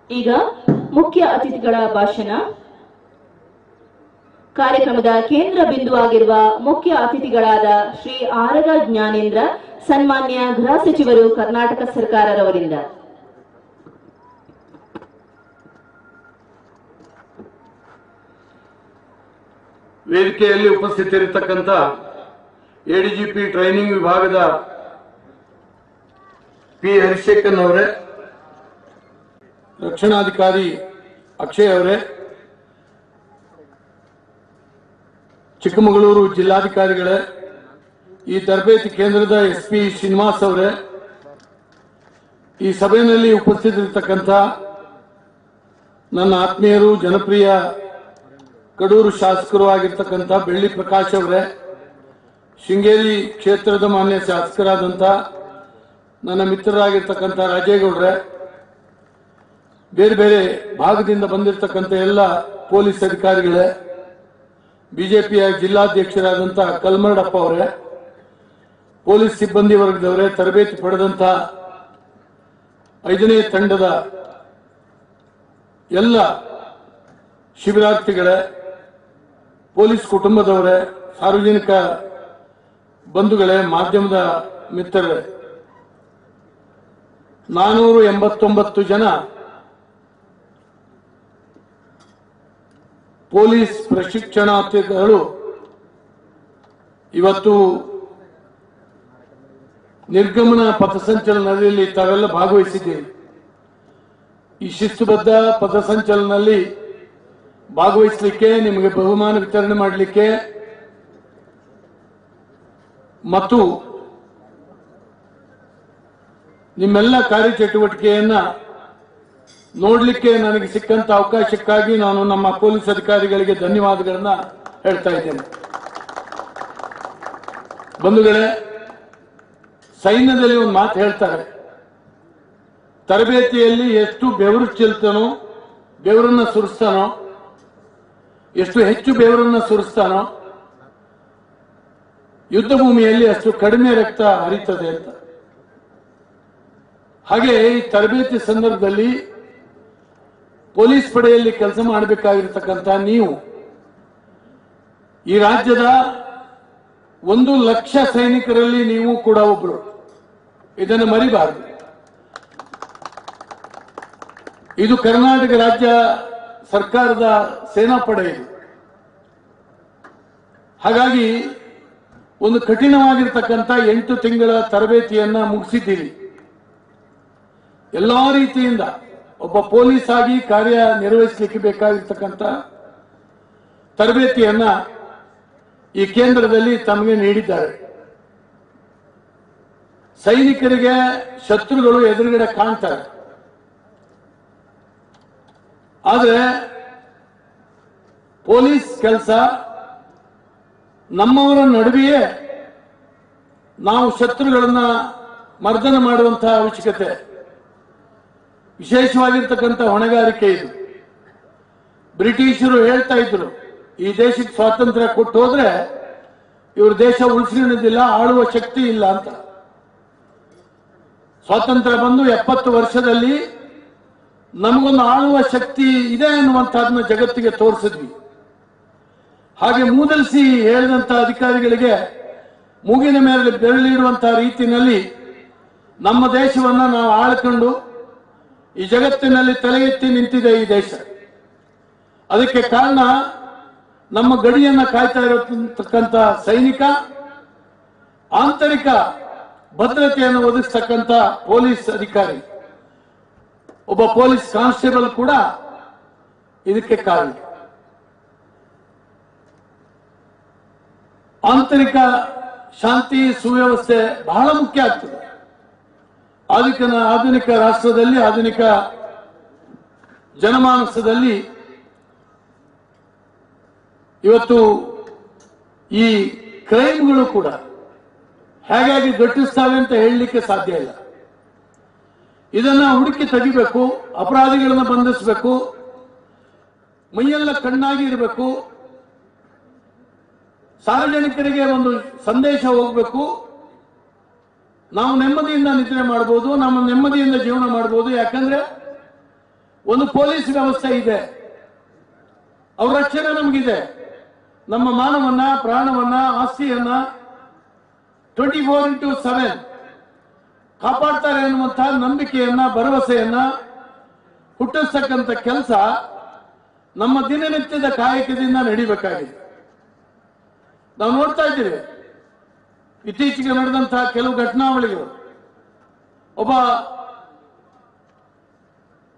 ಈಗ ಮುಖ್ಯ ಅತಿಥಿಗಳ ಭಾಷಣ. ಕಾರ್ಯಕ್ರಮದ ಕೇಂದ್ರ ಬಿಂದುವಾಗಿರುವ ಮುಖ್ಯ ಅತಿಥಿಗಳಾದ ಶ್ರೀ ಆರಗ ಜ್ಞಾನೇಂದ್ರ, ಸನ್ಮಾನ್ಯ ಗೃಹ ಸಚಿವರು, ಕರ್ನಾಟಕ ಸರ್ಕಾರರವರಿಂದ. ವೇದಿಕೆಯಲ್ಲಿ ಉಪಸ್ಥಿತರಿರತಕ್ಕಂಥ ಎಡಿಜಿಪಿ ಟ್ರೈನಿಂಗ್ ವಿಭಾಗದ ಪಿ ಹರಿಶೇಖರ್ ಅವರೇ, ರಕ್ಷಣಾಧಿಕಾರಿ ಅಕ್ಷಯ್ ಅವರೇ, ಚಿಕ್ಕಮಗಳೂರು ಜಿಲ್ಲಾಧಿಕಾರಿಗಳೇ, ಈ ತರಬೇತಿ ಕೇಂದ್ರದ ಎಸ್ಪಿ ಶ್ರೀನಿವಾಸ್ ಅವರೇ, ಈ ಸಭೆಯಲ್ಲಿ ಉಪಸ್ಥಿತರಿರತಕ್ಕಂಥ ನನ್ನ ಆತ್ಮೀಯರು, ಜನಪ್ರಿಯ ಕಡೂರು ಶಾಸಕರು ಆಗಿರ್ತಕ್ಕಂಥ ಬೆಳ್ಳಿ ಪ್ರಕಾಶ್ ಅವರೇ, ಶೃಂಗೇರಿ ಕ್ಷೇತ್ರದ ಮಾನ್ಯ ಶಾಸಕರಾದಂಥ ನನ್ನ ಮಿತ್ರರಾಗಿರ್ತಕ್ಕಂಥ ರಾಜೇಗೌಡ್ರೆ, ಬೇರೆ ಬೇರೆ ಭಾಗದಿಂದ ಬಂದಿರತಕ್ಕಂಥ ಎಲ್ಲ ಪೊಲೀಸ್ ಅಧಿಕಾರಿಗಳೇ, ಬಿಜೆಪಿಯ ಜಿಲ್ಲಾಧ್ಯಕ್ಷರಾದಂಥ ಕಲ್ಮರಡಪ್ಪ ಅವರೇ, ಪೊಲೀಸ್ ಸಿಬ್ಬಂದಿ ವರ್ಗದವರೇ, ತರಬೇತಿ ಪಡೆದಂಥ 5ನೇ ತಂಡದ ಎಲ್ಲ ಶಿಬಿರಾರ್ಥಿಗಳೇ, ಪೊಲೀಸ್ ಕುಟುಂಬದವರೇ, ಸಾರ್ವಜನಿಕ ಬಂಧುಗಳೇ, ಮಾಧ್ಯಮದ ಮಿತ್ರರೇ, 489 ಜನ ಪೊಲೀಸ್ ಪ್ರಶಿಕ್ಷಣಾರ್ಥಿಗಳು ಇವತ್ತು ನಿರ್ಗಮನ ಪಥಸಂಚಲನದಲ್ಲಿ ತಾವೆಲ್ಲ ಭಾಗವಹಿಸಿದ್ದೀರಿ. ಈ ಶಿಸ್ತುಬದ್ಧ ಪಥಸಂಚಲನದಲ್ಲಿ ಭಾಗವಹಿಸಲಿಕ್ಕೆ, ನಿಮಗೆ ಬಹುಮಾನ ವಿತರಣೆ ಮಾಡಲಿಕ್ಕೆ ಮತ್ತು ನಿಮ್ಮೆಲ್ಲ ಕಾರ್ಯಚಟುವಟಿಕೆಯನ್ನ ನೋಡ್ಲಿಕ್ಕೆ ನನಗೆ ಸಿಕ್ಕಂತ ಅವಕಾಶಕ್ಕಾಗಿ ನಾನು ನಮ್ಮ ಪೊಲೀಸ್ ಅಧಿಕಾರಿಗಳಿಗೆ ಧನ್ಯವಾದಗಳನ್ನ ಹೇಳ್ತಾ ಇದ್ದೇನೆ. ಬಂಧುಗಳೇ, ಸೈನ್ಯದಲ್ಲಿ ಒಂದು ಮಾತು ಹೇಳ್ತಾರೆ, ತರಬೇತಿಯಲ್ಲಿ ಎಷ್ಟು ಬೆವರು ಚೆಲ್ತಾನೋ, ಬೆವರನ್ನ ಸುರಿಸ್ತಾನೋ, ಎಷ್ಟು ಹೆಚ್ಚು ಬೆವರನ್ನ ಸುರಿಸ್ತಾನೋ, ಯುದ್ಧ ಭೂಮಿಯಲ್ಲಿ ಅಷ್ಟು ಕಡಿಮೆ ರಕ್ತ ಹರಿತದೆ ಅಂತ. ಹಾಗೆ ಈ ತರಬೇತಿ ಸಂದರ್ಭದಲ್ಲಿ ಪೊಲೀಸ್ ಪಡೆಯಲ್ಲಿ ಕೆಲಸ ಮಾಡಬೇಕಾಗಿರ್ತಕ್ಕಂಥ ನೀವು, ಈ ರಾಜ್ಯದ 1 ಲಕ್ಷ ಸೈನಿಕರಲ್ಲಿ ನೀವು ಕೂಡ ಒಬ್ರು, ಇದನ್ನು ಮರಿಬಾರದು. ಇದು ಕರ್ನಾಟಕ ರಾಜ್ಯ ಸರ್ಕಾರದ ಸೇನಾಪಡೆ ಇದು. ಹಾಗಾಗಿ ಒಂದು ಕಠಿಣವಾಗಿರ್ತಕ್ಕಂಥ 8 ತಿಂಗಳ ತರಬೇತಿಯನ್ನ ಮುಗಿಸಿದ್ದೀರಿ. ಎಲ್ಲಾ ರೀತಿಯಿಂದ ಒಬ್ಬ ಪೊಲೀಸ್ ಆಗಿ ಕಾರ್ಯ ನಿರ್ವಹಿಸಲಿಕ್ಕೆ ಬೇಕಾಗಿರ್ತಕ್ಕಂಥ ತರಬೇತಿಯನ್ನ ಈ ಕೇಂದ್ರದಲ್ಲಿ ತಮಗೆ ನೀಡಿದ್ದಾರೆ. ಸೈನಿಕರಿಗೆ ಶತ್ರುಗಳು ಎದುರುಗಡೆ ಕಾಣ್ತಾರೆ, ಆದರೆ ಪೊಲೀಸ್ ಕೆಲಸ ನಮ್ಮವರ ನಡುವೆಯೇ ನಾವು ಶತ್ರುಗಳನ್ನ ಮರ್ದನ ಮಾಡುವಂತಹ ಅವಶ್ಯಕತೆ, ವಿಶೇಷವಾಗಿರ್ತಕ್ಕಂಥ ಹೊಣೆಗಾರಿಕೆ ಇದು. ಬ್ರಿಟಿಷರು ಹೇಳ್ತಾ ಇದ್ರು, ಈ ದೇಶಕ್ಕೆ ಸ್ವಾತಂತ್ರ್ಯ ಕೊಟ್ಟು ಹೋದ್ರೆ ಇವರು ದೇಶ ಉಳಿಸ್ಕೊಳ್ಳೋದಿಲ್ಲ, ಆಳುವ ಶಕ್ತಿ ಇಲ್ಲ ಅಂತ. ಸ್ವಾತಂತ್ರ್ಯ ಬಂದು 70 ವರ್ಷದಲ್ಲಿ ನಮಗೊಂದು ಆಳುವ ಶಕ್ತಿ ಇದೆ ಅನ್ನುವಂಥದ್ದನ್ನ ಜಗತ್ತಿಗೆ ತೋರಿಸಿದ್ವಿ. ಹಾಗೆ ಮೂದಲಿಸಿ ಹೇಳಿದಂತ ಅಧಿಕಾರಿಗಳಿಗೆ ಮೂಗಿನ ಮೇಲೆ ಬೆರಳಿಡುವಂತಹ ರೀತಿಯಲ್ಲಿ ನಮ್ಮ ದೇಶವನ್ನ ನಾವು ಆಳ್ಕೊಂಡು ಈ ಜಗತ್ತಿನಲ್ಲಿ ತಲೆ ಎತ್ತಿ ನಿಂತಿದೆ ಈ ದೇಶ. ಅದಕ್ಕೆ ಕಾರಣ ನಮ್ಮ ಗಡಿಯನ್ನ ಕಾಯ್ತಾ ಇರತಕ್ಕಂಥ ಸೈನಿಕ, ಆಂತರಿಕ ಭದ್ರತೆಯನ್ನು ಒದಗಿಸ್ತಕ್ಕಂಥ ಪೊಲೀಸ್ ಅಧಿಕಾರಿ, ಒಬ್ಬ ಪೊಲೀಸ್ ಕಾನ್ಸ್ಟೇಬಲ್ ಕೂಡ ಇದಕ್ಕೆ ಕಾರಣ. ಆಂತರಿಕ ಶಾಂತಿ ಸುವ್ಯವಸ್ಥೆ ಬಹಳ ಮುಖ್ಯ ಆಗ್ತದೆ. ಆಧುನಿಕ ರಾಷ್ಟ್ರದಲ್ಲಿ, ಆಧುನಿಕ ಜನಮಾನಸದಲ್ಲಿ ಇವತ್ತು ಈ ಕ್ರೈಮ್ಗಳು ಕೂಡ ಹೇಗಾಗಿ ಘಟಿಸ್ತವೆ ಅಂತ ಹೇಳಲಿಕ್ಕೆ ಸಾಧ್ಯ ಇಲ್ಲ. ಇದನ್ನ ಹುಡುಕಿ ತೆಗಿಬೇಕು, ಅಪರಾಧಿಗಳನ್ನ ಬಂಧಿಸಬೇಕು, ಮೈಯೆಲ್ಲ ಕಣ್ಣಾಗಿ ಇರಬೇಕು, ಸಾರ್ವಜನಿಕರಿಗೆ ಒಂದು ಸಂದೇಶ ಹೋಗಬೇಕು. ನಾವು ನೆಮ್ಮದಿಯಿಂದ ನಿದ್ರೆ ಮಾಡಬಹುದು, ನಮ್ಮ ನೆಮ್ಮದಿಯಿಂದ ಜೀವನ ಮಾಡಬಹುದು. ಯಾಕಂದ್ರೆ ಒಂದು ಪೊಲೀಸ್ ವ್ಯವಸ್ಥೆ ಇದೆ, ಅವ್ರ ರಕ್ಷಣೆ ನಮಗಿದೆ. ನಮ್ಮ ಮಾನವನ್ನ, ಪ್ರಾಣವನ್ನ, ಆಸ್ತಿಯನ್ನ 24x7 ಕಾಪಾಡ್ತಾರೆ ಅನ್ನುವಂತಹ ನಂಬಿಕೆಯನ್ನ, ಭರವಸೆಯನ್ನ ಹುಟ್ಟಿಸ್ತಕ್ಕಂಥ ಕೆಲಸ ನಮ್ಮ ದಿನನಿತ್ಯದ ಕಾಯಕದಿಂದ ನಡೀಬೇಕಾಗಿದೆ. ನಾವು ನೋಡ್ತಾ ಇದ್ದೀವಿ ಇತ್ತೀಚೆಗೆ ನಡೆದಂತಹ ಕೆಲವು ಘಟನಾವಳಿಗಳು. ಒಬ್ಬ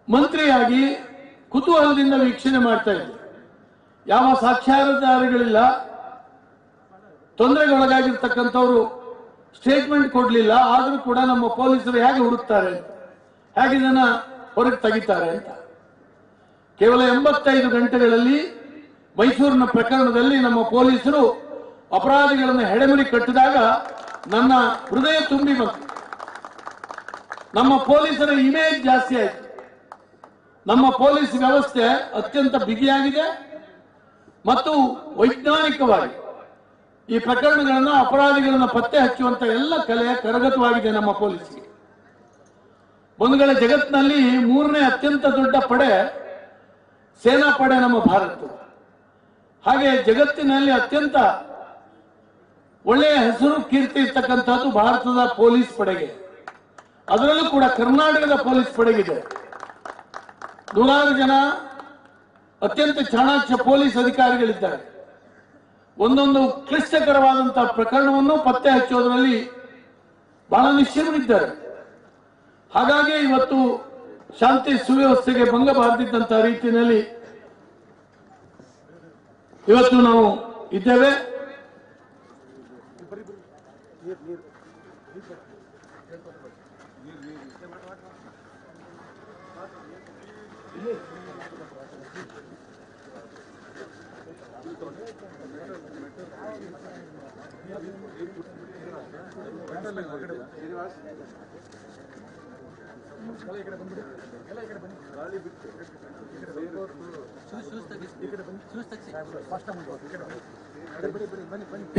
ಮಂತ್ರಿಯಾಗಿ ಕುತೂಹಲದಿಂದ ವೀಕ್ಷಣೆ ಮಾಡ್ತಾ ಇದ್ದೆ. ಯಾವ ಸಾಕ್ಷ್ಯಾಧಾರಗಳಿಲ್ಲ, ತೊಂದರೆಗೊಳಗಾಗಿರ್ತಕ್ಕಂಥವ್ರು ಸ್ಟೇಟ್ಮೆಂಟ್ ಕೊಡಲಿಲ್ಲ, ಆದರೂ ಕೂಡ ನಮ್ಮ ಪೊಲೀಸರು ಹೇಗೆ ಹುಡುಕ್ತಾರೆ, ಹೇಗೆ ಇದನ್ನ ಹೊರಗೆ ತೆಗಿತಾರೆ ಅಂತ. ಕೇವಲ 85 ಗಂಟೆಗಳಲ್ಲಿ ಮೈಸೂರಿನ ಪ್ರಕರಣದಲ್ಲಿ ನಮ್ಮ ಪೊಲೀಸರು ಅಪರಾಧಿಗಳನ್ನು ಹೆಡೆಮುರಿ ಕಟ್ಟಿದಾಗ ನನ್ನ ಹೃದಯ ತುಂಬಿ ಬಂತು. ನಮ್ಮ ಪೊಲೀಸರ ಇಮೇಜ್ ಜಾಸ್ತಿ ಆಯಿತು. ನಮ್ಮ ಪೊಲೀಸ್ ವ್ಯವಸ್ಥೆ ಅತ್ಯಂತ ಬಿಗಿಯಾಗಿದೆ ಮತ್ತು ವೈಜ್ಞಾನಿಕವಾಗಿ ಈ ಪ್ರಕರಣಗಳನ್ನು, ಅಪರಾಧಿಗಳನ್ನು ಪತ್ತೆ ಹಚ್ಚುವಂತ ಎಲ್ಲ ಕಲೆ ಕರಗತವಾಗಿದೆ ನಮ್ಮ ಪೊಲೀಸ್ಗೆ. ಒಂದುಗಳ ಜಗತ್ತಿನಲ್ಲಿ 3ನೇ ಅತ್ಯಂತ ದೊಡ್ಡ ಪಡೆ ಸೇನಾ ಪಡೆ ನಮ್ಮ ಭಾರತ. ಹಾಗೆ ಜಗತ್ತಿನಲ್ಲಿ ಅತ್ಯಂತ ಒಳ್ಳೆಯ ಹೆಸರು, ಕೀರ್ತಿ ಇರ್ತಕ್ಕಂಥದ್ದು ಭಾರತದ ಪೊಲೀಸ್ ಪಡೆಗೆ. ಅದರಲ್ಲೂ ಕೂಡ ಕರ್ನಾಟಕದ ಪೊಲೀಸ್ ಪಡೆಗಿದೆ. ನೂರಾರು ಜನ ಅತ್ಯಂತ ಚಾಣಾಕ್ಷ ಪೊಲೀಸ್ ಅಧಿಕಾರಿಗಳಿದ್ದಾರೆ. ಒಂದೊಂದು ಕ್ಲಿಷ್ಟಕರವಾದಂತಹ ಪ್ರಕರಣವನ್ನು ಪತ್ತೆ ಹಚ್ಚೋದ್ರಲ್ಲಿ ಬಹಳ ನಿಶ್ಚಯರಿದ್ದಾರೆ. ಹಾಗಾಗಿ ಇವತ್ತು ಶಾಂತಿ ಸುವ್ಯವಸ್ಥೆಗೆ ಭಂಗ ಬಾರದಿದ್ದಂತಹ ರೀತಿಯಲ್ಲಿ ಇವತ್ತು ನಾವು ಇದ್ದೇವೆ.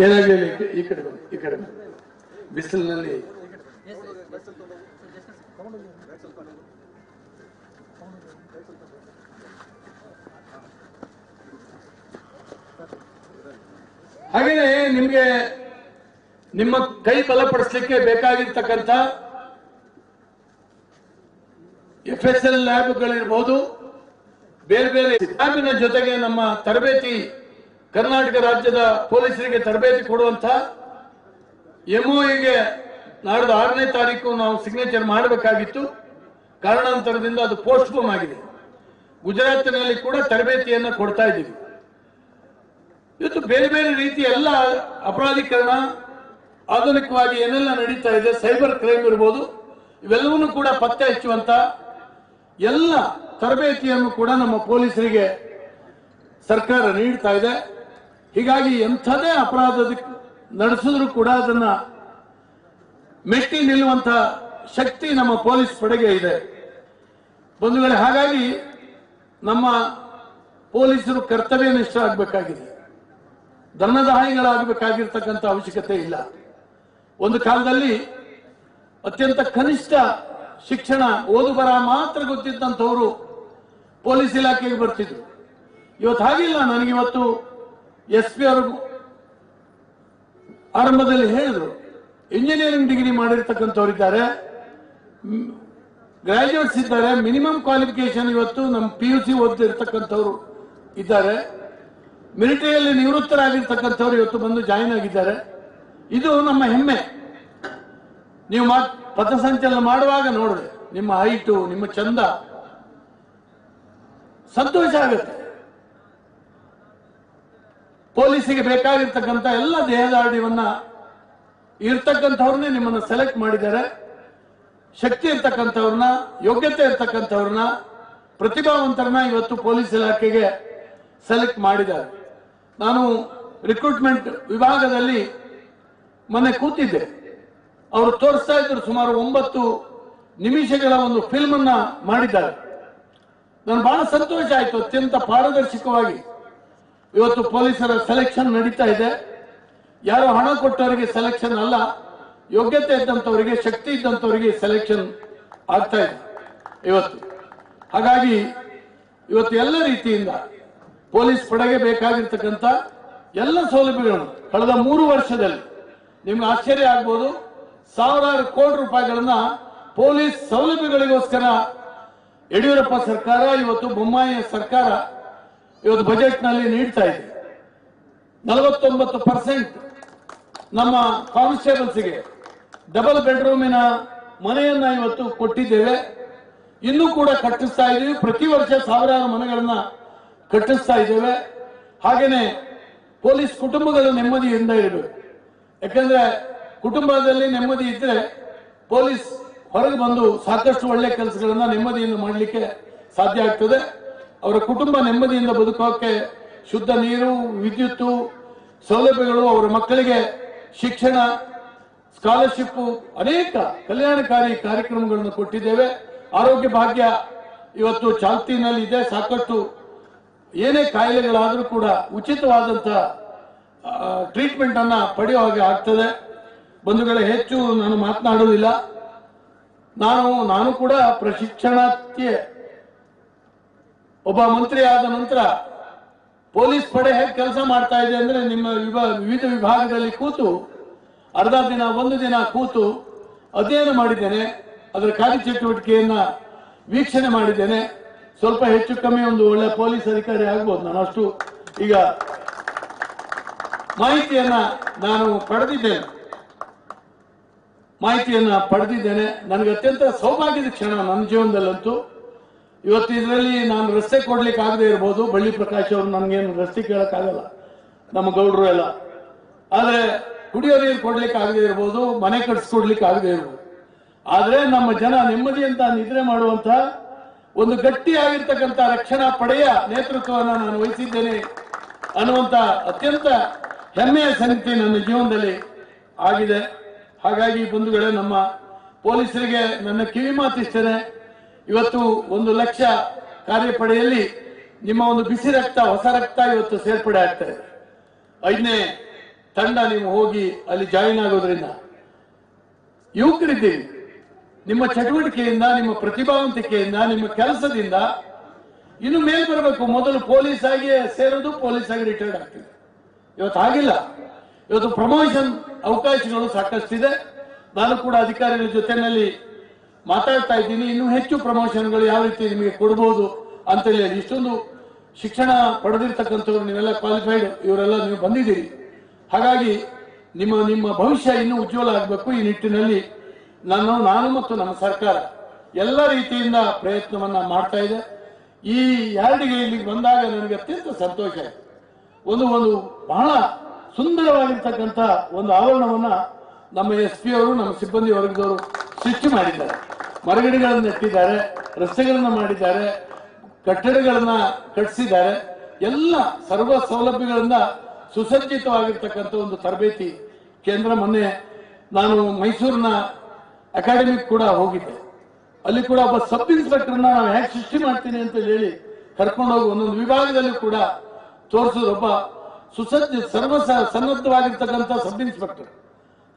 ಏನಾಗಲಿ ಈ ಕಡೆ ಬನ್ನಿ, ಈ ಕಡೆ ಬಿಸಿಲಿನಲ್ಲಿ ಹಾಗೆಯೇ ನಿಮ್ಗೆ ನಿಮ್ಮ ಕೈ ಬಲಪಡಿಸಲಿಕ್ಕೆ ಬೇಕಾಗಿರ್ತಕ್ಕಂಥ FSL ಲ್ಯಾಬ್ಗಳಿರ್ಬೋದು, ಬೇರೆ ಬೇರೆ ಲ್ಯಾಬಿನ ಜೊತೆಗೆ ನಮ್ಮ ತರಬೇತಿ, ಕರ್ನಾಟಕ ರಾಜ್ಯದ ಪೊಲೀಸರಿಗೆ ತರಬೇತಿ ಕೊಡುವಂತ MOUಗೆ ನಾಡ್ದು 6ನೇ ತಾರೀಕು ನಾವು ಸಿಗ್ನೇಚರ್ ಮಾಡಬೇಕಾಗಿತ್ತು. ಕಾರಣಾಂತರದಿಂದ ಅದು ಪೋಸ್ಟ್ಪೋನ್ ಆಗಿದೆ. ಗುಜರಾತಿನಲ್ಲಿ ಕೂಡ ತರಬೇತಿಯನ್ನು ಕೊಡ್ತಾ ಇದ್ದೀವಿ. ಇವತ್ತು ಬೇರೆ ಬೇರೆ ರೀತಿಯ ಎಲ್ಲ ಅಪರಾಧೀಕರಣ ಆಧುನಿಕವಾಗಿ ಏನೆಲ್ಲ ನಡೀತಾ ಇದೆ, ಸೈಬರ್ ಕ್ರೈಮ್ ಇರ್ಬೋದು, ಇವೆಲ್ಲವನ್ನೂ ಕೂಡ ಪತ್ತೆ ಹಚ್ಚುವಂತ ಎಲ್ಲ ತರಬೇತಿಯನ್ನು ಕೂಡ ನಮ್ಮ ಪೊಲೀಸರಿಗೆ ಸರ್ಕಾರ ನೀಡ್ತಾ ಇದೆ. ಹೀಗಾಗಿ ಎಂಥದೇ ಅಪರಾಧ ನಡೆಸಿದ್ರು ಕೂಡ ಅದನ್ನ ಮೆಟ್ಟಿ ನಿಲ್ಲುವಂತ ಶಕ್ತಿ ನಮ್ಮ ಪೊಲೀಸ್ ಪಡೆಗೆ ಇದೆ ಬಂಧುಗಳೇ. ಹಾಗಾಗಿ ನಮ್ಮ ಪೊಲೀಸರು ಕರ್ತವ್ಯನಿಷ್ಠ ಆಗಬೇಕಾಗಿದೆ, ಧರ್ಮದಾಹಿಗಳಾಗಬೇಕಾಗಿರ್ತಕ್ಕಂಥ ಅವಶ್ಯಕತೆ ಇಲ್ಲ. ಒಂದು ಕಾಲದಲ್ಲಿ ಅತ್ಯಂತ ಕನಿಷ್ಠ ಶಿಕ್ಷಣ, ಓದು ಬರಹ ಮಾತ್ರ ಗೊತ್ತಿದ್ದಂಥವರು ಪೊಲೀಸ್ ಇಲಾಖೆಗೆ ಬರ್ತಿದ್ರು. ಇವತ್ತು ಹಾಗಿಲ್ಲ. ನನಗಿವತ್ತು SP ಅವರು ಆರಂಭದಲ್ಲಿ ಹೇಳಿದ್ರು, ಇಂಜಿನಿಯರಿಂಗ್ ಡಿಗ್ರಿ ಮಾಡಿರ್ತಕ್ಕಂಥವ್ರಿದ್ದಾರೆ, ಗ್ರಾಜ್ಯುಯೇಟ್ಸ್ ಇದ್ದಾರೆ, ಮಿನಿಮಮ್ ಕ್ವಾಲಿಫಿಕೇಶನ್ ಇವತ್ತು ನಮ್ಮ PUC ಓದಿರ್ತಕ್ಕಂಥವ್ರು ಇದ್ದಾರೆ, ಮಿಲಿಟರಿಯಲ್ಲಿ ನಿವೃತ್ತರಾಗಿರ್ತಕ್ಕಂಥವ್ರು ಇವತ್ತು ಬಂದು ಜಾಯಿನ್ ಆಗಿದ್ದಾರೆ. ಇದು ನಮ್ಮ ಹೆಮ್ಮೆ. ನೀವು ಪಥಸಂಚಲನ ಮಾಡುವಾಗ ನೋಡ್ರಿ, ನಿಮ್ಮ ಹೈಟು, ನಿಮ್ಮ ಚಂದ, ಸಂತೋಷ ಆಗುತ್ತೆ. ಪೊಲೀಸಿಗೆ ಬೇಕಾಗಿರ್ತಕ್ಕಂಥ ಎಲ್ಲ ದೇಹದಾಢ್ಯವನ್ನ ಇರ್ತಕ್ಕಂಥವ್ರನ್ನೇ ನಿಮ್ಮನ್ನು ಸೆಲೆಕ್ಟ್ ಮಾಡಿದ್ದಾರೆ. ಶಕ್ತಿ ಇರ್ತಕ್ಕಂಥವ್ರನ್ನ, ಯೋಗ್ಯತೆ ಇರ್ತಕ್ಕಂಥವ್ರನ್ನ, ಪ್ರತಿಭಾವಂತರನ್ನ ಇವತ್ತು ಪೊಲೀಸ್ ಇಲಾಖೆಗೆ ಸೆಲೆಕ್ಟ್ ಮಾಡಿದ್ದಾರೆ. ನಾನು ರಿಕ್ರೂಟ್ಮೆಂಟ್ ವಿಭಾಗದಲ್ಲಿ ಮೊನ್ನೆ ಕೂತಿದ್ದೆ. ಅವರು ತೋರಿಸ್ತಾ ಇದ್ರು, ಸುಮಾರು 9 ನಿಮಿಷಗಳ ಒಂದು ಫಿಲ್ಮ್ ಅನ್ನ ಮಾಡಿದ್ದಾರೆ. ನಾನು ಬಹಳ ಸಂತೋಷ ಆಯ್ತು. ಅತ್ಯಂತ ಪಾರದರ್ಶಕವಾಗಿ ಇವತ್ತು ಪೊಲೀಸರ ಸೆಲೆಕ್ಷನ್ ನಡೀತಾ ಇದೆ. ಯಾರೋ ಹಣ ಕೊಟ್ಟವರಿಗೆ ಸೆಲೆಕ್ಷನ್ ಅಲ್ಲ, ಯೋಗ್ಯತೆ ಇದ್ದಂಥವರಿಗೆ, ಶಕ್ತಿ ಇದ್ದಂಥವರಿಗೆ ಸೆಲೆಕ್ಷನ್ ಆಗ್ತಾ ಇದೆ ಇವತ್ತು. ಹಾಗಾಗಿ ಇವತ್ತು ಎಲ್ಲ ರೀತಿಯಿಂದ ಪೊಲೀಸ್ ಪಡೆಗೆ ಬೇಕಾಗಿರ್ತಕ್ಕಂಥ ಎಲ್ಲ ಸೌಲಭ್ಯಗಳನ್ನು ಕಳೆದ 3 ವರ್ಷದಲ್ಲಿ ನಿಮ್ಗೆ ಆಶ್ಚರ್ಯ ಆಗ್ಬೋದು, ಸಾವಿರಾರು ಕೋಟಿ ರೂಪಾಯಿಗಳನ್ನ ಪೊಲೀಸ್ ಸೌಲಭ್ಯಗಳಿಗೋಸ್ಕರ ಯಡಿಯೂರಪ್ಪ ಸರ್ಕಾರ, ಇವತ್ತು ಬೊಮ್ಮಾಯಿ ಸರ್ಕಾರ ಇವತ್ತು ಬಜೆಟ್ ನಲ್ಲಿ ನೀಡ್ತಾ ಇದೆ. 49% ನಮ್ಮ ಕಾನ್ಸ್ಟೇಬಲ್ಸ್ಗೆ ಡಬಲ್ ಬೆಡ್ರೂಮಿನ ಮನೆಯನ್ನ ಇವತ್ತು ಕೊಟ್ಟಿದ್ದೇವೆ. ಇನ್ನೂ ಕೂಡ ಕಟ್ಟಿಸ್ತಾ ಇದ್ದೀವಿ. ಪ್ರತಿ ವರ್ಷ ಸಾವಿರಾರು ಮನೆಗಳನ್ನ ಕಟ್ಟಿಸ್ತಾ ಇದ್ದೇವೆ. ಹಾಗೇನೆ ಪೊಲೀಸ್ ಕುಟುಂಬಗಳು ನೆಮ್ಮದಿಯಿಂದ ಇರಬೇಕು. ಯಾಕಂದ್ರೆ ಕುಟುಂಬದಲ್ಲಿ ನೆಮ್ಮದಿ ಇದ್ರೆ ಪೊಲೀಸ್ ಹೊರಗೆ ಬಂದು ಸಾಕಷ್ಟು ಒಳ್ಳೆ ಕೆಲಸಗಳನ್ನ ನೆಮ್ಮದಿಯಿಂದ ಮಾಡಲಿಕ್ಕೆ ಸಾಧ್ಯ ಆಗ್ತದೆ. ಅವರ ಕುಟುಂಬ ನೆಮ್ಮದಿಯಿಂದ ಬದುಕೋಕೆ ಶುದ್ಧ ನೀರು, ವಿದ್ಯುತ್ ಸೌಲಭ್ಯಗಳು, ಅವರ ಮಕ್ಕಳಿಗೆ ಶಿಕ್ಷಣ, ಸ್ಕಾಲರ್ಶಿಪ್, ಅನೇಕ ಕಲ್ಯಾಣಕಾರಿ ಕಾರ್ಯಕ್ರಮಗಳನ್ನು ಕೊಟ್ಟಿದ್ದೇವೆ. ಆರೋಗ್ಯ ಭಾಗ್ಯ ಇವತ್ತು ಚಾಲ್ತಿನಲ್ಲಿ ಇದೆ. ಸಾಕಷ್ಟು ಏನೇ ಕಾಯಿಲೆಗಳಾದರೂ ಕೂಡ ಉಚಿತವಾದಂತ ಟ್ರೀಟ್ಮೆಂಟ್ ಅನ್ನ ಪಡೆಯುವ ಹಾಗೆ ಆಗ್ತದೆ. ಬಂಧುಗಳೇ, ಹೆಚ್ಚು ನಾನು ಮಾತನಾಡುವುದಿಲ್ಲ. ನಾನು ಕೂಡ ಪ್ರಶಿಕ್ಷಣಕ್ಕೆ ಒಬ್ಬ ಮಂತ್ರಿ ಆದ ನಂತರ ಪೊಲೀಸ್ ಪಡೆ ಹೇಗೆ ಕೆಲಸ ಮಾಡ್ತಾ ಇದೆ ಅಂದ್ರೆ, ನಿಮ್ಮ ವಿವಿಧ ವಿಭಾಗದಲ್ಲಿ ಕೂತು ಅರ್ಧ ದಿನ, 1 ದಿನ ಕೂತು ಅಧ್ಯಯನ ಮಾಡಿದ್ದೇನೆ. ಅದರ ಕಾರ್ಯಚಟುವಟಿಕೆಯನ್ನ ವೀಕ್ಷಣೆ ಮಾಡಿದ್ದೇನೆ. ಸ್ವಲ್ಪ ಹೆಚ್ಚು ಕಮ್ಮಿ ಒಂದು ಒಳ್ಳೆ ಪೊಲೀಸ್ ಅಧಿಕಾರಿ ಆಗ್ಬೋದು. ನಾನು ಅಷ್ಟು ಈಗ ಮಾಹಿತಿಯನ್ನ ಪಡೆದಿದ್ದೇನೆ. ನನಗೆ ಅತ್ಯಂತ ಸೌಭಾಗ್ಯದ ಕ್ಷಣ ನನ್ನ ಜೀವನದಲ್ಲಂತೂ. ಇವತ್ತು ಇದರಲ್ಲಿ ನಾನು ರಸ್ತೆ ಕೊಡ್ಲಿಕ್ಕೆ ಆಗದೆ ಇರಬಹುದು. ಬಳ್ಳಿ ಪ್ರಕಾಶ್ ಅವರು ನನಗೇನು ರಸ್ತೆ ಕೇಳಕ್ಕಾಗಲ್ಲ, ನಮ್ಮ ಗೌಡರು ಎಲ್ಲ. ಆದ್ರೆ ಕುಡಿಯೋ ನೀರು ಕೊಡ್ಲಿಕ್ಕೆ ಆಗದೆ ಇರಬಹುದು, ಮನೆ ಕಟ್ಸ್ಕೊಡ್ಲಿಕ್ಕೆ ಆಗದೆ ಇರಬಹುದು. ಆದ್ರೆ ನಮ್ಮ ಜನ ನೆಮ್ಮದಿಯಂತ ನಿದ್ರೆ ಮಾಡುವಂತ ಒಂದು ಗಟ್ಟಿಯಾಗಿರ್ತಕ್ಕಂಥ ರಕ್ಷಣಾ ಪಡೆಯ ನೇತೃತ್ವವನ್ನು ನಾನು ವಹಿಸಿದ್ದೇನೆ ಅನ್ನುವಂತ ಅತ್ಯಂತ ಹೆಮ್ಮೆಯ ಸಂಗತಿ ನನ್ನ ಜೀವನದಲ್ಲಿ ಆಗಿದೆ. ಹಾಗಾಗಿ ಬಂಧುಗಳೇ, ನಮ್ಮ ಪೊಲೀಸರಿಗೆ ನನ್ನ ಕಿವಿ ಮಾತಿಸ್ತೇನೆ. ಇವತ್ತು 1 ಲಕ್ಷ ಕಾರ್ಯಪಡೆಯಲ್ಲಿ ನಿಮ್ಮ ಒಂದು ಬಿಸಿ ರಕ್ತ, ಹೊಸ ರಕ್ತ ಇವತ್ತು ಸೇರ್ಪಡೆ ಆಗ್ತಾ ಇದೆ. 5ನೇ ತಂಡ ನೀವು ಹೋಗಿ ಅಲ್ಲಿ ಜಾಯಿನ್ ಆಗೋದ್ರಿಂದ ಯುವಕರಿದ್ದೀವಿ. ನಿಮ್ಮ ಚಟುವಟಿಕೆಯಿಂದ, ನಿಮ್ಮ ಪ್ರತಿಭಾವಂತಿಕೆಯಿಂದ, ನಿಮ್ಮ ಕೆಲಸದಿಂದ ಇನ್ನು ಮೇಲ್ ಬರಬೇಕು. ಮೊದಲು ಪೊಲೀಸ್ ಆಗಿ ಸೇರೋದು, ಪೊಲೀಸ್ ಆಗಿ ರಿಟೈರ್ಡ್ ಆಗ್ತಿದೆ. ಇವತ್ತು ಆಗಿಲ್ಲ. ಇವತ್ತು ಪ್ರಮೋಷನ್ ಅವಕಾಶಗಳು ಸಾಕಷ್ಟಿದೆ. ನಾನು ಕೂಡ ಅಧಿಕಾರಿಗಳ ಜೊತೆನಲ್ಲಿ ಮಾತಾಡ್ತಾ ಇದ್ದೀನಿ. ಇನ್ನೂ ಹೆಚ್ಚು ಪ್ರಮೋಷನ್ಗಳು ಯಾವ ರೀತಿ ನಿಮಗೆ ಕೊಡಬಹುದು ಅಂತ ಹೇಳಿ. ಇಷ್ಟೊಂದು ಶಿಕ್ಷಣ ಪಡೆದಿರ್ತಕ್ಕಂಥವ್ರು, ನೀವೆಲ್ಲ ಕ್ವಾಲಿಫೈಡ್, ಇವರೆಲ್ಲ ನೀವು ಬಂದಿದ್ದೀರಿ. ಹಾಗಾಗಿ ನಿಮ್ಮ ಭವಿಷ್ಯ ಇನ್ನೂ ಉಜ್ವಲ ಆಗಬೇಕು. ಈ ನಿಟ್ಟಿನಲ್ಲಿ ನಾನು ಮತ್ತು ನಮ್ಮ ಸರ್ಕಾರ ಎಲ್ಲ ರೀತಿಯಿಂದ ಪ್ರಯತ್ನವನ್ನ ಮಾಡ್ತಾ ಇದೆ. ಈ ಯಾರ್ಡಿಗೆ ಇಲ್ಲಿಗೆ ಬಂದಾಗ ನನಗೆ ಅತ್ಯಂತ ಸಂತೋಷ ಆಯಿತು. ಒಂದು ಬಹಳ ಸುಂದರವಾಗಿರ್ತಕ್ಕಂಥ ಒಂದು ಆವರಣವನ್ನ ನಮ್ಮ SP ಅವರು, ನಮ್ಮ ಸಿಬ್ಬಂದಿ ವರ್ಗದವರು ಸೃಷ್ಟಿ ಮಾಡಿದ್ದಾರೆ. ಮರಗಿಡಗಳನ್ನು ನೆಟ್ಟಿದ್ದಾರೆ, ರಸ್ತೆಗಳನ್ನ ಮಾಡಿದ್ದಾರೆ, ಕಟ್ಟಡಗಳನ್ನ ಕಟ್ಟಿಸಿದ್ದಾರೆ. ಎಲ್ಲ ಸರ್ವ ಸೌಲಭ್ಯಗಳಿಂದ ಸುಸಜ್ಜಿತವಾಗಿರ್ತಕ್ಕಂಥ ಒಂದು ತರಬೇತಿ ಕೇಂದ್ರ. ಮೊನ್ನೆ ನಾನು ಮೈಸೂರಿನ ಅಕಾಡೆಮಿಕ್ ಕೂಡ ಹೋಗಿದ್ದೆ. ಅಲ್ಲಿ ಕೂಡ ಒಬ್ಬ ಸಬ್ ಇನ್ಸ್ಪೆಕ್ಟರ್ನ ನಾವು ಹೇಗೆ ಸೃಷ್ಟಿ ಮಾಡ್ತೀನಿ ಅಂತ ಹೇಳಿ ಕರ್ಕೊಂಡೋಗಿ ಒಂದೊಂದು ವಿಭಾಗದಲ್ಲಿ ಕೂಡ ತೋರಿಸೋದು. ಒಬ್ಬ ಸನ್ನದ್ಧವಾಗಿರ್ತಕ್ಕಂಥ ಸಬ್ ಇನ್ಸ್ಪೆಕ್ಟರ್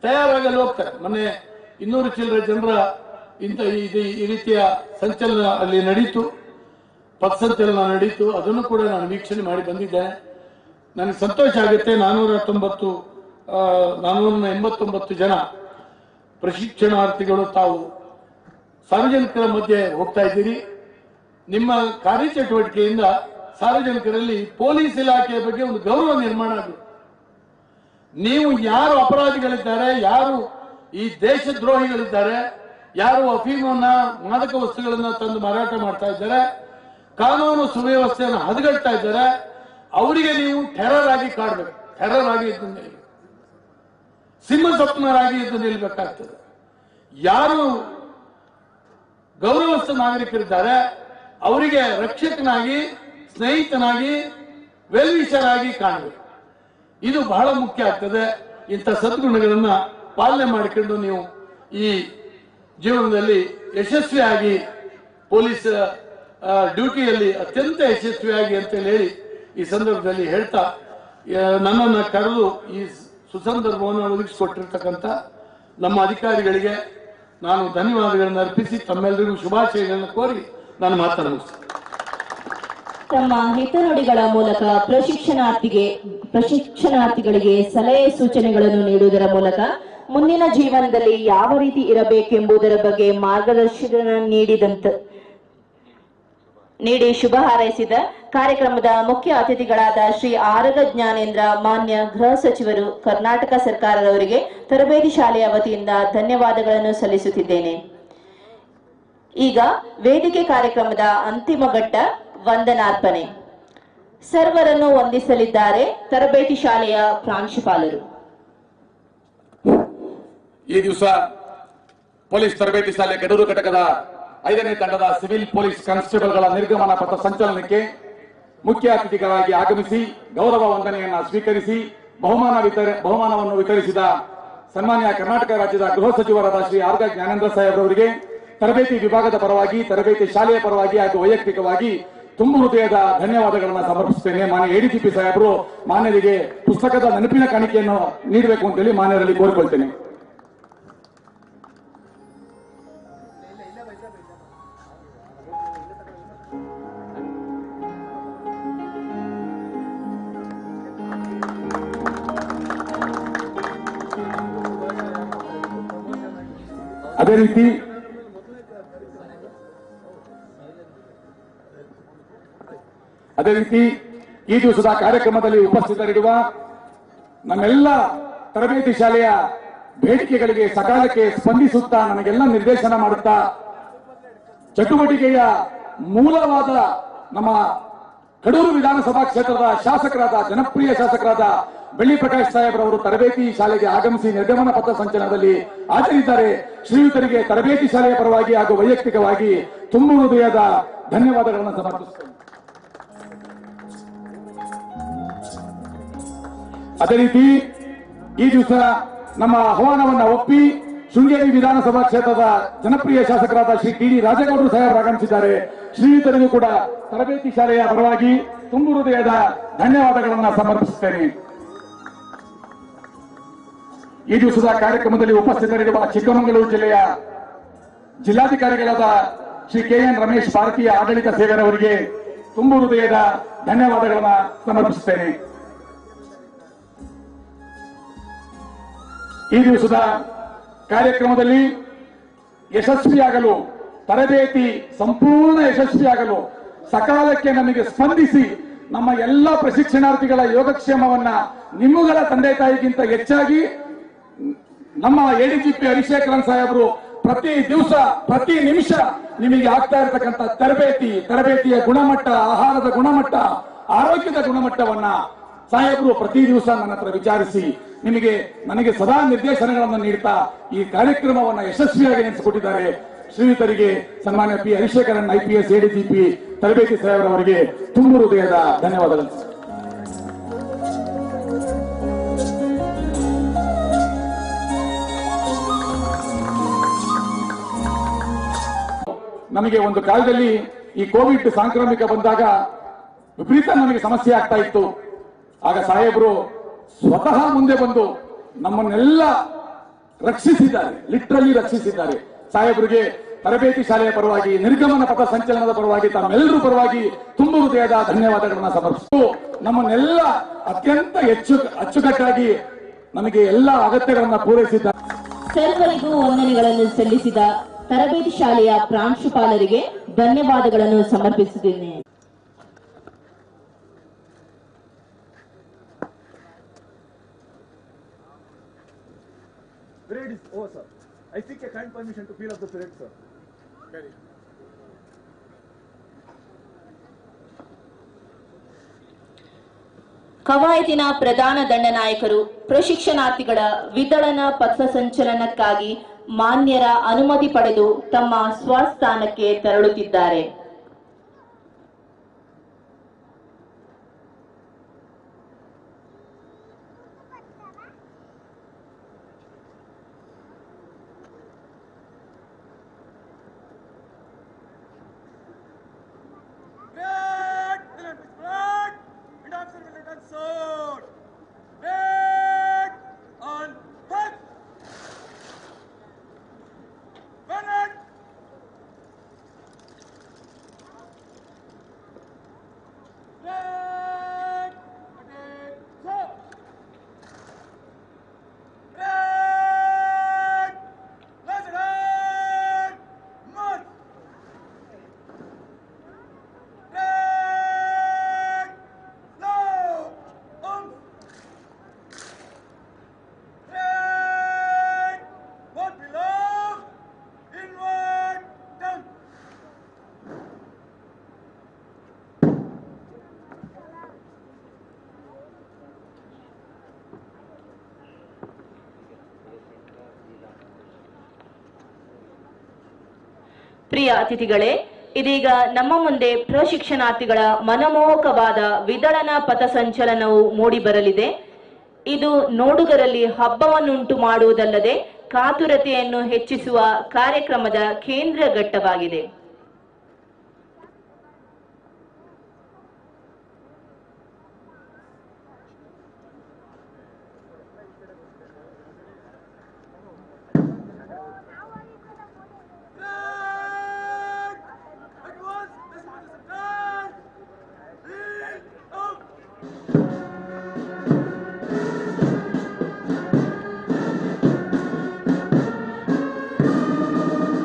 ತಯಾರಾಗಲು ಹೋಗ್ತಾರೆ. ಮೊನ್ನೆ 200 ಚಿಲ್ಲರೆ ಜನರ ಈ ರೀತಿಯ ಸಂಚಲನ ಅಲ್ಲಿ ನಡೀತು, ಪಥಸಂಚಲನ ನಡೀತು. ಅದನ್ನು ಕೂಡ ನಾನು ವೀಕ್ಷಣೆ ಮಾಡಿ ಬಂದಿದ್ದೇನೆ. ನನಗೆ ಸಂತೋಷ ಆಗುತ್ತೆ. 489 ಜನ ಪ್ರಶಿಕ್ಷಣಾರ್ಥಿಗಳು ತಾವು ಸಾರ್ವಜನಿಕರ ಮಧ್ಯೆ ಹೋಗ್ತಾ ಇದ್ದೀರಿ. ನಿಮ್ಮ ಕಾರ್ಯಚಟುವಟಿಕೆಯಿಂದ ಸಾರ್ವಜನಿಕರಲ್ಲಿ ಪೊಲೀಸ್ ಇಲಾಖೆಯ ಬಗ್ಗೆ ಒಂದು ಗೌರವ ನಿರ್ಮಾಣ ಆಗುತ್ತೆ. ನೀವು ಯಾರು ಅಪರಾಧಿಗಳಿದ್ದಾರೆ, ಯಾರು ಈ ದೇಶದ್ರೋಹಿಗಳಿದ್ದಾರೆ, ಯಾರು ಅಫೀಮನ್ನ ಮಾದಕ ವಸ್ತುಗಳನ್ನ ತಂದು ಮಾರಾಟ ಮಾಡ್ತಾ ಇದ್ದಾರೆ, ಕಾನೂನು ಸುವ್ಯವಸ್ಥೆಯನ್ನು ಹದಗೆಡ್ತಾ ಇದ್ದಾರೆ, ಅವರಿಗೆ ನೀವು ಟೆರರ್ ಆಗಿ ಕಾಡಬೇಕು. ಟೆರರ್ ಆಗಿ ಇದ್ದು ನಿಲ್ಲಬೇಕು, ಸಿಂಹ ಸ್ವಪ್ನರಾಗಿ ಇದ್ದು ನಿಲ್ಲಬೇಕಾಗ್ತದೆ. ಯಾರು ಗೌರವಸ್ಥ ನಾಗರಿಕರಿದ್ದಾರೆ ಅವರಿಗೆ ರಕ್ಷಕನಾಗಿ, ಸ್ನೇಹಿತನಾಗಿ, ವೆಲ್ವಿಷರಾಗಿ ಕಾಣಬೇಕು. ಇದು ಬಹಳ ಮುಖ್ಯ ಆಗ್ತದೆ. ಇಂಥ ಸದ್ಗುಣಗಳನ್ನ ಪಾಲನೆ ಮಾಡಿಕೊಂಡು ನೀವು ಈ ಜೀವನದಲ್ಲಿ ಯಶಸ್ವಿಯಾಗಿ ಪೊಲೀಸ್ ಡ್ಯೂಟಿಯಲ್ಲಿ ಅತ್ಯಂತ ಯಶಸ್ವಿಯಾಗಿ ಅಂತ ಹೇಳಿ ಈ ಸಂದರ್ಭದಲ್ಲಿ ಹೇಳ್ತಾ, ನನ್ನನ್ನು ಕರೆದು ಈ ಸುಸಂದರ್ಭವನ್ನು ಒದಗಿಸಿಕೊಟ್ಟಿರ್ತಕ್ಕಂಥ ನಮ್ಮ ಅಧಿಕಾರಿಗಳಿಗೆ ನಾನು ಧನ್ಯವಾದಗಳನ್ನು ಅರ್ಪಿಸಿ ತಮ್ಮೆಲ್ಲರಿಗೂ ಶುಭಾಶಯಗಳನ್ನು ಕೋರಿ ನಾನು ಮಾತನಾಡುತ್ತೇನೆ. ತಮ್ಮ ಹಿತನುಡಿಗಳ ಮೂಲಕ ಪ್ರಶಿಕ್ಷಣಾರ್ಥಿಗಳಿಗೆ ಸಲಹೆ ಸೂಚನೆಗಳನ್ನು ನೀಡುವುದರ ಮೂಲಕ ಮುಂದಿನ ಜೀವನದಲ್ಲಿ ಯಾವ ರೀತಿ ಇರಬೇಕೆಂಬುದರ ಬಗ್ಗೆ ಮಾರ್ಗದರ್ಶನ ನೀಡಿ ಶುಭ ಹಾರೈಸಿದ ಕಾರ್ಯಕ್ರಮದ ಮುಖ್ಯ ಅತಿಥಿಗಳಾದ ಶ್ರೀ ಆರಗ ಜ್ಞಾನೇಂದ್ರ, ಮಾನ್ಯ ಗೃಹ ಸಚಿವರು, ಕರ್ನಾಟಕ ಸರ್ಕಾರದವರಿಗೆ ತರಬೇತಿ ಶಾಲೆಯ ವತಿಯಿಂದ ಧನ್ಯವಾದಗಳನ್ನು ಸಲ್ಲಿಸುತ್ತಿದ್ದೇನೆ. ಈಗ ವೇದಿಕೆ ಕಾರ್ಯಕ್ರಮದ ಅಂತಿಮ ಘಟ್ಟ ವಂದನಾರ್ಪಣೆ. ಸರ್ವರನ್ನು ವಂದಿಸಲಿದ್ದಾರೆ ತರಬೇತಿ ಶಾಲೆಯ ಪ್ರಾಂಶುಪಾಲರು. ಈ ದಿವಸ ಪೊಲೀಸ್ ತರಬೇತಿ ಶಾಲೆ ಕಡೂರು ಘಟಕದ 5ನೇ ತಂಡದ ಸಿವಿಲ್ ಪೊಲೀಸ್ ಕಾನ್ಸ್ಟೇಬಲ್ಗಳ ನಿರ್ಗಮನ ಪಥ ಸಂಚಲನಕ್ಕೆ ಮುಖ್ಯ ಅತಿಥಿಗಳಾಗಿ ಆಗಮಿಸಿ ಗೌರವ ವಂದನೆಯನ್ನು ಸ್ವೀಕರಿಸಿ ಬಹುಮಾನವನ್ನು ವಿತರಿಸಿದ ಸನ್ಮಾನ್ಯ ಕರ್ನಾಟಕ ರಾಜ್ಯದ ಗೃಹ ಸಚಿವರಾದ ಶ್ರೀ ಆರ್ಗ ಜ್ಞಾನೇಂದ್ರ ಸಾಹೇಬ್ ಅವರಿಗೆ ತರಬೇತಿ ವಿಭಾಗದ ಪರವಾಗಿ, ತರಬೇತಿ ಶಾಲೆಯ ಪರವಾಗಿ ಹಾಗೂ ವೈಯಕ್ತಿಕವಾಗಿ ತುಂಬ ಹೃದಯದ ಧನ್ಯವಾದಗಳನ್ನು ಸಮರ್ಪಿಸುತ್ತೇನೆ. ಮಾನ್ಯ ADGP ಸಾಹೇಬರು ಮಾನ್ಯರಿಗೆ ಪುಸ್ತಕದ ನೆನಪಿನ ಕಾಣಿಕೆಯನ್ನು ನೀಡಬೇಕು ಅಂತೇಳಿ ಮಾನ್ಯರಲ್ಲಿ ಕೋರಿಕೊಳ್ತೇನೆ. ಅದೇ ರೀತಿ ಈ ದಿವಸದ ಕಾರ್ಯಕ್ರಮದಲ್ಲಿ ಉಪಸ್ಥಿತರಿರುವ ನಮ್ಮೆಲ್ಲ ತರಬೇತಿ ಶಾಲೆಯ ಬೇಡಿಕೆಗಳಿಗೆ ಸಕಾಲಕ್ಕೆ ಸ್ಪಂದಿಸುತ್ತಾ ನನಗೆಲ್ಲ ನಿರ್ದೇಶನ ಮಾಡುತ್ತಾ ಚಟುವಟಿಕೆಯ ಮೂಲವಾದ ನಮ್ಮ ಕಡೂರು ವಿಧಾನಸಭಾ ಕ್ಷೇತ್ರದ ಶಾಸಕರಾದ, ಜನಪ್ರಿಯ ಶಾಸಕರಾದ ಬೆಳ್ಳಿ ಪ್ರಕಾಶ್ ಸಾಹೇಬ್ರವರು ತರಬೇತಿ ಶಾಲೆಗೆ ಆಗಮಿಸಿ ನಿರ್ಗಮನ ಪಥ ಸಂಚಲನದಲ್ಲಿ ಹಾಜರಿದ್ದಾರೆ. ಶ್ರೀಯುತರಿಗೆ ತರಬೇತಿ ಶಾಲೆಯ ಪರವಾಗಿ ಹಾಗೂ ವೈಯಕ್ತಿಕವಾಗಿ ತುಂಬ ಹೃದಯದ ಧನ್ಯವಾದಗಳನ್ನು ಸಮರ್ಪಿಸುತ್ತೇನೆ. ಅದೇ ರೀತಿ ಈ ದಿವಸ ನಮ್ಮ ಆಹ್ವಾನವನ್ನು ಒಪ್ಪಿ ಶೃಂಗೇರಿ ವಿಧಾನಸಭಾ ಕ್ಷೇತ್ರದ ಜನಪ್ರಿಯ ಶಾಸಕರಾದ ಶ್ರೀ TD ರಾಜೇಗೌಡರು ಸಾಹೇಬರು ಆಗಮಿಸಿದ್ದಾರೆ. ಶ್ರೀಯುತರಿಗೂ ಕೂಡ ತರಬೇತಿ ಶಾಲೆಯ ಪರವಾಗಿ ತುಂಬ ಹೃದಯದ ಧನ್ಯವಾದಗಳನ್ನು ಸಮರ್ಪಿಸುತ್ತೇನೆ. ಈ ದಿವಸದ ಕಾರ್ಯಕ್ರಮದಲ್ಲಿ ಉಪಸ್ಥಿತರಿರುವ ಚಿಕ್ಕಮಗಳೂರು ಜಿಲ್ಲೆಯ ಜಿಲ್ಲಾಧಿಕಾರಿಗಳಾದ ಶ್ರೀ KN ರಮೇಶ್, ಭಾರತೀಯ ಆಡಳಿತ ಸೇವೆಯವರಿಗೆ ತುಂಬ ಹೃದಯದ ಧನ್ಯವಾದಗಳನ್ನು ಸಮರ್ಪಿಸುತ್ತೇನೆ. ಈ ದಿವಸದ ಕಾರ್ಯಕ್ರಮದಲ್ಲಿ ಯಶಸ್ವಿಯಾಗಲು, ತರಬೇತಿ ಸಂಪೂರ್ಣ ಯಶಸ್ವಿಯಾಗಲು ಸಕಾಲಕ್ಕೆ ನಮಗೆ ಸ್ಪಂದಿಸಿ ನಮ್ಮ ಎಲ್ಲ ಪ್ರಶಿಕ್ಷಣಾರ್ಥಿಗಳ ಯೋಗಕ್ಷೇಮವನ್ನ ನಿಮ್ಮಗಳ ತಂದೆ ತಾಯಿಗಿಂತ ಹೆಚ್ಚಾಗಿ ನಮ್ಮ ಎಡಿಜಿಪಿ ಹರಿಶೇಖರನ್ ಸಾಹೇಬರು ಪ್ರತಿ ದಿವಸ ಪ್ರತಿ ನಿಮಿಷ ನಿಮಗೆ ಆಗ್ತಾ ಇರತಕ್ಕಂಥ ತರಬೇತಿಯ ಗುಣಮಟ್ಟ, ಆಹಾರದ ಗುಣಮಟ್ಟ, ಆರೋಗ್ಯದ ಗುಣಮಟ್ಟವನ್ನ ಸಾಹೇಬರು ಪ್ರತಿ ದಿವಸ ನನ್ನ ಹತ್ರ ವಿಚಾರಿಸಿ ನನಗೆ ಸದಾ ನಿರ್ದೇಶನಗಳನ್ನು ನೀಡುತ್ತಾ ಈ ಕಾರ್ಯಕ್ರಮವನ್ನ ಯಶಸ್ವಿಯಾಗಿ ನಡೆಸಿಕೊಟ್ಟಿದ್ದಾರೆ. ಶ್ರೀಯುತರಿಗೆ ಸನ್ಮಾನ್ಯ ಪಿ ಹರಿಶೇಖರನ್ IPS ಎಡಿಜಿಪಿ ತರಬೇತಿ ಸಾಹೇಬರವರಿಗೆ ತುಂಬು ಹೃದಯದ ಧನ್ಯವಾದಗಳು. ನಮಗೆ ಒಂದು ಕಾಲದಲ್ಲಿ ಈ ಕೋವಿಡ್ ಸಾಂಕ್ರಾಮಿಕ ಬಂದಾಗ ವಿಪರೀತ ನಮಗೆ ಸಮಸ್ಯೆ ಆಗ್ತಾ ಇತ್ತು. ಆಗ ಸಾಹೇಬರು ಸ್ವತಃ ಮುಂದೆ ಬಂದು ನಮ್ಮನ್ನೆಲ್ಲ ರಕ್ಷಿಸಿದ್ದಾರೆ, ಲಿಟ್ರಲಿ ರಕ್ಷಿಸಿದ್ದಾರೆ. ಸಾಹೇಬರಿಗೆ ತರಬೇತಿ ಶಾಲೆಯ ಪರವಾಗಿ, ನಿರ್ಗಮನ ಪಥ ಸಂಚಲನದ ಪರವಾಗಿ, ತಮ್ಮೆಲ್ಲರೂ ಪರವಾಗಿ ತುಂಬು ಹೃದಯದ ಧನ್ಯವಾದಗಳನ್ನ ಸಮರ್ಪಿಸಿತು. ನಮ್ಮನ್ನೆಲ್ಲ ಅತ್ಯಂತ ಅಚ್ಚುಕಟ್ಟಾಗಿ ನಮಗೆ ಎಲ್ಲ ಅಗತ್ಯಗಳನ್ನ ಪೂರೈಸಿದ್ದಾರೆ. ಸರ್ವರಿಗೂ ವಂದನೆಗಳನ್ನು ಸಲ್ಲಿಸಿದ ತರಬೇತಿ ಶಾಲೆಯ ಪ್ರಾಂಶುಪಾಲರಿಗೆ ಧನ್ಯವಾದಗಳನ್ನು ಸಮರ್ಪಿಸುತ್ತೇನೆ. Parade is over, sir. I seek a kind permission to feel of the parade, sir. Very. ಕವಾಯತಿನ ಪ್ರಧಾನ ದಂಡನಾಯಕರು ಪ್ರಶಿಕ್ಷಣಾರ್ಥಿಗಳ ವಿದಳನ ಪಥಸಂಚಲನಕ್ಕಾಗಿ ಮಾನ್ಯರ ಅನುಮತಿ ಪಡೆದು ತಮ್ಮ ಸ್ವಸ್ಥಾನಕ್ಕೆ ತೆರಳುತ್ತಿದ್ದಾರೆ. ಪ್ರಿಯ ಅತಿಥಿಗಳೇ, ಇದೀಗ ನಮ್ಮ ಮುಂದೆ ಪ್ರಶಿಕ್ಷಣಾರ್ಥಿಗಳ ಮನಮೋಹಕವಾದ ವಿದಳನ ಪಥಸಂಚಲನವು ಮೂಡಿಬರಲಿದೆ. ಇದು ನೋಡುಗರಲ್ಲಿ ಹಬ್ಬವನ್ನುಂಟು ಮಾಡುವುದಲ್ಲದೆ ಕಾತುರತೆಯನ್ನು ಹೆಚ್ಚಿಸುವ ಕಾರ್ಯಕ್ರಮದ ಕೇಂದ್ರ ಘಟ್ಟವಾಗಿದೆ.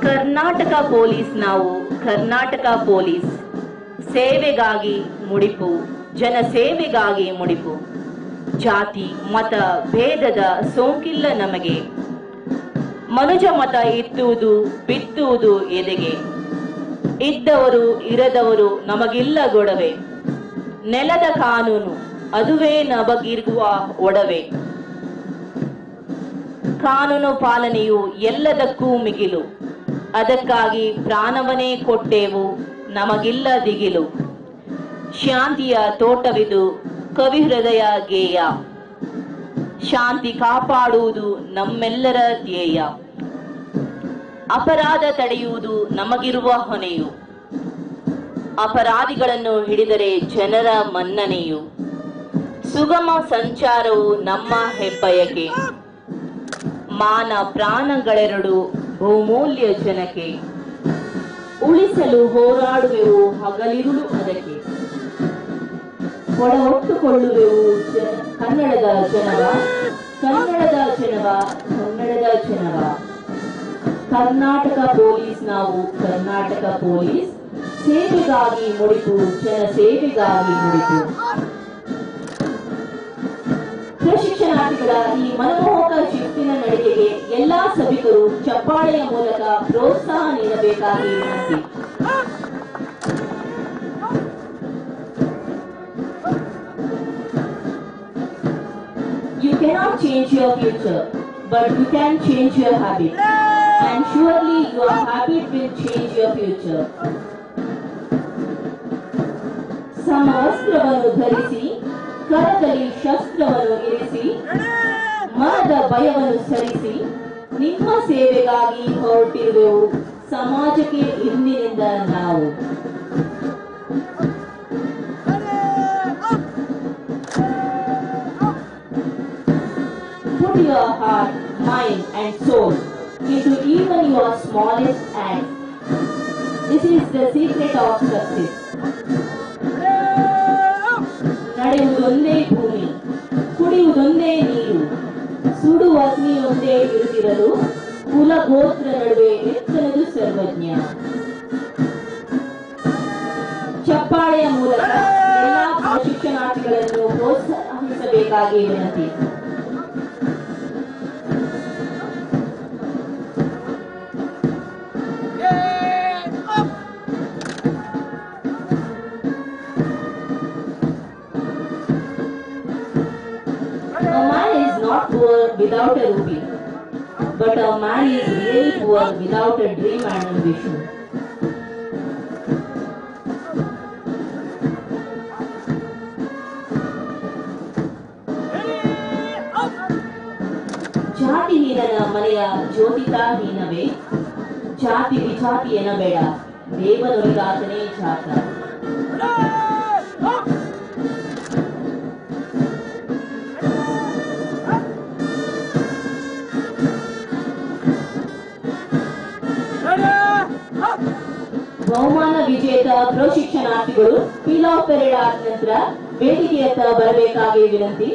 ಕರ್ನಾಟಕ ಪೊಲೀಸ್ ನಾವು ಕರ್ನಾಟಕ ಪೊಲೀಸ್, ಸೇವೆಗಾಗಿ ಮುಡಿಪು, ಜನಸೇವೆಗಾಗಿ ಮುಡಿಪು. ಜಾತಿ ಮತ ಭೇದದ ಸೋಂಕಿಲ್ಲ ನಮಗೆ, ಮನುಜ ಮತ ಇತ್ತುವುದು ಬಿತ್ತುವುದು ಎದೆಗೆ. ಇದ್ದವರು ಇರದವರು ನಮಗಿಲ್ಲ ಗೊಡವೆ, ನೆಲದ ಕಾನೂನು ಅದುವೇ ನಮಗಿರುವ ಒಡವೆ. ಕಾನೂನು ಪಾಲನೆಯು ಎಲ್ಲದಕ್ಕೂ ಮಿಗಿಲು, ಅದಕ್ಕಾಗಿ ಪ್ರಾಣವನ್ನೇ ಕೊಟ್ಟೆವು ನಮಗಿಲ್ಲ ದಿಗಿಲು. ಶಾಂತಿಯ ತೋಟವಿದು ಕವಿ ಹೃದಯ ಗೇಯ, ಶಾಂತಿ ಕಾಪಾಡುವುದು ನಮ್ಮೆಲ್ಲರ ಧ್ಯೇಯ. ಅಪರಾಧ ತಡೆಯುವುದು ನಮಗಿರುವ ಹೊಣೆಯು, ಅಪರಾಧಿಗಳನ್ನು ಹಿಡಿದರೆ ಜನರ ಮನ್ನಣೆಯು. ಸುಗಮ ಸಂಚಾರವು ನಮ್ಮ ಹೆಬ್ಬಯಕೆ, ಮಾನ ಪ್ರಾಣಗಳೆರಡು ಬಹುಮೂಲ್ಯ ಜನಕ್ಕೆ. ಉಳಿಸಲು ಹೋರಾಡುವೆವು ಹಗಲಿರುಳು ಅದಕ್ಕೆ, ಒಡಗೊಟ್ಟುಕೊಳ್ಳುವೆವು ಕನ್ನಡದ ಜನವ, ಕನ್ನಡದ ಜನವ, ಕನ್ನಡದ ಜನವ. ಕರ್ನಾಟಕ ಪೊಲೀಸ್ ನಾವು ಕರ್ನಾಟಕ ಪೊಲೀಸ್, ಸೇವೆಗಾಗಿ ಮುಡಿಪು, ಜನ ಸೇವೆಗಾಗಿ ಮುಡಿಪು. ಪ್ರಶಿಕ್ಷಣಾರ್ಥಿಗಳ ಈ ಮನಮೋಹಕ ಶಿಸ್ತಿನ ನಡಿಗೆಗೆ ಎಲ್ಲಾ ಸಭಿಕರು ಚಪ್ಪಾಳೆಯ ಮೂಲಕ ಪ್ರೋತ್ಸಾಹ ನೀಡಬೇಕಾಗಿ ವಿನಂತಿ. You cannot change your future, but you can change your habit. And surely your habit will change your future. ಸಮವಸ್ತ್ರವನ್ನು ಧರಿಸಿ, ಕರದಲ್ಲಿ ಶಸ್ತ್ರವನ್ನು ಇರಿಸಿ, ಮನದ ಭಯವನ್ನು ಸರಿಸಿ, ನಿಮ್ಮ ಸೇವೆಗಾಗಿ ಹೊರಟಿರುವೆವು ಸಮಾಜಕ್ಕೆ ಇಂದಿನಿಂದ ನಾವು. Put your heart, mind and soul into even your smallest act. This is the secret of success. ನಡೆಯುವುದೊಂದೇ ಭೂಮಿ, ಕುಡಿಯುವುದೊಂದೇ ನೀರು, ಸುಡುವ ಅಗ್ನಿಯೊಂದೇ ಇರುತ್ತಿರಲು ಕುಲಗೋತ್ರ ನಡುವೆ ಎತ್ತಲದು ಸರ್ವಜ್ಞ. ಚಪ್ಪಾಳೆಯ ಮೂಲಕ ಎಲ್ಲಾ ಪ್ರಶಿಕ್ಷಣಾರ್ಥಿಗಳನ್ನು ಪ್ರೋತ್ಸಾಹಿಸಬೇಕಾಗಿ ವಿನಂತಿ. Poor without a rupee, but a man is really poor without a dream and ambition. ಜಾತಿಹೀನನ ಮನೆಯ ಜ್ಯೋತಿತಾಹೀನವೇ, ಜಾತಿ ವಿಜಾತಿ ಎನ್ನಬೇಡ, ದೇವನೊಲಿದಾತನೇ ಜಾತ. ಬಹುಮಾನ ವಿಜೇತ ಪ್ರಶಿಕ್ಷಣಾರ್ಥಿಗಳು ಪೀಲ್ ಆಫ್ ಪೆರೇಡ್ ಆದ ನಂತರ ವೇದಿಕೆಯತ್ತ ಬರಬೇಕಾಗಿ ವಿನಂತಿ.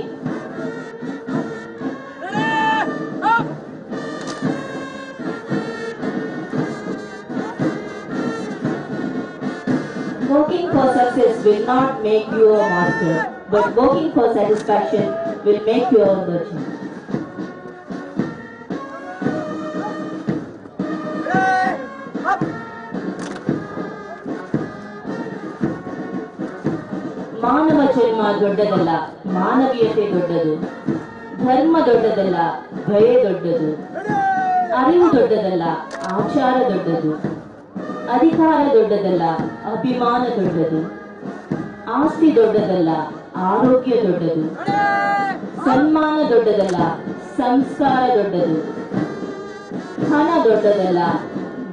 Working for success will not make you a master, but working for satisfaction will make you a merchant. ಮಾನವ ಜನ್ಮ ದೊಡ್ಡದಲ್ಲ, ಮಾನವೀಯತೆ ದೊಡ್ಡದು. ಧರ್ಮ ದೊಡ್ಡದಲ್ಲ, ಭಯ ದೊಡ್ಡದು. ಅರಿವು ದೊಡ್ಡದಲ್ಲ, ಆಚಾರ ದೊಡ್ಡದು. ಅಧಿಕಾರ ದೊಡ್ಡದಲ್ಲ, ಅಭಿಮಾನ ದೊಡ್ಡದು. ಆಸ್ತಿ ದೊಡ್ಡದಲ್ಲ, ಆರೋಗ್ಯ ದೊಡ್ಡದು. ಸನ್ಮಾನ ದೊಡ್ಡದಲ್ಲ, ಸಂಸ್ಕಾರ ದೊಡ್ಡದು. ಹಣ ದೊಡ್ಡದಲ್ಲ,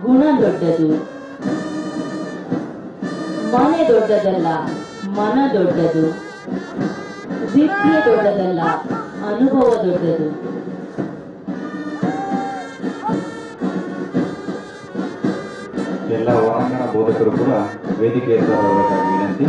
ಗುಣ ದೊಡ್ಡದು. ಮನೆ ದೊಡ್ಡದಲ್ಲ, ಮನ ದೊಡ್ಡದು. ವಿದ್ಯೆ ದೊಡ್ಡದಲ್ಲ, ಅನುಭವ ದೊಡ್ಡದು. ಎಲ್ಲ ಒಳಾಂಗಣ ಬೋಧಕರು ಕೂಡ ವೇದಿಕೆ ಬರಬೇಕಾಗಿ ವಿನಂತಿ.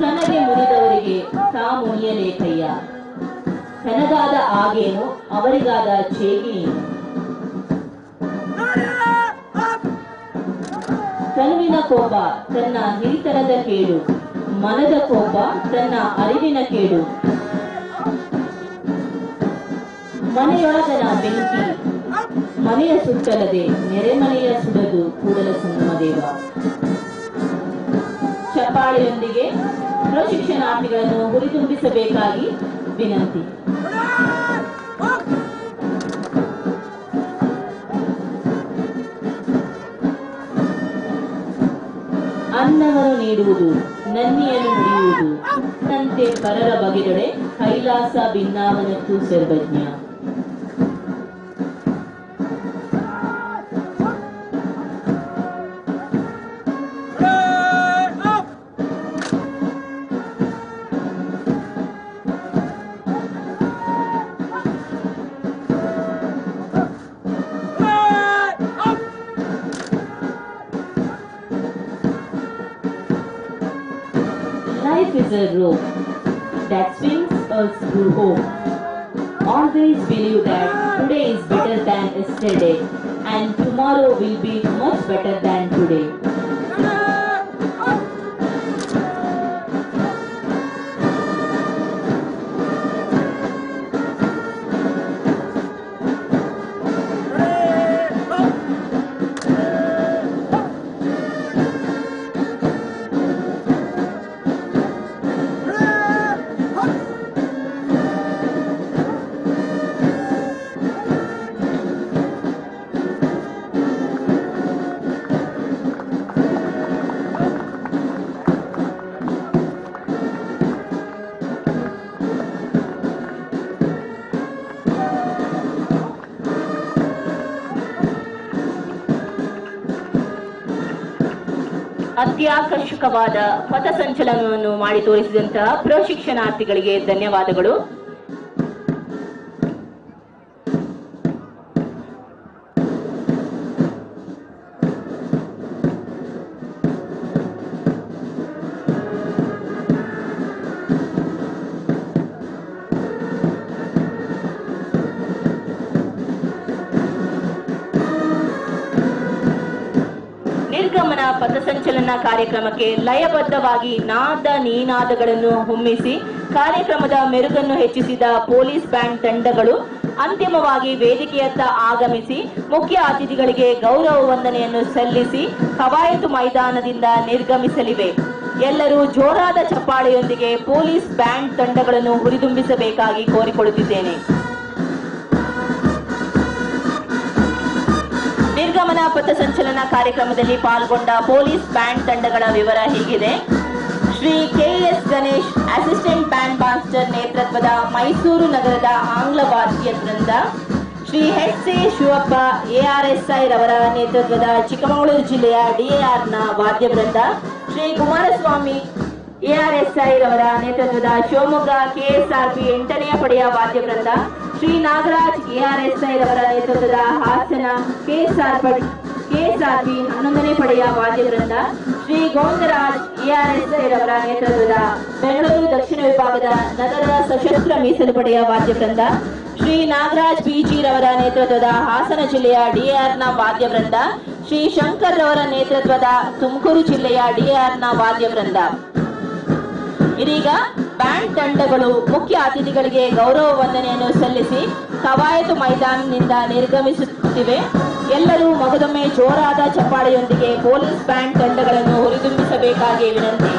ತನಗೆ ಮುರಿದವರಿಗೆ ತಾ ಮುನಿಯಲೇಕಯ್ಯ, ತನಗಾದ ಆಗೇನು ಅವರಿಗಾದ ಚೇಗಿನೇನು. ತನುವಿನ ಕೋಪ ತನ್ನ ಹಿರಿತನದ ಕೇಡು, ಮನದ ಕೋಪ ತನ್ನ ಅರಿವಿನ ಕೇಡು. ಮನೆಯೊಳಗನ ಬೆಂಕಿ ಮನೆಯ ಸುಟ್ಟಲದೆ ನೆರೆಮನೆಯ ಸುಡದು ಕೂಡಲ ಸಂಗಮದೇವ. ಚಪ್ಪಾಳೆಯೊಂದಿಗೆ ಪ್ರಶಿಕ್ಷಣಾರ್ಥಿಗಳನ್ನು ಹುರಿದುಂಬಿಸಬೇಕಾಗಿ ವಿನಂತಿ. ಅನ್ನವನ್ನು ನೀಡುವುದು, ನನ್ನಿಯನ್ನು ಮುಡಿಯುವುದು, ನಂತೆ ಪರರ ಬಗೆದೊಡೆ ಕೈಲಾಸ ಭಿನ್ನಾವನಕ್ಕೂ ಸರ್ವಜ್ಞ. as a rope that swings us through hope. Always believe that today is better than yesterday and tomorrow will be much better than today. ಅತ್ಯಾಕರ್ಷಕವಾದ ಪಥಸಂಚಲನವನ್ನು ಮಾಡಿ ತೋರಿಸಿದಂತಹ ಪ್ರಶಿಕ್ಷಣಾರ್ಥಿಗಳಿಗೆ ಧನ್ಯವಾದಗಳು. ನಿರ್ಗಮನ ಪಥಸಂಚಲನ ಕಾರ್ಯಕ್ರಮಕ್ಕೆ ಲಯಬದ್ಧವಾಗಿ ನಾದ ನೀನಾದಗಳನ್ನು ಹೊಮ್ಮಿಸಿ ಕಾರ್ಯಕ್ರಮದ ಮೆರುಗನ್ನು ಹೆಚ್ಚಿಸಿದ ಪೊಲೀಸ್ ಬ್ಯಾಂಡ್ ತಂಡಗಳು ಅಂತಿಮವಾಗಿ ವೇದಿಕೆಯತ್ತ ಆಗಮಿಸಿ ಮುಖ್ಯ ಅತಿಥಿಗಳಿಗೆ ಗೌರವ ವಂದನೆಯನ್ನು ಸಲ್ಲಿಸಿ ಕವಾಯತು ಮೈದಾನದಿಂದ ನಿರ್ಗಮಿಸಲಿವೆ. ಎಲ್ಲರೂ ಜೋರಾದ ಚಪ್ಪಾಳೆಯೊಂದಿಗೆ ಪೊಲೀಸ್ ಬ್ಯಾಂಡ್ ತಂಡಗಳನ್ನು ಹುರಿದುಂಬಿಸಬೇಕಾಗಿ ಕೋರಿಕೊಳ್ಳುತ್ತಿದ್ದೇನೆ. ನಿರ್ಗಮನ ಪಥಸಂಚಲನ ಕಾರ್ಯಕ್ರಮದಲ್ಲಿ ಪಾಲ್ಗೊಂಡ ಪೊಲೀಸ್ ಬ್ಯಾಂಡ್ ತಂಡಗಳ ವಿವರ ಹೀಗಿದೆ. Shri KS Ganesh assistant band master ನೇತೃತ್ವದ ಮೈಸೂರು ನಗರದ ಆಂಗ್ಲ ವಾದ್ಯ ವೃಂದ, ಶ್ರೀ ಎಚ್.ಸಿ. ಶಿವಪ್ಪ ಎಆರ್ಎಸ್ಐ ರವರ ನೇತೃತ್ವದ ಚಿಕ್ಕಮಗಳೂರು ಜಿಲ್ಲೆಯ ಡಿಎಆರ್ನ ವಾದ್ಯ ವೃಂದ, ಶ್ರೀ ಕುಮಾರಸ್ವಾಮಿ ಎಆರ್ಎಸ್ಐ ರವರ ನೇತೃತ್ವದ ಶಿವಮೊಗ್ಗ ಕೆಎಸ್ಆರ್ಪಿ 8ನೇ ಪಡೆಯ ವಾದ್ಯ ವೃಂದ, ಶ್ರೀ ನಾಗರಾಜ್ ಎಆರ್ಎಸ್ಐ ರವರ ನೇತೃತ್ವದ ಹಾಸನ ಕೆಎಸ್ಆರ್ಪಿ 11ನೇ ಪಡೆಯ ವಾದ್ಯ ವೃಂದ, ಶ್ರೀ ಗೋವಿಂದರಾಜ್ ಎಆರ್ಎಸ್ಐ ರವರ ನೇತೃತ್ವದ ಬೆಂಗಳೂರು ದಕ್ಷಿಣ ವಿಭಾಗದ ನಗರ ಸಶಸ್ತ್ರ ಮೀಸಲು ಪಡೆಯ ವಾದ್ಯ ವೃಂದ, ಶ್ರೀ ನಾಗರಾಜ್ ಪಿಜಿ ರವರ ನೇತೃತ್ವದ ಹಾಸನ ಜಿಲ್ಲೆಯ ಡಿಆರ್ನ ವಾದ್ಯ ವೃಂದ, ಶ್ರೀ ಶಂಕರ್ ರವರ ನೇತೃತ್ವದ ತುಮಕೂರು ಜಿಲ್ಲೆಯ ಡಿಆರ್ನ ವಾದ್ಯ ವೃಂದ. ಇದೀಗ ಬ್ಯಾಂಡ್ ತಂಡಗಳು ಮುಖ್ಯ ಅತಿಥಿಗಳಿಗೆ ಗೌರವ ವಂದನೆಯನ್ನು ಸಲ್ಲಿಸಿ ಕವಾಯತು ಮೈದಾನದಿಂದ ನಿರ್ಗಮಿಸುತ್ತಿವೆ. ಎಲ್ಲರೂ ಮಗದೊಮ್ಮೆ ಜೋರಾದ ಚಪ್ಪಾಳೆಯೊಂದಿಗೆ ಪೊಲೀಸ್ ಬ್ಯಾಂಡ್ ತಂಡಗಳನ್ನು ಹುರಿದುಂಬಿಸಬೇಕಾಗಿ ವಿನಂತಿ.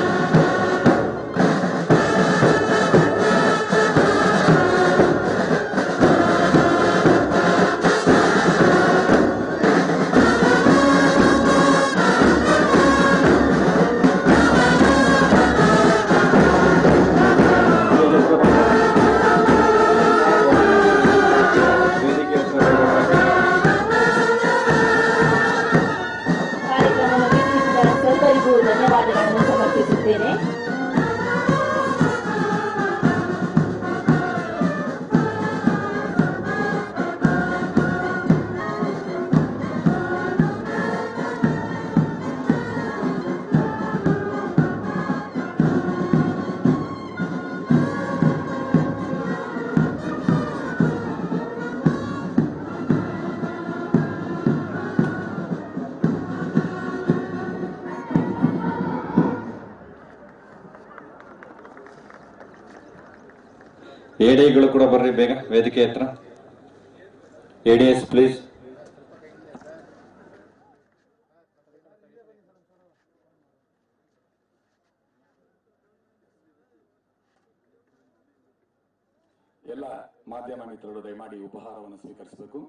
ಧನ್ಯವಾದಗಳನ್ನು ಸಮರ್ಪಿಸುತ್ತೇನೆ. ಎಡಿಗಳು ಕೂಡ ಬರ್ರಿ ಬೇಗ ವೇದಿಕೆ ಹತ್ರ. ADS please. ಎಲ್ಲ ಮಾಧ್ಯಮ ಮಿತ್ರರು ದಯಮಾಡಿ ಉಪಹಾರವನ್ನು ಸ್ವೀಕರಿಸಬೇಕು.